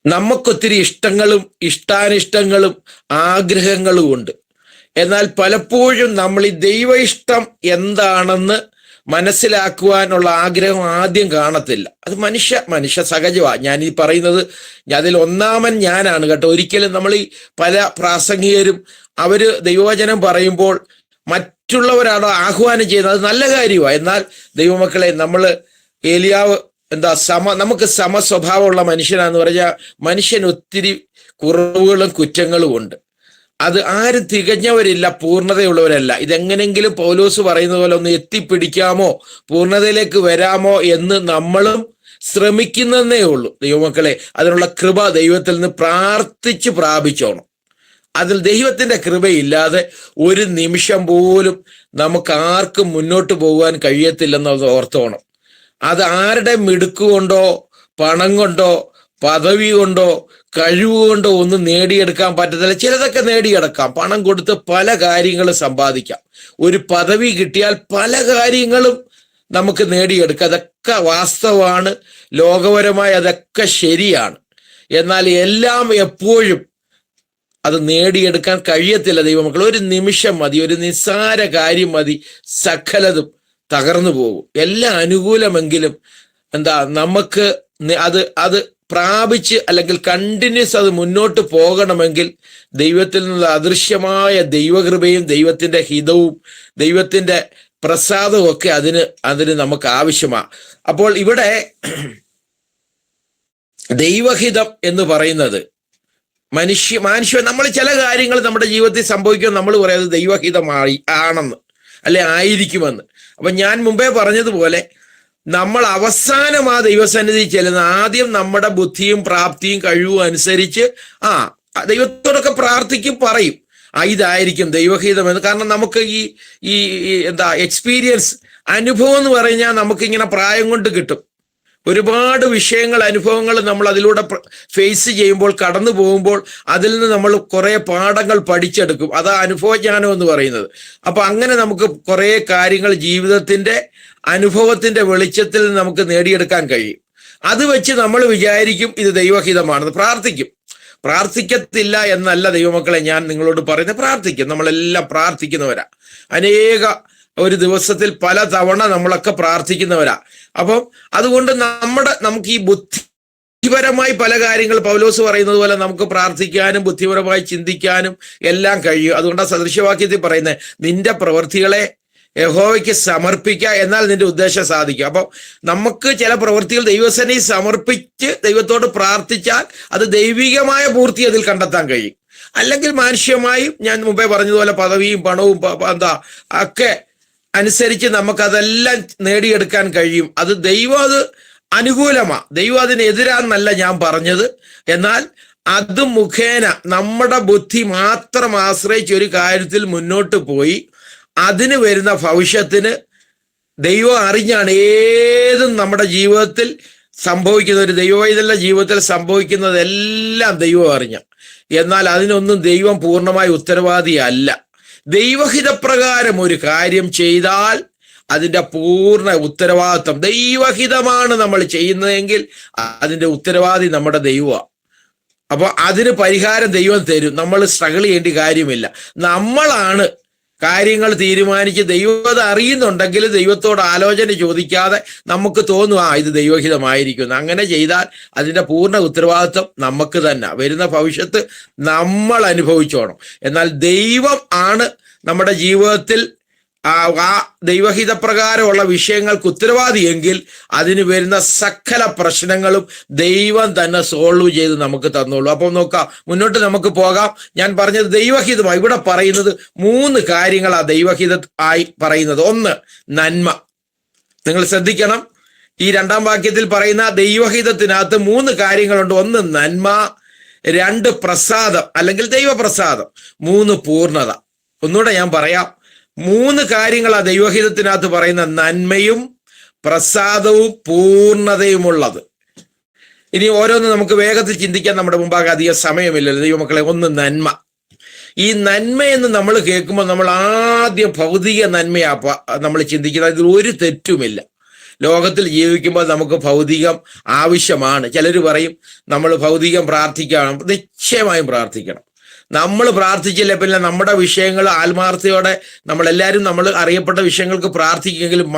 നമുക്കൊത്തിരി ഇഷ്ടങ്ങളും ഇഷ്ടാനിഷ്ടങ്ങളും ആഗ്രഹങ്ങളും ഉണ്ട്. എന്നാൽ പലപ്പോഴും നമ്മൾ ഈ ദൈവ ഇഷ്ടം എന്താണെന്ന് മനസ്സിലാക്കുവാനുള്ള ആഗ്രഹം ആദ്യം കാണത്തില്ല. അത് മനുഷ്യ സഹജമാണ്. ഞാൻ ഈ പറയുന്നത് അതിൽ ഒന്നാമൻ ഞാനാണ് കേട്ടോ. ഒരിക്കലും നമ്മൾ ഈ പല പ്രാസംഗികരും അവര് ദൈവവചനം പറയുമ്പോൾ മറ്റുള്ളവരാണോ ആഹ്വാനം ചെയ്യുന്നത്, അത് നല്ല കാര്യമാണ്. എന്നാൽ ദൈവമക്കളെ, നമ്മൾ ഏലിയാവ് നമുക്ക് സമസ്വഭാവമുള്ള മനുഷ്യനാന്ന് പറഞ്ഞാൽ മനുഷ്യന് ഒത്തിരി കുറവുകളും കുറ്റങ്ങളും ഉണ്ട്. അത് ആരും തികഞ്ഞവരില്ല, പൂർണ്ണതയുള്ളവരല്ല. ഇതെങ്ങനെങ്കിലും പൗലോസ് പറയുന്ന പോലെ ഒന്ന് എത്തിപ്പിടിക്കാമോ, പൂർണ്ണതയിലേക്ക് വരാമോ എന്ന് നമ്മളും ശ്രമിക്കുന്നതേ ഉള്ളൂ. ദൈവമക്കളെ, അതിനുള്ള കൃപ ദൈവത്തിൽ നിന്ന് പ്രാർത്ഥിച്ച് പ്രാപിച്ചോണം. അതിൽ ദൈവത്തിന്റെ കൃപയില്ലാതെ ഒരു നിമിഷം പോലും നമുക്ക് ആർക്കും മുന്നോട്ട് പോകുവാൻ കഴിയത്തില്ലെന്നത് ഓർത്തോണം. അത് ആരുടെ മിടുക്കുകൊണ്ടോ പണം കൊണ്ടോ പദവി കൊണ്ടോ കഴിവുകൊണ്ടോ ഒന്നും നേടിയെടുക്കാൻ പറ്റത്തില്ല. ചിലതൊക്കെ നേടിയെടുക്കാം. പണം കൊടുത്ത് പല കാര്യങ്ങളും സമ്പാദിക്കാം. ഒരു പദവി കിട്ടിയാൽ പല കാര്യങ്ങളും നമുക്ക് നേടിയെടുക്കാം. അതൊക്കെ വാസ്തവമാണ്, ലോകപരമായി അതൊക്കെ ശരിയാണ്. എന്നാൽ എല്ലാം എപ്പോഴും അത് നേടിയെടുക്കാൻ കഴിയത്തില്ല ദൈവമക്കൾ. ഒരു നിമിഷം മതി, ഒരു നിസ്സാര കാര്യം മതി, സകലതും തകർന്നു പോകും. എല്ലാം അനുകൂലമെങ്കിലും നമുക്ക് അത് പ്രാപിച്ച് അല്ലെങ്കിൽ കണ്ടിന്യൂസ് അത് മുന്നോട്ട് പോകണമെങ്കിൽ ദൈവത്തിൽ നിന്നുള്ള അദൃശ്യമായ ദൈവകൃപയും ദൈവത്തിന്റെ ഹിതവും ദൈവത്തിന്റെ പ്രസാദവും ഒക്കെ അതിന് നമുക്ക് ആവശ്യമാണ്. അപ്പോൾ ഇവിടെ ദൈവഹിതം എന്ന് പറയുന്നത് മനുഷ്യ നമ്മൾ ചില കാര്യങ്ങൾ നമ്മുടെ ജീവിതത്തിൽ സംഭവിക്കുമ്പോൾ നമ്മൾ പറയുന്നത് ദൈവഹിതമായി ആണെന്ന് അല്ലെ ആയിരിക്കുമെന്ന്. അപ്പൊ ഞാൻ മുമ്പേ പറഞ്ഞതുപോലെ നമ്മൾ അവസാനം ആ ദൈവസന്നിധി ചെല്ലുന്ന ആദ്യം നമ്മുടെ ബുദ്ധിയും പ്രാപ്തിയും കഴിവും അനുസരിച്ച് ദൈവത്തോടൊക്കെ പ്രാർത്ഥിക്കും, പറയും ഇതായിരിക്കും ദൈവഹിതമെന്ന്. കാരണം നമുക്ക് ഈ എക്സ്പീരിയൻസ്, അനുഭവം എന്ന് പറഞ്ഞാൽ നമുക്കിങ്ങനെ പ്രായം കൊണ്ട് കിട്ടും. ഒരുപാട് വിഷയങ്ങൾ, അനുഭവങ്ങൾ നമ്മൾ അതിലൂടെ ഫേസ് ചെയ്യുമ്പോൾ, കടന്നു പോകുമ്പോൾ അതിൽ നിന്ന് നമ്മൾ കുറെ പാഠങ്ങൾ പഠിച്ചെടുക്കും. അതാ അനുഭവജ്ഞാനം എന്ന് പറയുന്നത്. അപ്പൊ അങ്ങനെ നമുക്ക് കുറെ കാര്യങ്ങൾ ജീവിതത്തിന്റെ അനുഭവത്തിന്റെ വെളിച്ചത്തിൽ നമുക്ക് നേടിയെടുക്കാൻ കഴിയും. അത് വെച്ച് നമ്മൾ വിചാരിക്കും ഇത് ദൈവഹിതമാണെന്ന്, പ്രാർത്ഥിക്കത്തില്ല എന്നല്ല ദൈവമക്കളെ ഞാൻ നിങ്ങളോട് പറയുന്നത്. പ്രാർത്ഥിക്കും, നമ്മളെല്ലാം പ്രാർത്ഥിക്കുന്നവരാ. ഒരു ദിവസത്തിൽ പല തവണ നമ്മളൊക്കെ പ്രാർത്ഥിക്കുന്നവരാ. അപ്പം അതുകൊണ്ട് നമുക്ക് ഈ ബുദ്ധിപരമായി പല കാര്യങ്ങൾ പൗലോസ് പറയുന്നത് പോലെ നമുക്ക് പ്രാർത്ഥിക്കാനും ബുദ്ധിപരമായി ചിന്തിക്കാനും എല്ലാം കഴിയും. അതുകൊണ്ടാണ് സദൃശവാക്യത്തിൽ പറയുന്നത്, നിന്റെ പ്രവൃത്തികളെ യഹോവയ്ക്ക് സമർപ്പിക്കുക, എന്നാൽ നിന്റെ ഉദ്ദേശം സാധിക്കും. അപ്പം നമുക്ക് ചില പ്രവൃത്തികൾ ദൈവസന്നിധി സമർപ്പിച്ച് ദൈവത്തോട് പ്രാർത്ഥിച്ചാൽ അത് ദൈവികമായ പൂർത്തി അതിൽ കണ്ടെത്താൻ കഴിയും. അല്ലെങ്കിൽ മാനുഷ്യമായും ഞാൻ മുമ്പേ പറഞ്ഞതുപോലെ പദവിയും പണവും ഒക്കെ അനുസരിച്ച് നമുക്കതെല്ലാം നേടിയെടുക്കാൻ കഴിയും. ദൈവം അത് അനുകൂലമാണ്, ദൈവം അതിനെതിരാന്നല്ല ഞാൻ പറഞ്ഞത്. എന്നാൽ അത് മുഖേന നമ്മുടെ ബുദ്ധി മാത്രം ആശ്രയിച്ച് ഒരു കാര്യത്തിൽ മുന്നോട്ട് പോയി അതിന് വരുന്ന ഭവിഷ്യത്തിന് ദൈവം അറിഞ്ഞാണ് ഏതും നമ്മുടെ ജീവിതത്തിൽ സംഭവിക്കുന്ന, ഒരു ദൈവവൈതല്ല ജീവിതത്തിൽ സംഭവിക്കുന്നതെല്ലാം ദൈവം അറിഞ്ഞ. എന്നാൽ അതിനൊന്നും ദൈവം പൂർണ്ണമായി ഉത്തരവാദിയല്ല. ദൈവഹിതപ്രകാരം ഒരു കാര്യം ചെയ്താൽ അതിന്റെ പൂർണ്ണ ഉത്തരവാദിത്വം, ദൈവഹിതമാണ് നമ്മൾ ചെയ്യുന്നതെങ്കിൽ അതിന്റെ ഉത്തരവാദി നമ്മുടെ ദൈവമാണ്. അപ്പൊ അതിന് പരിഹാരം ദൈവം തരും. നമ്മൾ സ്ട്രഗിൾ ചെയ്യേണ്ട കാര്യമില്ല. നമ്മളാണ് കാര്യങ്ങൾ തീരുമാനിച്ച് ദൈവം അറിയുന്നുണ്ടെങ്കിൽ ദൈവത്തോട് ആലോചന ചോദിക്കാതെ നമുക്ക് തോന്നും ഇത് ദൈവഹിതമായിരിക്കുന്നു. അങ്ങനെ ചെയ്താൽ അതിന്റെ പൂർണ്ണ ഉത്തരവാദിത്വം നമുക്ക് തന്നെ, വരുന്ന ഭവിഷ്യത്ത് നമ്മൾ അനുഭവിച്ചോണം. എന്നാൽ ദൈവം ആണ് നമ്മുടെ ജീവിതത്തിൽ ആ ദൈവഹിതപ്രകാരമുള്ള വിഷയങ്ങൾക്ക് ഉത്തരവാദിയെങ്കിൽ അതിന് വരുന്ന സകല പ്രശ്നങ്ങളും ദൈവം തന്നെ സോൾവ് ചെയ്ത് നമുക്ക് തന്നോളൂ. അപ്പം നോക്കാം, മുന്നോട്ട് നമുക്ക് പോകാം. ഞാൻ പറഞ്ഞത് ദൈവഹിതമാണ്. ഇവിടെ പറയുന്നത് 3 കാര്യങ്ങളാ ദൈവഹിത ആയി പറയുന്നത്. 1, നന്മ. നിങ്ങൾ ശ്രദ്ധിക്കണം, ഈ 2-ാം വാക്യത്തിൽ പറയുന്ന ദൈവഹിതത്തിനകത്ത് 3 കാര്യങ്ങളുണ്ട്. 1, നന്മ. 2 പ്രസാദം അല്ലെങ്കിൽ ദൈവപ്രസാദം, 3 പൂർണ്ണത. ഒന്നുകൂടെ ഞാൻ പറയാം, 3 കാര്യങ്ങളാ ദൈവഹിതത്തിനകത്ത് പറയുന്ന നന്മയും പ്രസാദവും പൂർണ്ണതയുമുള്ളത്. ഇനി ഓരോന്ന് നമുക്ക് വേഗത്തിൽ ചിന്തിക്കാൻ നമ്മുടെ മുമ്പാകെ അധികം സമയമില്ലല്ലോ ദൈവമക്കളെ. ഒന്ന് നന്മ. ഈ നന്മയെന്ന് നമ്മൾ കേൾക്കുമ്പോൾ നമ്മൾ ആദ്യം ഭൗതിക നന്മയാ നമ്മൾ ചിന്തിക്കുന്നത്. ഇതിൽ ഒരു തെറ്റുമില്ല. ലോകത്തിൽ ജീവിക്കുമ്പോൾ നമുക്ക് ഭൗതികം ആവശ്യമാണ്. ചിലർ പറയും നമ്മൾ ഭൗതികം പ്രാർത്ഥിക്കണം. നിശ്ചയമായും പ്രാർത്ഥിക്കണം. നമ്മൾ പ്രാർത്ഥിച്ചില്ല പിന്നെ നമ്മുടെ വിഷയങ്ങൾ ആത്മാർത്ഥയോടെ നമ്മളെല്ലാവരും നമ്മൾ അറിയപ്പെട്ട വിഷയങ്ങൾക്ക് പ്രാർത്ഥിക്കുമെങ്കിലും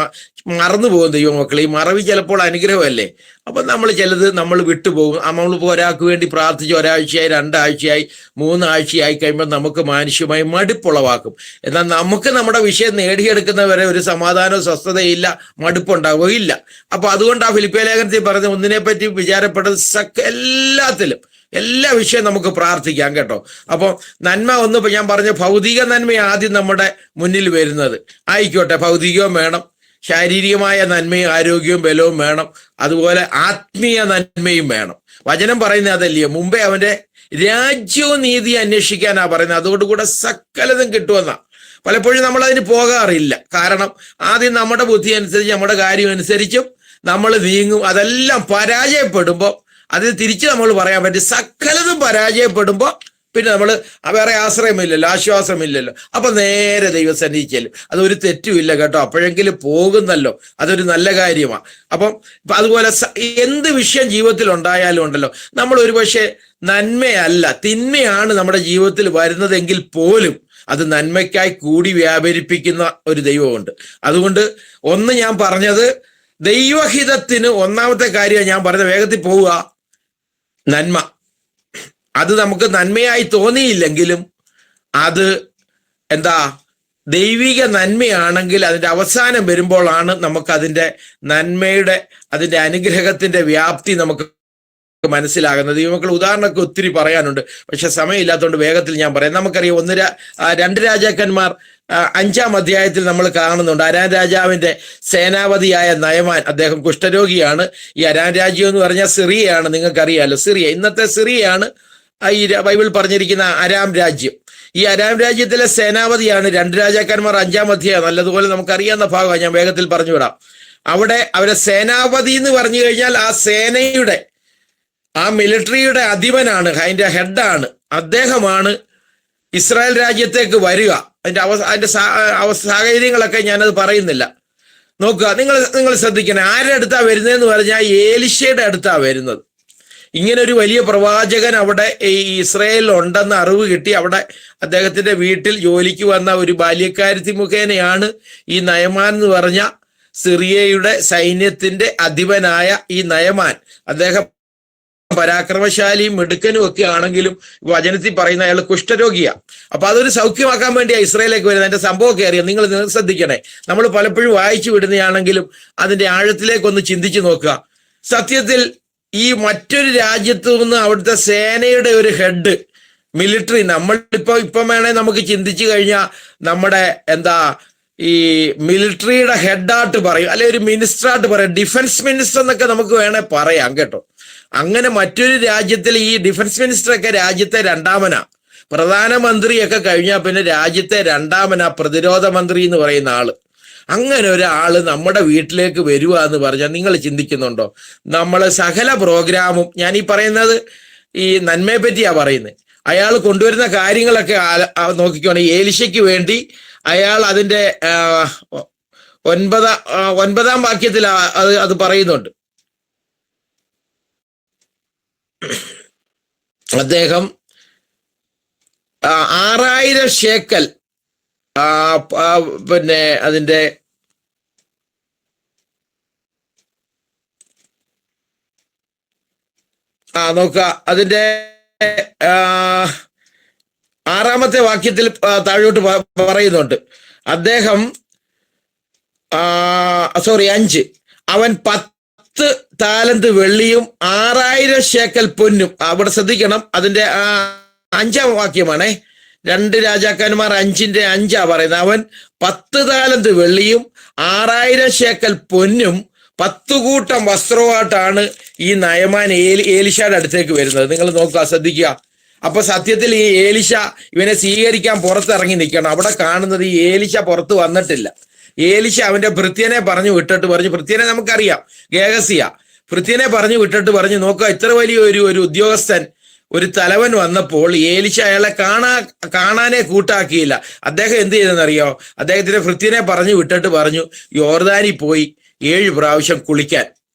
മറന്നു പോകും ദൈവമക്കൾ. ഈ മറവി ചിലപ്പോൾ അനുഗ്രഹമല്ലേ. അപ്പം നമ്മൾ ചിലത് നമ്മൾ വിട്ടുപോകും. നമ്മളിപ്പോൾ ഒരാൾക്ക് വേണ്ടി പ്രാർത്ഥിച്ച് ഒരാഴ്ചയായി, 2 ആഴ്ചയായി, 3 ആഴ്ചയായി കഴിയുമ്പോൾ നമുക്ക് മാനുഷ്യമായി മടുപ്പുളവാക്കും. എന്നാൽ നമുക്ക് നമ്മുടെ വിഷയം നേടിയെടുക്കുന്നവരെ ഒരു സമാധാനവും സ്വസ്ഥതയില്ല, മടുപ്പുണ്ടാവുകയില്ല. അപ്പൊ അതുകൊണ്ട് ആ ഫിലിപ്പിയ ലേഖനത്തിൽ പറഞ്ഞ ഒന്നിനെപ്പറ്റി വിചാരപ്പെട്ടത് എല്ലാത്തിലും എല്ലാ വിഷയം നമുക്ക് പ്രാർത്ഥിക്കാം കേട്ടോ. അപ്പോൾ നന്മ ഒന്ന് ഞാൻ പറഞ്ഞ ഭൗതിക നന്മ ആദ്യം നമ്മുടെ മുന്നിൽ വരുന്നത് ആയിക്കോട്ടെ. ഭൗതികവും വേണം, ശാരീരികമായ നന്മയും ആരോഗ്യവും ബലവും വേണം, അതുപോലെ ആത്മീയ നന്മയും വേണം. വചനം പറയുന്നത് അതല്ലയോ, മുമ്പേ അവന്റെ രാജ്യവും നീതി അന്വേഷിക്കാനാ പറയുന്നത്. അതോടുകൂടെ സകലതും കിട്ടുമെന്നാ. പലപ്പോഴും നമ്മൾ അതിന് പോകാറില്ല. കാരണം ആദ്യം നമ്മുടെ ബുദ്ധി അനുസരിച്ച് നമ്മുടെ കാര്യം അനുസരിച്ചും നമ്മൾ നീങ്ങും. അതെല്ലാം പരാജയപ്പെടുമ്പോൾ അതിന് തിരിച്ച് നമ്മൾ പറയാൻ പറ്റും. സകലതും പരാജയപ്പെടുമ്പോൾ പിന്നെ നമ്മൾ വേറെ ആശ്രയമില്ലല്ലോ, ആശ്വാസമില്ലല്ലോ. അപ്പൊ നേരെ ദൈവസന്നിധി ചെല്ലും. അതൊരു തെറ്റുമില്ല കേട്ടോ. അപ്പോഴെങ്കിലും പോകുന്നല്ലോ, അതൊരു നല്ല കാര്യമാണ്. അപ്പം അതുപോലെ എന്ത് വിഷയം ജീവിതത്തിൽ ഉണ്ടായാലും ഉണ്ടല്ലോ, നമ്മൾ ഒരുപക്ഷെ നന്മയല്ല തിന്മയാണ് നമ്മുടെ ജീവിതത്തിൽ വരുന്നതെങ്കിൽ പോലും അത് നന്മയ്ക്കായി കൂടി വ്യാപരിപ്പിക്കുന്ന ഒരു ദൈവമുണ്ട്. അതുകൊണ്ട് ഒന്ന് ഞാൻ പറഞ്ഞത് ദൈവഹിതത്തിന് ഒന്നാമത്തെ കാര്യം ഞാൻ പറഞ്ഞ വേഗത്തിൽ പോവുക, നന്മ. അത് നമുക്ക് നന്മയായി തോന്നിയില്ലെങ്കിലും അത് എന്താ ദൈവിക നന്മയാണെങ്കിൽ അതിൻ്റെ അവസാനം വരുമ്പോഴാണ് നമുക്ക് അതിൻ്റെ നന്മയുടെ അതിൻ്റെ അനുഗ്രഹത്തിന്റെ വ്യാപ്തി നമുക്ക് മനസ്സിലാകുന്നത്. ദൈവമക്കൾ ഉദാഹരണമൊക്കെ ഒത്തിരി പറയാനുണ്ട്, പക്ഷെ സമയമില്ലാത്തതുകൊണ്ട് വേഗത്തിൽ ഞാൻ പറയാം. നമുക്കറിയാം 2 രാജാക്കന്മാർ 5-ാം അധ്യായത്തിൽ നമ്മൾ കാണുന്നുണ്ട്. അരാം രാജാവിന്റെ സേനാപതിയായ നയമാൻ, അദ്ദേഹം കുഷ്ഠരോഗിയാണ്. ഈ അരാം രാജ്യം എന്ന് പറഞ്ഞാൽ സിറിയയാണ്, നിങ്ങൾക്കറിയാലോ. സിറിയ ഇന്നത്തെ സിറിയയാണ് ഈ ബൈബിൾ പറഞ്ഞിരിക്കുന്ന അരാം രാജ്യം. ഈ അരാം രാജ്യത്തിലെ സേനാപതിയാണ് 2 രാജാക്കന്മാർ 5-ാം അധ്യായം, നല്ലതുപോലെ നമുക്കറിയാവുന്ന ഭാഗമാണ്. ഞാൻ വേഗത്തിൽ പറഞ്ഞു വിടാം. അവിടെ അവരെ സേനാപതി എന്ന് പറഞ്ഞു കഴിഞ്ഞാൽ ആ സേനയുടെ ആ മിലിറ്ററിയുടെ അധിപനാണ്, അതിന്റെ ഹെഡാണ്. അദ്ദേഹമാണ് ഇസ്രായേൽ രാജ്യത്തേക്ക് വരിക. അതിന്റെ സാഹചര്യങ്ങളൊക്കെ ഞാനത് പറയുന്നില്ല. നോക്കുക, നിങ്ങൾ ശ്രദ്ധിക്കണേ. ആരുടെ അടുത്താ വരുന്നതെന്ന് പറഞ്ഞാൽ ഏലിശയുടെ അടുത്താ വരുന്നത്. ഇങ്ങനെ ഒരു വലിയ പ്രവാചകൻ അവിടെ ഈ ഇസ്രായേലിൽ ഉണ്ടെന്ന് അറിവ് കിട്ടി. അവിടെ അദ്ദേഹത്തിന്റെ വീട്ടിൽ ജോലിക്ക് വന്ന ഒരു ബാല്യക്കാരത്തി മുഖേനയാണ് ഈ നയമാൻ എന്ന് പറഞ്ഞ സിറിയയുടെ സൈന്യത്തിന്റെ അധിപനായ ഈ നയമാൻ. അദ്ദേഹം പരാക്രമശാലിയും മിടുക്കനും ഒക്കെ ആണെങ്കിലും വചനത്തിൽ പറയുന്ന അയാൾ കുഷ്ഠരോഗിയാ. അപ്പൊ അതൊരു സൗഖ്യമാക്കാൻ വേണ്ടിയാണ് ഇസ്രായേലിലേക്ക് വരുന്നത്. അതിന്റെ സംഭവമൊക്കെ അറിയാം. നിങ്ങൾ ശ്രദ്ധിക്കണേ. നമ്മൾ പലപ്പോഴും വായിച്ചു വിടുന്നതാണെങ്കിലും അതിന്റെ ആഴത്തിലേക്കൊന്ന് ചിന്തിച്ചു നോക്കുക. സത്യത്തിൽ ഈ മറ്റൊരു രാജ്യത്തു നിന്ന് അവിടുത്തെ സേനയുടെ ഒരു ഹെഡ്, മിലിറ്ററി, ഇപ്പം വേണേ നമുക്ക് ചിന്തിച്ചു കഴിഞ്ഞാൽ നമ്മുടെ ഈ മിലിറ്ററിയുടെ ഹെഡായിട്ട് പറയും, അല്ലെ ഒരു മിനിസ്റ്ററായിട്ട് പറയും, ഡിഫൻസ് മിനിസ്റ്റർ എന്നൊക്കെ നമുക്ക് വേണേ പറയാം കേട്ടോ. അങ്ങനെ മറ്റൊരു രാജ്യത്തിൽ ഈ ഡിഫൻസ് മിനിസ്റ്ററൊക്കെ രാജ്യത്തെ 2ാമനാ. പ്രധാനമന്ത്രിയൊക്കെ കഴിഞ്ഞാൽ പിന്നെ രാജ്യത്തെ 2ാമനാ പ്രതിരോധ മന്ത്രി എന്ന് പറയുന്ന ആള്. അങ്ങനെ ഒരാള് നമ്മുടെ വീട്ടിലേക്ക് വരിക എന്ന് പറഞ്ഞാൽ നിങ്ങൾ ചിന്തിക്കുന്നുണ്ടോ? നമ്മൾ സകല പ്രോഗ്രാമും, ഞാൻ ഈ പറയുന്നത് ഈ നന്മയെ പറ്റിയാ പറയുന്നത്. അയാൾ കൊണ്ടുവരുന്ന കാര്യങ്ങളൊക്കെ നോക്കിക്കോണേ. ഏലിശയ്ക്ക് വേണ്ടി അയാൾ അതിന്റെ 9-ാം വാക്യത്തിൽ അത് പറയുന്നുണ്ട്. അദ്ദേഹം 6000 ശേക്കൽ പിന്നെ അതിന്റെ നോക്കുക, അതിന്റെ 6-ാമത്തെ വാക്യത്തിൽ താഴോട്ട് പറയുന്നുണ്ട്. അദ്ദേഹം 5 അവൻ 10 താലന്ത് വെള്ളിയും 6000 ശേക്കൽ പൊന്നും. അവിടെ ശ്രദ്ധിക്കണം, അതിന്റെ 5-ാം വാക്യമാണേ. 2 രാജാക്കന്മാർ 5-ന്റെ 5 പറയുന്നത്. അവൻ 10 താലന്ത് വെള്ളിയും 6000 ശേക്കൽ പൊന്നും 10 കൂട്ടം വസ്ത്രവുമായിട്ടാണ് ഈ നയമാൻ ഏലിശയുടെ അടുത്തേക്ക് വരുന്നത്. നിങ്ങൾ നോക്കുക, ശ്രദ്ധിക്കുക. അപ്പൊ സത്യത്തിൽ ഈ ഏലിശ ഇവനെ സ്വീകരിക്കാൻ പുറത്തിറങ്ങി നിൽക്കണം. അവിടെ കാണുന്നത് ഈ ഏലിശ പുറത്ത് വന്നിട്ടില്ല. ഏലിശ അവന്റെ ഭൃത്യനെ പറഞ്ഞു വിട്ടിട്ട് പറഞ്ഞു, ഭൃത്യനെ നമുക്കറിയാം, ഗേഹസിയ. ഭൃത്യനെ പറഞ്ഞു വിട്ടിട്ട് പറഞ്ഞു, നോക്കുക, ഇത്ര വലിയ ഒരു ഉദ്യോഗസ്ഥൻ, ഒരു തലവൻ വന്നപ്പോൾ ഏലിശ അയാളെ കാണാനേ കൂട്ടാക്കിയില്ല. അദ്ദേഹം എന്ത് ചെയ്തെന്നറിയോ? അദ്ദേഹത്തിന്റെ ഭൃത്യനെ പറഞ്ഞു വിട്ടിട്ട് പറഞ്ഞു, യോർദാനിൽ പോയി 7 പ്രാവശ്യം കുളിക്കാൻ.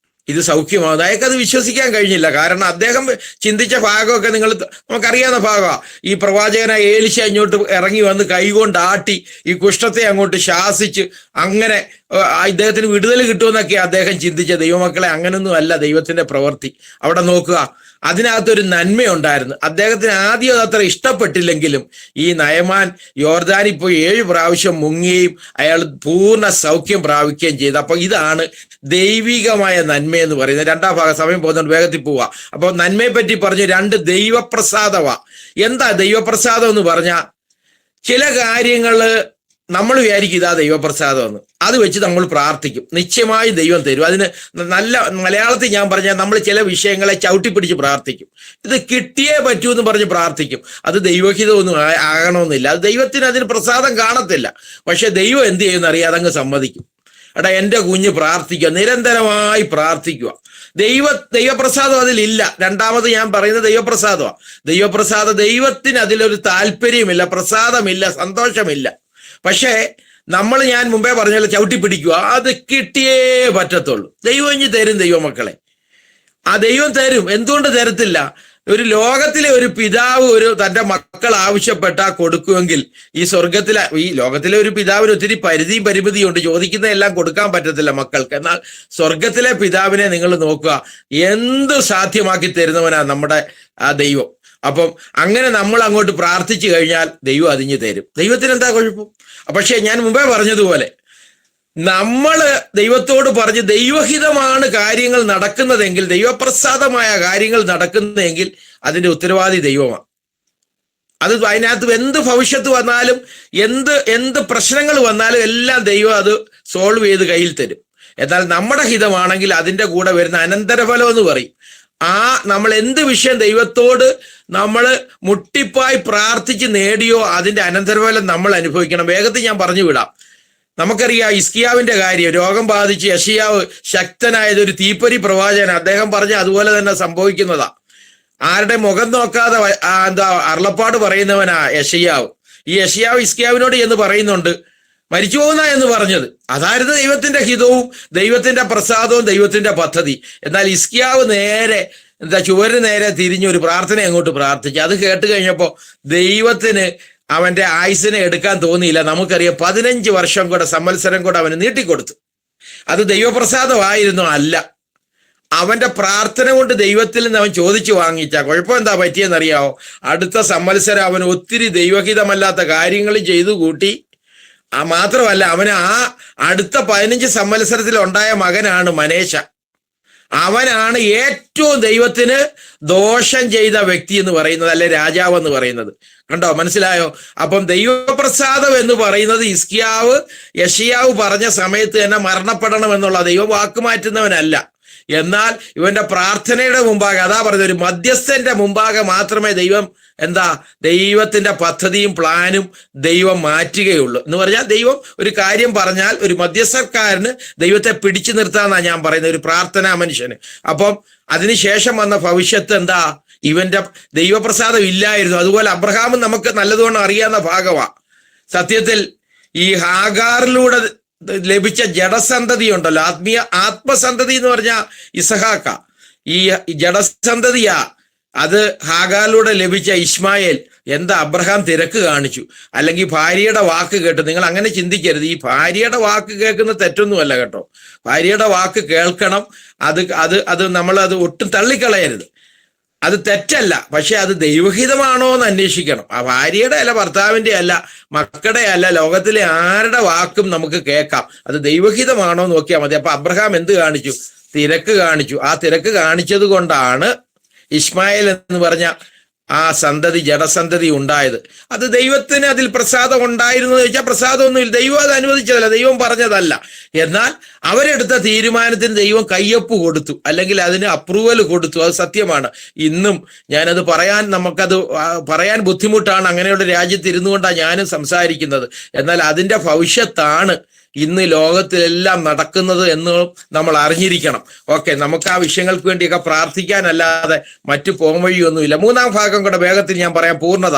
ഇത് സൗഖ്യമാകുന്നു. അയാൾക്കത് വിശ്വസിക്കാൻ കഴിഞ്ഞില്ല. കാരണം അദ്ദേഹം ചിന്തിച്ച ഭാഗമൊക്കെ നമുക്കറിയാവുന്ന ഭാഗമാണ്. ഈ പ്രവാചകനായ ഏലിശ ഇങ്ങോട്ട് ഇറങ്ങി വന്ന് കൈകൊണ്ട് ആട്ടി ഈ കുഷ്ഠത്തെ അങ്ങോട്ട് ശാസിച്ച് അങ്ങനെ ഇദ്ദേഹത്തിന് വിടുതൽ കിട്ടുമെന്നൊക്കെ അദ്ദേഹം ചിന്തിച്ച. ദൈവമക്കളെ, അങ്ങനൊന്നും അല്ല ദൈവത്തിന്റെ പ്രവൃത്തി. അവിടെ നോക്കുക, അതിനകത്തൊരു നന്മയുണ്ടായിരുന്നു. അദ്ദേഹത്തിന് ആദ്യം അത് അത്ര ഇഷ്ടപ്പെട്ടില്ലെങ്കിലും ഈ നയമാൻ യോർദാനിൽ പോയി 7 പ്രാവശ്യം മുങ്ങുകയും അയാൾ പൂർണ്ണ സൗഖ്യം പ്രാപിക്കുകയും ചെയ്തു. അപ്പൊ ഇതാണ് ദൈവികമായ നന്മയെന്ന് പറയുന്നത്. 2ാം ഭാഗം, സമയം പോകുന്നുണ്ട്, വേഗത്തിൽ പോവാ. അപ്പൊ നന്മയെ പറ്റി പറഞ്ഞു 2 ദൈവപ്രസാദമാ. എന്താ ദൈവപ്രസാദം എന്ന് പറഞ്ഞാൽ, ചില കാര്യങ്ങള് നമ്മൾ വിചാരിക്കും ഇതാ ദൈവപ്രസാദം എന്ന്, അത് വെച്ച് നമ്മൾ പ്രാർത്ഥിക്കും, നിശ്ചയമായി ദൈവം തരും. അതിന് നല്ല മലയാളത്തിൽ ഞാൻ പറഞ്ഞാൽ നമ്മൾ ചില വിഷയങ്ങളെ ചവിട്ടിപ്പിടിച്ച് പ്രാർത്ഥിക്കും. ഇത് കിട്ടിയേ പറ്റൂ എന്ന് പറഞ്ഞ് പ്രാർത്ഥിക്കും. അത് ദൈവഹിതമൊന്നും ആകണമെന്നില്ല. അത് ദൈവത്തിന് അതിന് പ്രസാദം കാണത്തില്ല. പക്ഷെ ദൈവം എന്ത് ചെയ്യുമെന്നറിയാം, അതങ്ങ് സമ്മതിക്കും. എടാ, എൻ്റെ കുഞ്ഞ് പ്രാർത്ഥിക്കുക, നിരന്തരമായി പ്രാർത്ഥിക്കുക. ദൈവപ്രസാദം അതിലില്ല. 2ാമത് ഞാൻ പറയുന്നത് ദൈവപ്രസാദമാണ്. ദൈവത്തിന് അതിലൊരു താല്പര്യമില്ല, പ്രസാദമില്ല, സന്തോഷമില്ല. പക്ഷേ ഞാൻ മുമ്പേ പറഞ്ഞാൽ ചവിട്ടി പിടിക്കുക, അത് കിട്ടിയേ പറ്റത്തുള്ളൂ. ദൈവം ഇനി തരും ദൈവമക്കളെ, ആ ദൈവം തരും. എന്തുകൊണ്ട് തരത്തില്ല? ഒരു ലോകത്തിലെ ഒരു പിതാവ് തൻ്റെ മക്കൾ ആവശ്യപ്പെട്ടാൽ കൊടുക്കുമെങ്കിൽ ഈ ലോകത്തിലെ ഒരു പിതാവിന് ഒത്തിരി പരിമിതിയും ഉണ്ട്. ചോദിക്കുന്നതെല്ലാം കൊടുക്കാൻ പറ്റത്തില്ല മക്കൾക്ക്. എന്നാൽ സ്വർഗത്തിലെ പിതാവിനെ നിങ്ങൾ നോക്കുക, എന്ത് സാധ്യമാക്കി തരുന്നവനാ നമ്മുടെ ആ ദൈവം. അപ്പം അങ്ങനെ നമ്മൾ അങ്ങോട്ട് പ്രാർത്ഥിച്ചു കഴിഞ്ഞാൽ ദൈവം അതിഞ്ഞു തരും. ദൈവത്തിന് എന്താ കുഴപ്പം? പക്ഷെ ഞാൻ മുമ്പേ പറഞ്ഞതുപോലെ നമ്മൾ ദൈവത്തോട് പറഞ്ഞ് ദൈവഹിതമാണ് കാര്യങ്ങൾ നടക്കുന്നതെങ്കിൽ, ദൈവപ്രസാദമായ കാര്യങ്ങൾ നടക്കുന്നതെങ്കിൽ അതിന്റെ ഉത്തരവാദി ദൈവമാണ്. അതിനകത്ത് എന്ത് ഭവിഷ്യത്ത് വന്നാലും എന്ത് പ്രശ്നങ്ങൾ വന്നാലും എല്ലാം ദൈവം അത് സോൾവ് ചെയ്ത് കയ്യിൽ തരും. എന്നാൽ നമ്മുടെ ഹിതമാണെങ്കിൽ അതിൻ്റെ കൂടെ വരുന്ന അനന്തരഫലം എന്ന് പറയും. നമ്മൾ എന്ത് വിഷയം ദൈവത്തോട് നമ്മൾ മുട്ടിപ്പായി പ്രാർത്ഥിച്ച് നേടിയോ അതിന്റെ അനന്തരഫലം നമ്മൾ അനുഭവിക്കണം. വേഗത്തിൽ ഞാൻ പറഞ്ഞു വിടാം. നമുക്കറിയാം ഹിസ്കിയാവിന്റെ കാര്യം. രോഗം ബാധിച്ച് യെശയ്യാവ് ശക്തനായത് ഒരു തീപ്പൊരി പ്രവാചകൻ. അദ്ദേഹം പറഞ്ഞ അതുപോലെ തന്നെ സംഭവിക്കുന്നതാ. ആരുടെ മുഖം നോക്കാതെ അരുളപ്പാട് പറയുന്നവനാ യെശയ്യാവ്. ഈ യെശയ്യാവ് ഹിസ്കിയാവിനോട് എന്ന് പറയുന്നുണ്ട്, മരിച്ചു പോകുന്ന എന്ന് പറഞ്ഞത്. അതായിരുന്നു ദൈവത്തിന്റെ ഹിതവും ദൈവത്തിന്റെ പ്രസാദവും ദൈവത്തിന്റെ പദ്ധതി. എന്നാൽ ഹിസ്കിയാവ് നേരെ ചുവരിന് നേരെ തിരിഞ്ഞൊരു പ്രാർത്ഥന അങ്ങോട്ട് പ്രാർത്ഥിച്ചു. അത് കേട്ട് കഴിഞ്ഞപ്പോൾ ദൈവത്തിന് അവന്റെ ആയുസിനെ എടുക്കാൻ തോന്നിയില്ല. നമുക്കറിയാം 15 വർഷം കൂടെ സംവത്സരം കൂടെ അവന് നീട്ടിക്കൊടുത്തു. അത് ദൈവപ്രസാദമായിരുന്നു അല്ല, അവന്റെ പ്രാർത്ഥന കൊണ്ട് ദൈവത്തിൽ നിന്ന് അവൻ ചോദിച്ചു വാങ്ങിച്ച. കുഴപ്പം എന്താ പറ്റിയെന്നറിയാവോ? അടുത്ത സംവത്സരം അവൻ ഒത്തിരി ദൈവഹിതമല്ലാത്ത കാര്യങ്ങൾ ചെയ്തു കൂട്ടി. മാത്രമല്ല, അവന് അടുത്ത 15 സംവത്സരത്തിൽ ഉണ്ടായ മകനാണ് മനേശ. അവനാണ് ഏറ്റവും ദൈവത്തിന് ദോഷം ചെയ്ത വ്യക്തി എന്ന് പറയുന്നത്, അല്ലെ രാജാവ് എന്ന് പറയുന്നത്. കണ്ടോ, മനസ്സിലായോ? അപ്പം ദൈവപ്രസാദം എന്ന് പറയുന്നത് യെശയ്യാവ് പറഞ്ഞ സമയത്ത് തന്നെ മരണപ്പെടണം എന്നുള്ള, ദൈവം വാക്കുമാറ്റുന്നവനല്ല. എന്നാൽ ഇവന്റെ പ്രാർത്ഥനയുടെ മുമ്പാകെ, അതാ പറഞ്ഞത്, ഒരു മധ്യസ്ഥന്റെ മുമ്പാകെ മാത്രമേ ദൈവത്തിന്റെ പദ്ധതിയും പ്ലാനും ദൈവം മാറ്റുകയുള്ളൂ. എന്ന് പറഞ്ഞാൽ ദൈവം ഒരു കാര്യം പറഞ്ഞാൽ ഒരു മധ്യസ്ഥക്കാരന് ദൈവത്തെ പിടിച്ചു നിർത്താന്നാണ് ഞാൻ പറയുന്നത്, ഒരു പ്രാർത്ഥനാ മനുഷ്യന്. അപ്പം അതിനുശേഷം വന്ന ഭവിഷ്യത്ത് ഇവന്റെ ദൈവപ്രസാദം ഇല്ലായിരുന്നു. അതുപോലെ അബ്രഹാമും നമുക്ക് നല്ലതുകൊണ്ട് അറിയാവുന്ന ഭാഗമാണ്. സത്യത്തിൽ ഈ ഹാഗാറിലൂടെ ലഭിച്ച ജഡസന്തതി ഉണ്ടല്ലോ, ആത്മസന്തതി എന്ന് പറഞ്ഞാൽ ഇസഹാക്ക. ഈ ജഡസന്തതിയാ അത് ഹാഗാറിലൂടെ ലഭിച്ച ഇസ്മായേൽ. അബ്രഹാം തിരക്ക് കാണിച്ചു, അല്ലെങ്കിൽ ഭാര്യയുടെ വാക്ക് കേട്ടു. നിങ്ങൾ അങ്ങനെ ചിന്തിക്കരുത്. ഈ ഭാര്യയുടെ വാക്ക് കേൾക്കുന്ന തെറ്റൊന്നുമല്ല കേട്ടോ. ഭാര്യയുടെ വാക്ക് കേൾക്കണം. അത് നമ്മളത് ഒട്ടും തള്ളിക്കളയരുത്. അത് തെറ്റല്ല. പക്ഷെ അത് ദൈവഹിതമാണോ എന്ന് അന്വേഷിക്കണം. ആ ഭാര്യയുടെ അല്ല, ഭർത്താവിന്റെ അല്ല, മക്കളുടെ അല്ല, ലോകത്തിലെ ആരുടെ വാക്കും നമുക്ക് കേൾക്കാം. അത് ദൈവഹിതമാണോ എന്ന് നോക്കിയാൽ മതി. അപ്പൊ അബ്രഹാം എന്ത് കാണിച്ചു? തിരക്ക് കാണിച്ചു. ആ തിരക്ക് കാണിച്ചത് കൊണ്ടാണ് ഇസ്മായേൽ എന്ന് പറഞ്ഞ ആ സന്തതി ജഡസന്തതി ഉണ്ടായത്. അത് ദൈവത്തിന് അതിൽ പ്രസാദം ഉണ്ടായിരുന്നു എന്ന് ചോദിച്ചാൽ പ്രസാദമൊന്നുമില്ല. ദൈവം അത് അനുവദിച്ചതല്ല, ദൈവം പറഞ്ഞതല്ല. എന്നാൽ അവരെടുത്ത തീരുമാനത്തിന് ദൈവം കയ്യൊപ്പ് കൊടുത്തു, അല്ലെങ്കിൽ അതിന് അപ്രൂവൽ കൊടുത്തു. അത് സത്യമാണ്. ഇന്നും ഞാനത് നമുക്കത് പറയാൻ ബുദ്ധിമുട്ടാണ്. അങ്ങനെയുള്ള രാജ്യത്ത് ഇരുന്നു കൊണ്ടാണ് ഞാനും സംസാരിക്കുന്നത്. എന്നാൽ അതിൻ്റെ ഭവിഷ്യത്താണ് ഇന്ന് ലോകത്തിലെല്ലാം നടക്കുന്നത് എന്ന് നമ്മൾ അറിഞ്ഞിരിക്കണം. ഓക്കെ, നമുക്ക് ആ വിഷയങ്ങൾക്ക് വേണ്ടിയൊക്കെ പ്രാർത്ഥിക്കാനല്ലാതെ മറ്റു പോംവഴിയൊന്നുമില്ല. മൂന്നാം ഭാഗം കൂടെ വേഗത്തിൽ ഞാൻ പറയാം. പൂർണ്ണത.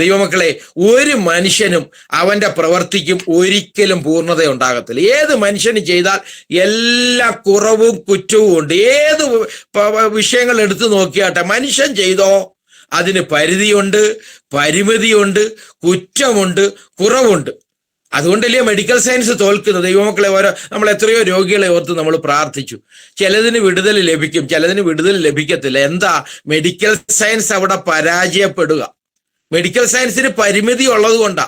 ദൈവമക്കളെ, ഒരു മനുഷ്യനും അവന്റെ പ്രവൃത്തിക്കും ഒരിക്കലും പൂർണ്ണത ഉണ്ടാകത്തില്ല. ഏത് മനുഷ്യന് ചെയ്താൽ എല്ലാ കുറവും കുറ്റവും ഉണ്ട്. ഏത് വിഷയങ്ങൾ എടുത്തു നോക്കിയാട്ടെ, മനുഷ്യൻ ചെയ്തോ അതിന് പരിധിയുണ്ട്, പരിമിതിയുണ്ട്, കുറ്റമുണ്ട്, കുറവുണ്ട്. അതുകൊണ്ടല്ലേ മെഡിക്കൽ സയൻസ് തോൽക്കുന്നത്. ദൈവമക്കളെ, നമ്മൾ എത്രയോ രോഗികളെ ഓർത്ത് നമ്മൾ പ്രാർത്ഥിച്ചു. ചിലതിന് വിടുതൽ ലഭിക്കും, ചിലതിന് വിടുതൽ ലഭിക്കത്തില്ല. എന്താ? മെഡിക്കൽ സയൻസ് അവിടെ പരാജയപ്പെടുക. മെഡിക്കൽ സയൻസിന് പരിമിതി ഉള്ളത് കൊണ്ടാ,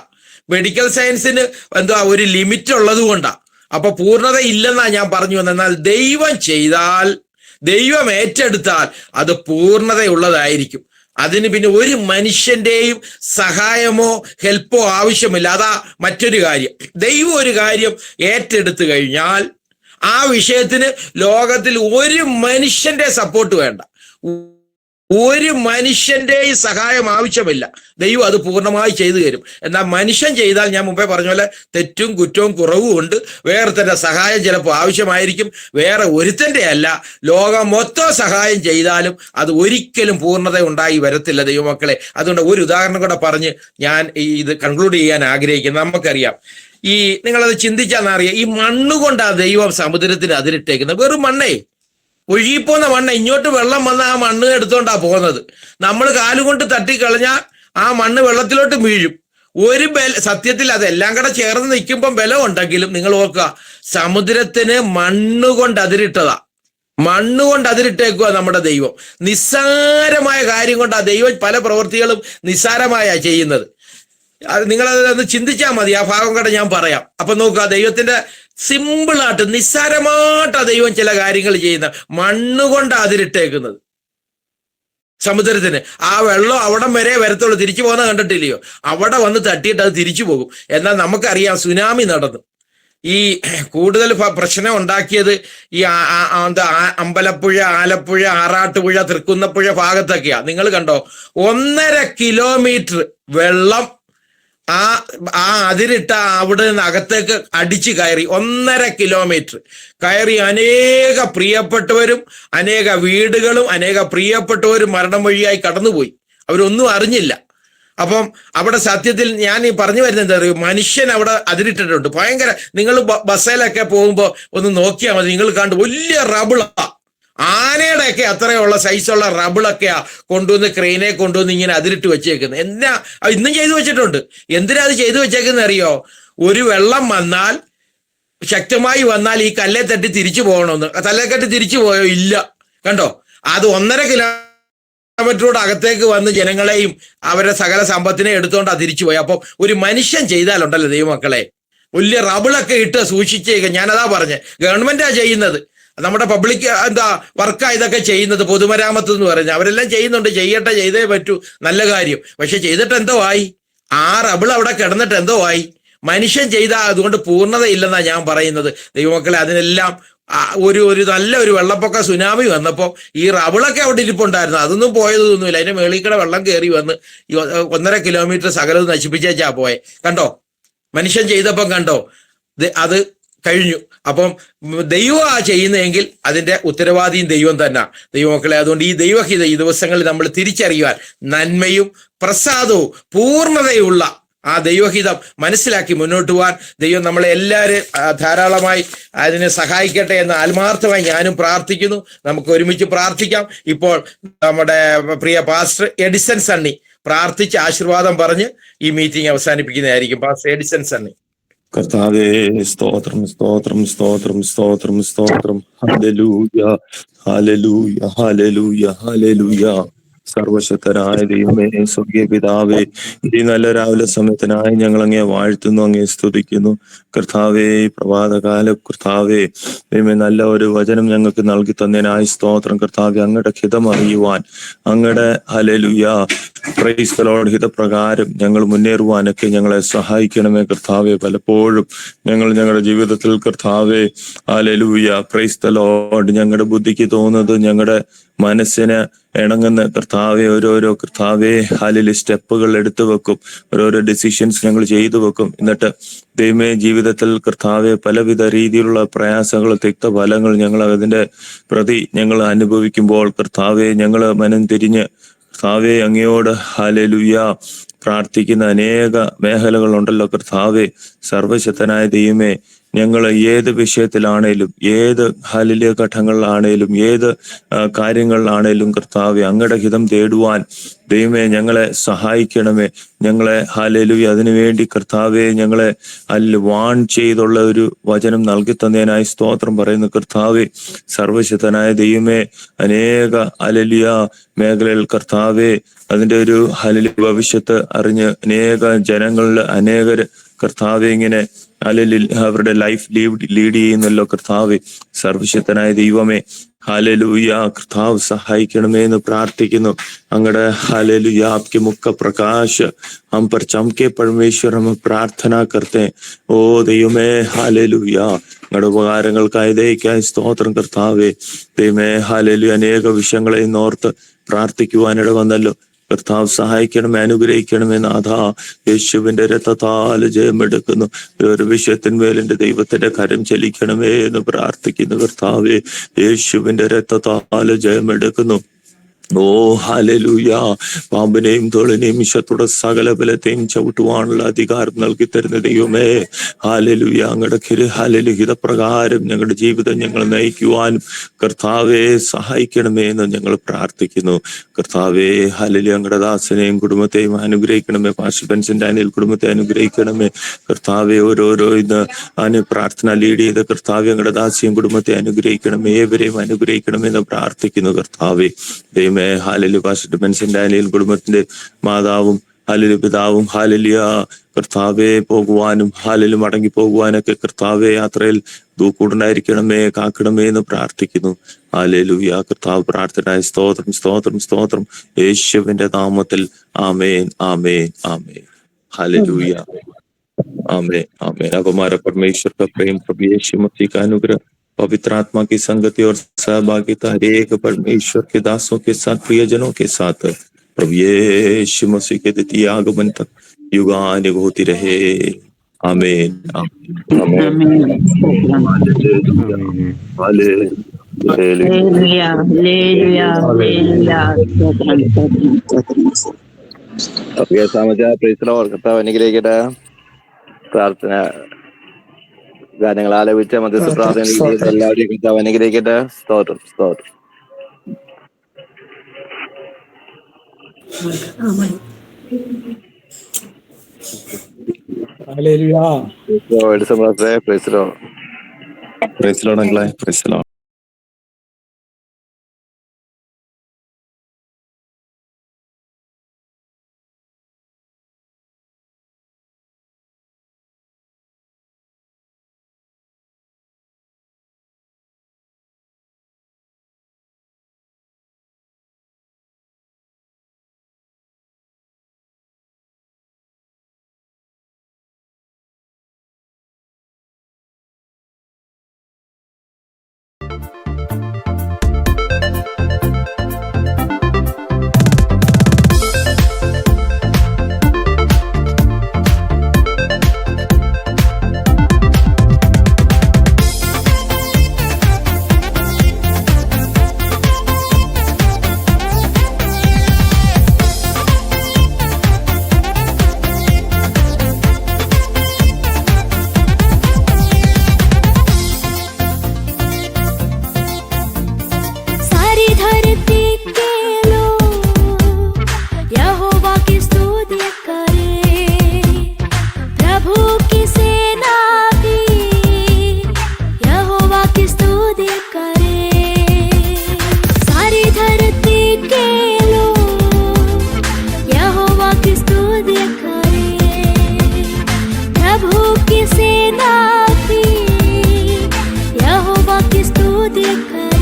മെഡിക്കൽ സയൻസിന് ഒരു ലിമിറ്റ് ഉള്ളത് കൊണ്ടാ. അപ്പൊ പൂർണ്ണത ഇല്ലെന്നാ ഞാൻ പറഞ്ഞു വന്നത്. എന്നാൽ ദൈവം ചെയ്താൽ, ദൈവം ഏറ്റെടുത്താൽ അത് പൂർണ്ണതയുള്ളതായിരിക്കും. അതിന് പിന്നെ ഒരു മനുഷ്യന്റെയും സഹായമോ ഹെൽപ്പോ ആവശ്യമില്ല. അതാ മറ്റൊരു കാര്യം. ദൈവം ഒരു കാര്യം ഏറ്റെടുത്തു കഴിഞ്ഞാൽ ആ വിഷയത്തിന് ലോകത്തിൽ ഒരു മനുഷ്യന്റെ സപ്പോർട്ട് വേണ്ട, ഒരു മനുഷ്യന്റെയും സഹായം ആവശ്യമില്ല. ദൈവം അത് പൂർണ്ണമായി ചെയ്തു തരും. എന്നാൽ മനുഷ്യൻ ചെയ്താൽ, ഞാൻ മുമ്പേ പറഞ്ഞ പോലെ, തെറ്റും കുറ്റവും കുറവും ഉണ്ട്. വേറെ സഹായം ചിലപ്പോൾ ആവശ്യമായിരിക്കും. വേറെ ഒരുത്തന്റെ അല്ല, ലോകം മൊത്തം സഹായം ചെയ്താലും അത് ഒരിക്കലും പൂർണ്ണത ഉണ്ടായി വരത്തില്ല ദൈവമക്കളെ. അതുകൊണ്ട് ഒരു ഉദാഹരണം കൂടെ പറഞ്ഞ് ഞാൻ ഇത് കൺക്ലൂഡ് ചെയ്യാൻ ആഗ്രഹിക്കുന്നു. നമുക്കറിയാം, നിങ്ങളത് ചിന്തിച്ചാന്നറിയാം, ഈ മണ്ണുകൊണ്ടാ ദൈവം സമുദ്രത്തിന് അതിരിട്ടേക്കുന്നത്. വെറും മണ്ണേ, ഒഴുകിപ്പോന്ന മണ്ണ്. ഇങ്ങോട്ട് വെള്ളം വന്ന ആ മണ്ണ് എടുത്തോണ്ടാ പോകുന്നത്. നമ്മൾ കാലുകൊണ്ട് തട്ടിക്കളഞ്ഞാൽ ആ മണ്ണ് വെള്ളത്തിലോട്ട് വീഴും. സത്യത്തിൽ അതെല്ലാം കൂടെ ചേർന്ന് നിൽക്കുമ്പം ബലം ഉണ്ടെങ്കിലും നിങ്ങൾ ഓർക്കുക, സമുദ്രത്തിന് മണ്ണുകൊണ്ട് അതിരിട്ടതാ. മണ്ണുകൊണ്ട് അതിരിട്ടേക്കുക നമ്മുടെ ദൈവം. നിസ്സാരമായ കാര്യം കൊണ്ടാ ദൈവം പല പ്രവൃത്തികളും നിസ്സാരമായ ചെയ്യുന്നത്. നിങ്ങളത് ചിന്തിച്ചാൽ മതി. ആ ഭാഗം കൂടെ ഞാൻ പറയാം. അപ്പൊ നോക്കുക, ദൈവത്തിന്റെ സിമ്പിളായിട്ട് നിസ്സാരമായിട്ടാ ദൈവം ചില കാര്യങ്ങൾ ചെയ്യുന്നത്. മണ്ണുകൊണ്ട് അതിരിട്ടേക്കുന്നത് സമുദ്രത്തിന്. ആ വെള്ളം അവിടം വരെ വരത്തുള്ളൂ, തിരിച്ചു പോകുന്ന കണ്ടിട്ടില്ലയോ? അവിടെ വന്ന് തട്ടിയിട്ട് അത് തിരിച്ചു പോകും. എന്നാൽ നമുക്കറിയാം, സുനാമി നടന്നു. ഈ കൂടുതൽ പ്രശ്നം ഉണ്ടാക്കിയത് ഈ അമ്പലപ്പുഴ, ആലപ്പുഴ, ആറാട്ടുപുഴ, തൃക്കുന്നപ്പുഴ ഭാഗത്തൊക്കെയാ. നിങ്ങൾ കണ്ടോ, 1.5 കിലോമീറ്റർ വെള്ളം ആ അതിരിട്ട അവിടെ നിന്ന് അകത്തേക്ക് അടിച്ചു കയറി. 1.5 കിലോമീറ്റർ കയറി അനേക പ്രിയപ്പെട്ടവരും അനേക വീടുകളും അനേക പ്രിയപ്പെട്ടവരും മരണം വഴിയായി കടന്നുപോയി. അവരൊന്നും അറിഞ്ഞില്ല. അപ്പം അവിടെ സത്യത്തിൽ ഞാൻ ഈ പറഞ്ഞു വരുന്നത് എന്താ പറയുക, മനുഷ്യൻ അവിടെ അതിരിട്ടിട്ടുണ്ട്. ഭയങ്കര, നിങ്ങൾ ബസ്സിലൊക്കെ പോകുമ്പോൾ ഒന്ന് നോക്കിയാൽ മതി, നിങ്ങൾ കണ്ട് വലിയ റബിളാ, ആനയുടെയൊക്കെ അത്രയുള്ള സൈസുള്ള റബിളൊക്കെയാ കൊണ്ടുവന്ന് ക്രെയിനെ കൊണ്ടുവന്ന് ഇങ്ങനെ അതിരിട്ട് വെച്ചേക്കുന്നത്. എന്നാ ഇന്നും ചെയ്തു വെച്ചിട്ടുണ്ട്. എന്തിനാ അത് ചെയ്തു വെച്ചേക്കുന്നത് അറിയോ? ഒരു വെള്ളം വന്നാൽ, ശക്തമായി വന്നാൽ ഈ കല്ലെ തട്ടി തിരിച്ചു പോകണമെന്ന്. തല്ലേക്കെട്ടി തിരിച്ചു പോയോ? ഇല്ല. കണ്ടോ, അത് 1.5 കിലോമീറ്ററോട് അകത്തേക്ക് വന്ന് ജനങ്ങളെയും അവരുടെ സകല സമ്പത്തിനെ എടുത്തോണ്ടാ തിരിച്ചു പോയി. അപ്പം ഒരു മനുഷ്യൻ ചെയ്താലുണ്ടല്ലോ ദൈവമക്കളെ, വലിയ റബിളൊക്കെ ഇട്ട് സൂക്ഷിച്ചേക്കുക. ഞാനതാ പറഞ്ഞേ, ഗവൺമെന്റാ ചെയ്യുന്നത്, നമ്മുടെ പബ്ലിക് വർക്കാ ഇതൊക്കെ ചെയ്യുന്നത്. പൊതുമരാമത്ത് എന്ന് പറഞ്ഞാൽ അവരെല്ലാം ചെയ്യുന്നുണ്ട്. ചെയ്യട്ടെ, ചെയ്തേ പറ്റൂ, നല്ല കാര്യം. പക്ഷെ ചെയ്തിട്ട് എന്തോ ആയി? ആ റബിൾ അവിടെ കിടന്നിട്ട് എന്തോ ആയി? മനുഷ്യൻ ചെയ്താൽ അതുകൊണ്ട് പൂർണ്ണത ഇല്ലെന്നാ ഞാൻ പറയുന്നത് ദൈവമക്കളെ. അതിനെല്ലാം ഒരു നല്ല ഒരു വെള്ളപ്പൊക്ക സുനാമി വന്നപ്പോൾ ഈ റബിളൊക്കെ അവിടെ ഇരിപ്പുണ്ടായിരുന്നു. അതൊന്നും പോയതൊന്നുമില്ല. അതിന്റെ മേളിൽ കൂടെ വെള്ളം കയറി വന്ന് ഈ 1.5 കിലോമീറ്റർ സകലത് നശിപ്പിച്ചേച്ചാ പോയെ. കണ്ടോ, മനുഷ്യൻ ചെയ്തപ്പം കണ്ടോ, അത് കഴിഞ്ഞു. അപ്പം ദൈവം ചെയ്യുന്നതെങ്കിൽ അതിന്റെ ഉത്തരവാദിയും ദൈവം തന്നെ. ദൈവമക്കളെ, അതുകൊണ്ട് ഈ ദൈവഹിത ഈ ദിവസങ്ങളിൽ നമ്മൾ തിരിച്ചറിയുവാൻ, നന്മയും പ്രസാദവും പൂർണ്ണതയുള്ള ആ ദൈവഹിതം മനസ്സിലാക്കി മുന്നോട്ട് പോകാൻ ദൈവം നമ്മളെ എല്ലാവരും ധാരാളമായി അതിനെ സഹായിക്കട്ടെ എന്ന് ആത്മാർത്ഥമായി ഞാനും പ്രാർത്ഥിക്കുന്നു. നമുക്ക് ഒരുമിച്ച് പ്രാർത്ഥിക്കാം. ഇപ്പോൾ നമ്മുടെ പ്രിയ പാസ്റ്റർ എഡിസൺ സണ്ണി പ്രാർത്ഥിച്ച് ആശീർവാദം പറഞ്ഞ് ഈ മീറ്റിംഗ് അവസാനിപ്പിക്കുന്നതായിരിക്കും. Pastor Edison Sunny. കർത്താവേ, സ്തോത്രം സ്തോത്രം സ്തോത്രം സ്തോത്രം സ്തോത്രം. ഹല്ലേലൂയ ഹല്ലേലൂയ ഹല്ലേലൂയ ഹല്ലേലൂയ. സർവശക്തനായ ദൈവമേ, സ്വർഗീയ പിതാവേ, ഈ നല്ല രാവിലെ സമയത്തിനായി ഞങ്ങൾ അങ്ങേ വാഴ്ത്തുന്നു, അങ്ങേ സ്തുതിക്കുന്നു. കർത്താവേ, പ്രഭാതകാല കർത്താവേ, ദൈവമേ, നല്ല ഒരു വചനം ഞങ്ങൾക്ക് നൽകി തന്നതിനായി സ്തോത്രം. കർത്താവേ, അങ്ങയുടെ ഹിതം അറിയുവാൻ, അങ്ങയുടെ ഹല്ലേലൂയ പ്രൈസ് ദി ലോർഡ് ഹിതപ്രകാരം ഞങ്ങൾ മുന്നേറുവാനൊക്കെ ഞങ്ങളെ സഹായിക്കണമേ കർത്താവേ. പലപ്പോഴും ഞങ്ങളുടെ ജീവിതത്തിൽ കർത്താവേ ഹല്ലേലൂയ പ്രൈസ് ദി ലോർഡ് ഞങ്ങളുടെ ബുദ്ധിക്ക് തോന്നുന്നത്, ഞങ്ങളുടെ മനസ്സിന് ഇണങ്ങുന്ന കർത്താവെ ഓരോരോ കർത്താവെ ഹാലിൽ സ്റ്റെപ്പുകൾ എടുത്തു വെക്കും, ഓരോരോ ഡിസിഷൻസ് ഞങ്ങൾ ചെയ്തു വെക്കും. എന്നിട്ട് ദൈവമേ, ജീവിതത്തിൽ കർത്താവെ പലവിധ രീതിയിലുള്ള പ്രയാസങ്ങൾ, തിക്തഫലങ്ങൾ ഞങ്ങൾ അതിന്റെ പ്രതി ഞങ്ങൾ അനുഭവിക്കുമ്പോൾ കർത്താവെ ഞങ്ങൾ മനം തിരിഞ്ഞ് കർത്താവെ അങ്ങയോട് ഹല്ലേലൂയ പ്രാർത്ഥിക്കുന്ന അനേക മേഖലകളുണ്ടല്ലോ കർത്താവെ. സർവശക്തനായ ദൈവമേ, ഞങ്ങൾ ഏത് വിഷയത്തിലാണേലും, ഏത് ഹല്ലേലൂയ ഘട്ടങ്ങളിലാണേലും, ഏത് കാര്യങ്ങളിലാണേലും കർത്താവെ അങ്ങയുടെ ഹിതം തേടുവാൻ ദൈവമേ ഞങ്ങളെ സഹായിക്കണമേ. ഞങ്ങളെ ഹല്ലേലൂയ അതിനുവേണ്ടി കർത്താവെ ഞങ്ങളെ വാൺ ചെയ്തുള്ള ഒരു വചനം നൽകി തന്നതിനായി സ്തോത്രം പറയുന്നു കർത്താവെ. സർവശക്തനായ ദൈവമേ, അനേക ഹല്ലേലൂയ മേഖലയിൽ കർത്താവെ അതിന്റെ ഒരു ഹല്ലേലൂയ ഭവിഷ്യത്ത് അറിഞ്ഞ് അനേക ജനങ്ങളിൽ അനേകർ കർത്താവെ ഇങ്ങനെ അവരുടെ ലൈഫ് ലീഡ് ചെയ്യുന്നല്ലോ കർത്താവെ. സർവശക്തനായ ദൈവമേ, हालेलुया കർത്താവ് സഹായിക്കണമേ എന്ന് പ്രാർത്ഥിക്കുന്നു. അങ്ങയുടെ हालेलुया आपके मुख का प्रकाश हम पर चमके परमेश्वर, हम प्रार्थना करते हैं. ഓ ദൈവമേ हालेलुया അങ്ങയുടെ ഉപകാരങ്ങൾക്കായി ദയക്കായി സ്തോത്രം കർത്താവേ. ദൈവമേ हालेलुया അനേക വിഷയങ്ങളെ ഓർത്ത് പ്രാർത്ഥിക്കുവാനിട വന്നല്ലോ കർത്താവ് സഹായിക്കണമേ, അനുഗ്രഹിക്കണമേ നാഥ. യേശുവിന്റെ രക്തത്താൽ ജയമെടുക്കുന്നു. ഒരു വിഷയത്തിന്മേൽ എന്റെ ദൈവത്തിന്റെ കരം ചലിക്കണമേ എന്ന് പ്രാർത്ഥിക്കുന്നു കർത്താവേ. യേശുവിന്റെ രക്തത്താൽ ജയമെടുക്കുന്നു. ഓ ഹല്ലേലൂയ. പാമ്പിനെയും തോളിനെയും വിഷത്തോടെ സകല ബലത്തെയും ചവിട്ടുവാനുള്ള അധികാരം നൽകി തരുന്ന ദൈവമേ ഹല്ലേലൂയ. അങ്ങയുടെ ഹല്ലേലൂയ പ്രകാരം ഞങ്ങളുടെ ജീവിതം ഞങ്ങൾ നയിക്കുവാനും കർത്താവെ സഹായിക്കണമേ എന്ന് ഞങ്ങൾ പ്രാർത്ഥിക്കുന്നു കർത്താവെ. ഹല്ലേലൂയ. അങ്ങയുടെ ദാസനെയും കുടുംബത്തെയും അനുഗ്രഹിക്കണമേ. പാസ്റ്റർ ബെൻസന്റെ അനിൽ കുടുംബത്തെ അനുഗ്രഹിക്കണമേ കർത്താവെ. ഓരോരോ ഇന്ന് പ്രാർത്ഥന ലീഡ് ചെയ്ത കർത്താവെ അങ്ങയുടെ ദാസിയും കുടുംബത്തെ അനുഗ്രഹിക്കണമേ. ഏവരെയും അനുഗ്രഹിക്കണമെന്ന് പ്രാർത്ഥിക്കുന്നു കർത്താവെ. ദൈവമേ ഹാലലു പാസ്റ്റർ ബെൻസന്റെ അനിൽ കുടുംബത്തിന്റെ മാതാവും ഹാലലു പിതാവും ഹാലലിയ കർത്താവെ പോകുവാനും ഹാലലു മടങ്ങി പോകുവാനൊക്കെ കർത്താവെ യാത്രയിൽ ദൂക്കൂടുണ്ടായിരിക്കണമേ, കാക്കണമേ എന്ന് പ്രാർത്ഥിക്കുന്നു. ഹല്ലേലൂയ. കർത്താവ് പ്രാർത്ഥനയായി സ്തോത്രം സ്തോത്രം സ്തോത്രം യേശുവിന്റെ നാമത്തിൽ. ആമേൻ ആമേൻ ആമേൻ. हालेलुया आमेन आमेन। अब हमारा परमेश्वर का प्रेम, प्रभु यीशु मसीह का अनुग्रह, पवित्र आत्मा की संगति और सहभागिता हर एक परमेश्वर के दासों के साथ, प्रियजनों के साथ प्रभु यीशु मसीह के द्वितीय आगमन तक युगानुग होती रहे। आमेन आमेन हालेलुया हालेलुया हालेलुया। കർത്താവ് അനുഗ്രഹിക്കട്ടെ. പ്രാർത്ഥന ഗാനങ്ങൾ ആലപിച്ച മധ്യസ്ഥ പ്രാർത്ഥന എല്ലാവരെയും കർത്താവ് അനുഗ്രഹിക്കട്ടെ. സ്തോത്രം സ്തോത്രം. പ്രൈസ് सारी धरती के लोग देखकर